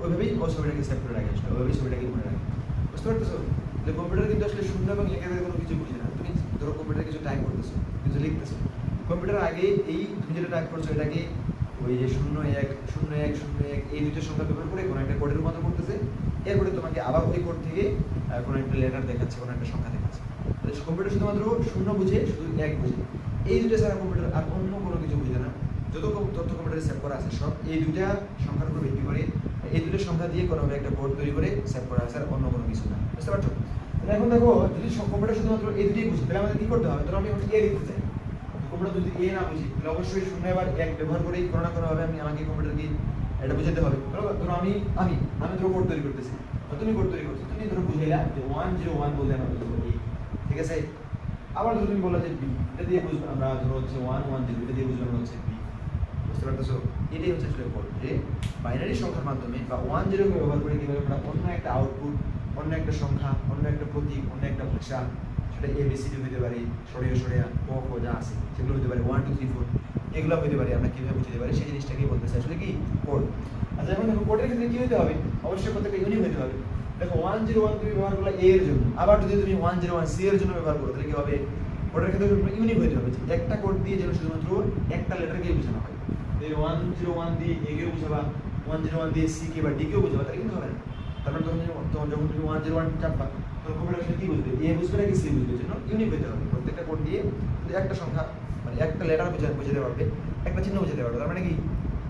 ওইভাবেই ওই ছবিটাকে সেভ করে রাখে, আসলে ওইভাবেই ছবিটাকে মনে রাখে। বুঝতে পারতেছো? যে কম্পিউটার কিন্তু আসলে 0 এবং 1 এর কোনো কিছু বুঝে না। তুমি ধরো কম্পিউটারে কিছু টাইপ করতেছো, কিছু লিখতেছো, কম্পিউটার আগে এই তুমি যেটা টাইপ করছো এটাকে ওই যে 0101 এই দুটো সংখ্যা ব্যবহার করে কোনো একটা কোডের রূপান্তর করতেছে। এরপরে তোমাকে আবার ওই কোড থেকে কোনো একটা লেটার দেখাচ্ছে, কোনো একটা সংখ্যা দেখাচ্ছে। কম্পিউটার শুধুমাত্র 0 বুঝে, শুধু 1 বুঝে। এই দুটো ছাড়া কম্পিউটার আর অন্য কোনো কিছু বুঝে না। যত তথ্য কম্পিউটারে সেভ করা আছে সব এই দুটা সংখ্যার উপর ভিত্তি করে, এই দুটো সংখ্যা দিয়ে কোনোভাবে একটা কোড তৈরি করে সেভ করা আছে, আর অন্য কোনো কিছু না। বুঝতে পারছো? তাহলে এখন দেখো, যদি কম্পিউটার শুধুমাত্র এই দুটোই বুঝে, তাহলে আমাদের কি করতে হবে? ধরো আমি এখন এ লিখতে চাই, কম্পিউটার যদি এ না বুঝি, তাহলে অবশ্যই 0 এবার 1 ব্যবহার করেই কোনো না কোনোভাবে আমাকে কম্পিউটারকে এটা বুঝাতে হবে। ধরো আমি ধরো কোড তৈরি করতেছি, তুমি কোড তৈরি করছো, তুমি ধরো বুঝাইলা যে 101 বলতে আমরা বুঝবো এ, ঠিক আছে? আবার যদি তুমি বললা যে বি, এটা দিয়ে বুঝবো আমরা ধরো হচ্ছে 110, এটা দিয়ে বুঝবো আমরা হচ্ছে বি। বুঝতে পারতেছো? এটাই হচ্ছে আসলে কোড, যে বাইনারি সংখ্যার মাধ্যমে বা 10 কে ব্যবহার করে কিভাবে আমরা অন্য একটা আউটপুট, অন্য একটা সংখ্যা, অন্য একটা প্রতীক, অন্য একটা ভাষা, সেটা এবিসিডি হতে পারে, সরিয়া সরিয়া ক খ যা আছে সেগুলো হতে পারে, 1 2 3 4 এগুলো হতে পারে, আমরা কীভাবে বুঝতে পারি সেই জিনিসটাকেই বলতেছে আসলে কি কোড। আচ্ছা, এখন দেখো কোডের ক্ষেত্রে কী হতে হবে? অবশ্যই প্রত্যেকটা ইউনিক হতে হবে। দেখো 101 তুমি ব্যবহার করলে এ এর জন্য, আবার যদি তুমি 101 সি এর জন্য ব্যবহার করো, তাহলে কি হবে? কোডের ক্ষেত্রে ইউনিক হতে হবে, একটা কোড দিয়ে যেন শুধুমাত্র একটা লেটারকেই বোঝানো হয়। এই 101 দিয়ে এ কেও বুঝাবা, 101 দিয়ে সি কে বা ডি কেও বুঝাবা, তাহলে কিন্তু হবে না। তারপর যখন তুমি 101 চাপবা, তখন কম্পিউটার আসলে কি বুঝবে? এ বুঝবে নাকি সি বুঝবে? জন্য ইউনিক হতে হবে। প্রত্যেকটা কোড দিয়ে যদি একটা সংখ্যা মানে একটা লেটার বোঝাতে পারবে, একটা চিহ্ন বোঝাতে পারবে, তার মানে কি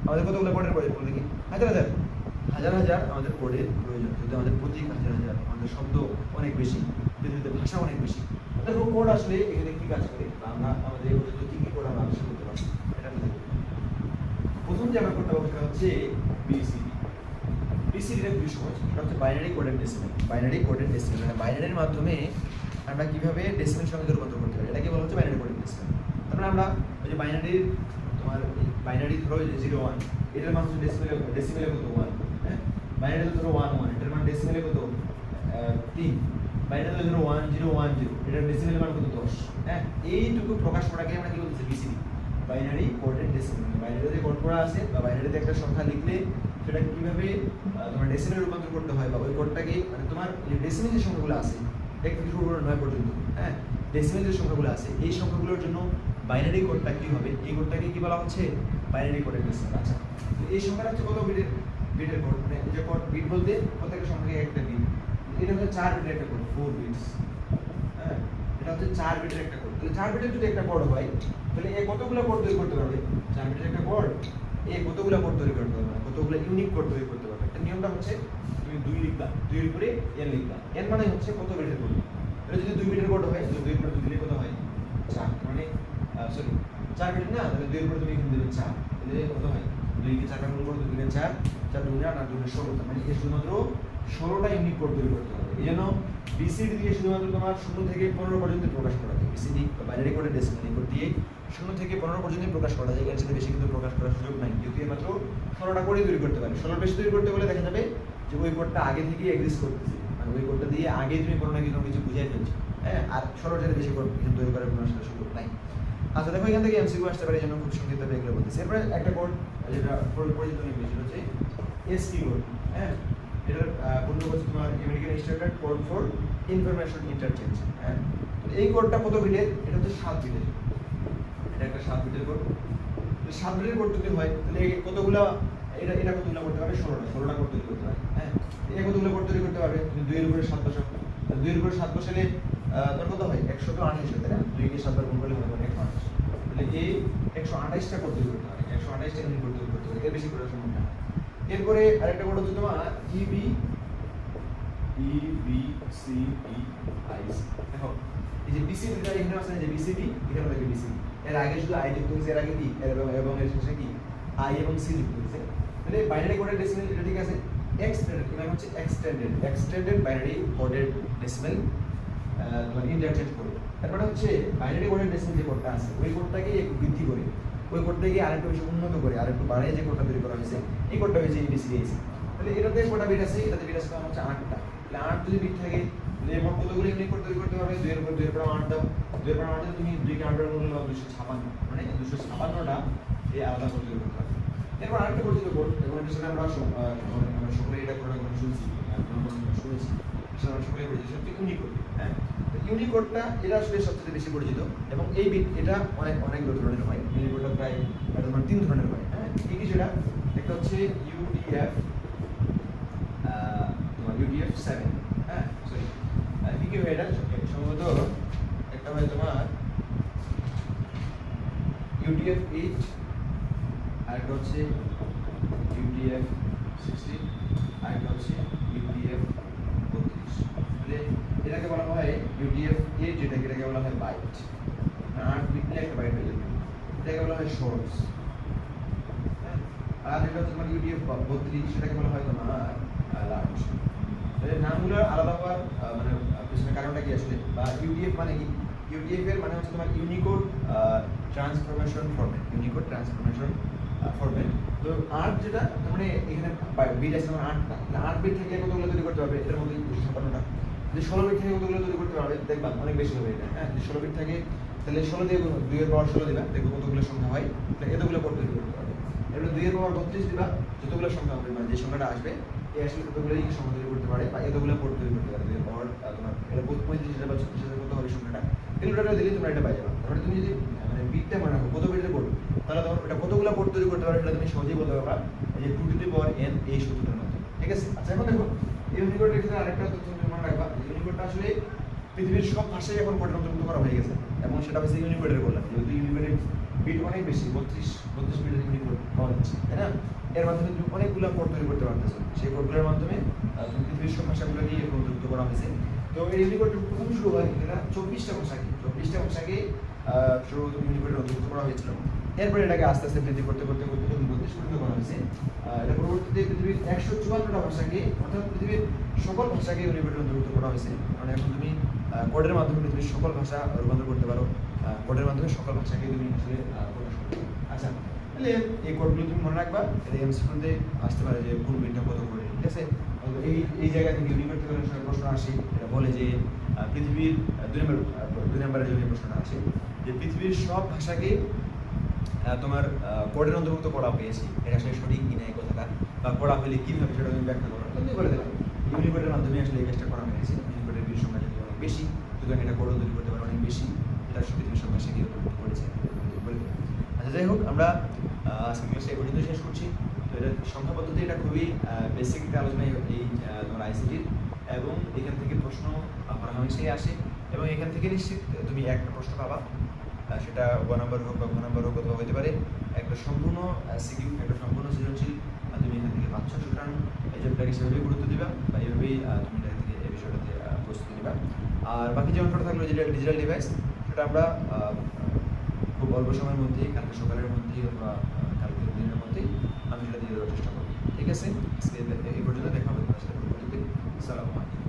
আমাদের কতগুলো কোডের প্রয়োজন? বলতে কি হাজার আমাদের কোডের প্রয়োজন। যদি আমাদের প্রতীক হাজার, আমাদের শব্দ অনেক বেশি, পৃথিবীতে ভাষা অনেক বেশি। দেখো কোড আসলে এখানে কি কাজ করে, বা আমরা আমাদের এই পর্যন্ত কি কি কোড আমরা আবিষ্কার করতে পারছি এটা বুঝতে। প্রথম যে আমরা কোডটা সেটা হচ্ছে বিসিডি। বিসিডিটা খুবই সহজ, সেটা হচ্ছে বাইনারি কোডের ডেসিমেল। বাইনারি কোডের ডেসিমেল মানে বাইনারির মাধ্যমে আমরা কিভাবে ডেসিমেল সংখ্যাকে রূপান্তর করতে পারি, এটাকে বলা হচ্ছে বাইনারি কোডের ডেসিমেল। তারপরে আমরা ওই যে বাইনারির তোমার বাইনারি ধরো 01, এটার মান হচ্ছে ডেসিমেলে কত 1, হ্যাঁ, বাইনারি ধরো 11, এটার মান ডেসিমেলে কত 3, বাইনারি ধরো 1010, এটার ডেসিমেল মান কত 10, হ্যাঁ। এইটুকু প্রকাশ করাকে আমরা কি বলতেছি? বিসিডি, বাইনারি কোডের ডেসিমেল। বাইনারিতে কোড করা আছে বা বাইনারিতে একটা সংখ্যা লিখলে সেটা কিভাবে তোমার ডেসিমেলে রূপান্তর করতে হয় বা ওই কোডটাকে মানে তোমার ডেসিমেল যে সংখ্যাগুলো আছে 1 থেকে শুরু করে 9 পর্যন্ত, হ্যাঁ, ডেসিমেল যে সংখ্যাগুলো আছে এই সংখ্যাগুলোর জন্য বাইনারি কোডটা কি হবে, এই কোডটাকে কি বলা হচ্ছে বাইনারি কোডের ডেসিমেল। আচ্ছা, তো এই সংখ্যাটা হচ্ছে কত বিটের কোড, মানে এই যে কোড বিট বলতে প্রত্যেকটা সংখ্যাকে একটা বিট, এটা হচ্ছে 4 বিটের একটা কোড, 4 বিটস, হ্যাঁ, এটা হচ্ছে 4 বিটের একটা কোড। তাহলে 4 বিটের যদি একটা কোড হয় তাহলে এ কতগুলো কোড তৈরি করতে পারবে? 4 বিটের একটা কোড এ কতগুলো কোড তৈরি করতে পারবে, কতগুলো ইউনিক কোড তৈরি করতে পারবে। একটা নিয়মটা হচ্ছে তুমি 2 লিখবা, 2 এর উপরে n লিখবা, n মানে হচ্ছে কত বিটের কোড। তাহলে যদি 2 বিটের কোড হয় তাহলে 2 এর উপরে 2 দিলে কত হয় 4, মানে সরি 4 বিট না, তাহলে 2 এর উপরে তুমি এখানে দিলে 4, তাহলে কত হয় 2 কে 4 ভাগ করো, 2 দুগুণে 4, 4 দুগুণে 8, 8 দুগুণে 16, মানে এর শুধুমাত্র 16টা ইউনিক কোড তৈরি করতে হবে। এই জন্য বিসিডি দিয়ে শুধুমাত্র তোমার 0 থেকে 15 পর্যন্ত প্রকাশ করা যায়, বিসিডি বা বাইনারি কোডের ডেসিমেল কোড দিয়ে 0 থেকে 15 পর্যন্ত প্রকাশ করা যায়, এর সাথে বেশি কিন্তু প্রকাশ করার সুযোগ নাই। যদি মাত্র 16টা কোডই তৈরি করতে পারে, 16 বেশি তৈরি করতে বলে দেখা যাবে যে ওই কোডটা আগে থেকেই এক্সিস্ট করতেছে, মানে ওই কোডটা দিয়ে আগে তুমি কোনো না কিছু বুঝাই ফেলছো, হ্যাঁ, আর 16 থেকে বেশি কোড কিন্তু তৈরি করার কোনো সুযোগ নাই। আচ্ছা দেখো এখান থেকে এমসিকিউ আসতে পারে, যেন খুব সংক্ষিপ্তভাবে এগুলো বলতেছি। এরপরে একটা কোড যেটা পরিচিত অনেক বেশি হচ্ছে এসপি কোড, হ্যাঁ, এটার পূর্ণ হচ্ছে তোমার American standard code for information interchange, হ্যাঁ। এই কোডটা কত বিটের? এটা হচ্ছে 7 বিটের, এটা একটা 7 বিটের কোড। 7 বিটের কোড যদি হয় তাহলে কতগুলো এটা কতগুলো করতে পারবে? 16টা কোড তৈরি করতে পারবে, হ্যাঁ। এই কতগুলো কোড তৈরি করতে পারবে? তুমি 2 এর উপরে 7 বসাও, 2 এর উপরে 7 বসালে তোর কত হয়? 128 হয়, তাই না? 2 কে 7 বার গুণ করলে হয় 128, তাহলে এই 128টা কোড তৈরি করতে পারে, 128টা ইউনিট কোড তৈরি করতে পারে, এর বেশি করার সম্ভব না। এরপরে আরেকটা কোড হচ্ছে তোমার EBCDIC। দেখো এই যে BCD টা এখানে আছে, যে BCD এখানে থাকে BCD, এর আগে শুধু I যুক্ত হয়েছে, এর আগে কি এবং এর শেষে কি I এবং C যুক্ত হয়েছে। তাহলে বাইনারি কোডের ডেসিমেল এটা ঠিক আছে, এক্সটেন্ডেড, এটা হচ্ছে এক্সটেন্ডেড বাইনারি কোডের ডেসিমেল মানে ইন্টারচেঞ্জ করবে। তারপরে হচ্ছে বাইনারি কোডের ডেসিমেল যে কোডটা আছে ওই কোডটাকে একটু বৃদ্ধি করে, ওই কোডটাকে আরেকটু বেশি উন্নত করে, আরেকটু বাড়িয়ে যে কোডটা তৈরি করা হয়েছে এই কোডটা হয়েছে EBCDIC। তাহলে এটাতে কটা বিট আছে? এটাতে বিট আছে হচ্ছে 8টা। তাহলে 8 যদি বিট থাকে তাহলে এরপর কতগুলো ইউনিক কোড তৈরি করতে পারবে? 2 এর উপর 2 এর উপর 8 দাও, 2 এর উপর 8 দিয়ে তুমি 2 কে 8 এর মূল্য 256, মানে 256টা এই আলাদা কোড তৈরি করতে পারবে। এরপর আরেকটা পরিচিত কোড, এবং এটার সাথে আমরা সকলে এটা করে শুনছি, শুনেছি, আমরা সকলে পরিচিত হচ্ছে ইউনিকোড, হ্যাঁ। তো ইউনিকোডটা এটা আসলে সবচেয়ে বেশি পরিচিত, এবং এই বিট এটা অনেক ধরনের হয়। ইউনিকোডটা প্রায় তোমার 3 ধরনের হয়, হ্যাঁ। কি কি সেটা? একটা হচ্ছে তোমার UTF-7, হ্যাঁ, সরি কি কি হয় এটা সম্ভবত? একটা হয় তোমার UTF-8, আরেকটা হচ্ছে UTF-16, আরেকটা হচ্ছে UTF-32। তাহলে এটাকে বলা হয় UTF-8, এটাকে বলা হয় বাইট, 8 বিট নিয়ে একটা বাইট হয়ে যাবে, এটাকে বলা হয় শর্টস, হ্যাঁ। আর এটা হচ্ছে তোমার UTF-32, সেটাকে বলা হয় তোমার লার্জ। নামগুলো আলাদা হওয়ার মানে পিছনে কারণটা কি আসলে? বা UTF মানে কি? UTF এর মানে হচ্ছে তোমার Unicode transformation format, Unicode transformation format. তো 8 যেটা মানে এখানে বিট আছে তোমার 8টা, তাহলে 8 বিট থেকে কতগুলো তৈরি করতে পারবে? এর মধ্যে 256টা। যদি 16 বিট থেকে কতগুলো তৈরি করতে পারবে? দেখবা অনেক বেশি হবে এটা, হ্যাঁ। যদি 16 বিট থাকে তাহলে 16 দিয়ে 2 এর পাওয়ার 16 দিবা, দেখো কতগুলো সংখ্যা হয়, তাহলে এতগুলো কোড তৈরি করতে পারবে। এবার 2 এর পাওয়ার 32 দিবা, যতগুলো সংখ্যা হবে মানে যে সংখ্যাটা আসবে এই আসলে কতগুলোই সংখ্যা তৈরি করতে পারে, বা এতগুলো কোড তৈরি করতে পারে। 2 এর পাওয়ার তোমার এটা 35,000 বা 36,000 কত হবে সংখ্যাটা, এগুলোটা দিলে তোমরা এটা পাই যাবে। তারপরে তুমি যদি মানে বিটটা মনে রাখো কত বিটের কোড, তাহলে তোমার এটা কতগুলো কোড তৈরি করতে পারে সেটা তুমি সহজেই বলতে পারবা, এই যে 2 টু দি পাওয়ার n এই সূত্রটার মধ্যে, ঠিক আছে? আচ্ছা এখন দেখো এই ইউনিকোডের ক্ষেত্রে আরেকটা তথ্য তুমি মনে রাখবা, ইউনিকোডটা আসলে পৃথিবীর সব ভাষায় এখন কোডের অন্তর্ভুক্ত করা হয়ে গেছে, এবং সেটা হচ্ছে ইউনিকোডের বললাম, যেহেতু ইউনিকোডের বিট অনেক বেশি, 32 বিটের ইউনিকোড পাওয়া যাচ্ছে, তাই না? এর মাধ্যমে তুমি অনেকগুলো কোড তৈরি করতে পারতেছো, সেই কোডগুলোর মাধ্যমে তুমি পৃথিবীর সব ভাষাগুলো নিয়ে অন্তর্ভুক্ত করা হয়েছে। তো এই ইউনিকোড প্রথম শুরু হয় এটা 24টা ভাষাকে ইউনিকোডের অন্তর্ভুক্ত করা হয়েছিল। এরপরে এটাকে আস্তে আস্তে বৃদ্ধি করতে 32 পর্যন্ত করা হয়েছে। এটা পরবর্তীতে পৃথিবীর 154টা ভাষাকে, অর্থাৎ পৃথিবীর সকল ভাষাকে ইউনিকোডের অন্তর্ভুক্ত করা হয়েছে। মানে এখন তুমি কোডের মাধ্যমে পৃথিবীর সকল ভাষা রূপান্তর করতে পারো, কোডের মাধ্যমে সকল ভাষাকে তুমি আসলে প্রকাশ করতে পারো। আচ্ছা, তাহলে এই কোডগুলো তুমি মনে রাখবা, এটা এমসিকিউতে আসতে পারে যে কোন বিটটা কত করে, ঠিক আছে? এই জায়গা থেকে ইউনিকোড থেকে প্রশ্ন আসে, এটা বলে যে পৃথিবীর 2 নম্বরে যে প্রশ্নটা আসে যে পৃথিবীর সব ভাষাকে তোমার কোডের অন্তর্ভুক্ত করা হয়েছে, এটা আসলে সঠিক কিনা এই কথাটা বা পড়া হলে কীভাবে সেটা তুমি ব্যাখ্যা করো, তুমি বলে দিলাম। ইউনিকোডের মাধ্যমে আসলে এই কাজটা করা হয়েছে। ইউনিকোডের বিল সংখ্যা যেহেতু অনেক বেশি, সুতরাং এটা কোডও তৈরি করতে পারে অনেক বেশি, এটার সাথে বিল সংখ্যা সে কীভাবে করেছে বলে দিলাম। আচ্ছা, যাই হোক, আমরা আজকে ক্লাসে এ পর্যন্ত শেষ করছি। তো এটা সংখ্যা পদ্ধতি, এটা খুবই বেসিক একটা আলোচনা এই তোমার আইসিটির, এবং এখান থেকে প্রশ্ন হরহামেশাই আসে, এবং এখান থেকে নিশ্চিত তুমি একটা প্রশ্ন পাবা, সেটা 1 নম্বর হোক বা 2 নম্বর হোক, অথবা হতে পারে একটা সম্পূর্ণ সিকিউ, একটা সম্পূর্ণ সৃজনশীল তুমি এখান থেকে পাচ্ছ। সুতরাং এই চ্যাপ্টারটাকে সেভাবেই গুরুত্ব দিবা, বা এইভাবেই তুমি এটা থেকে এই বিষয়টাতে প্রস্তুতি নিবা। আর বাকি যে অংশটা থাকলো, যেটা ডিজিটাল ডিভাইস, সেটা আমরা খুব অল্প সময়ের মধ্যেই, কালকে সকালের মধ্যেই অথবা কালকে দিনের মধ্যেই আমি সেটা দিয়ে দেওয়ার চেষ্টা করবো। ঠিক আছে, আজকে এই পর্যন্ত দেখা হবে তোমার সাথে পরবর্তীতে। আসসালামু আলাইকুম।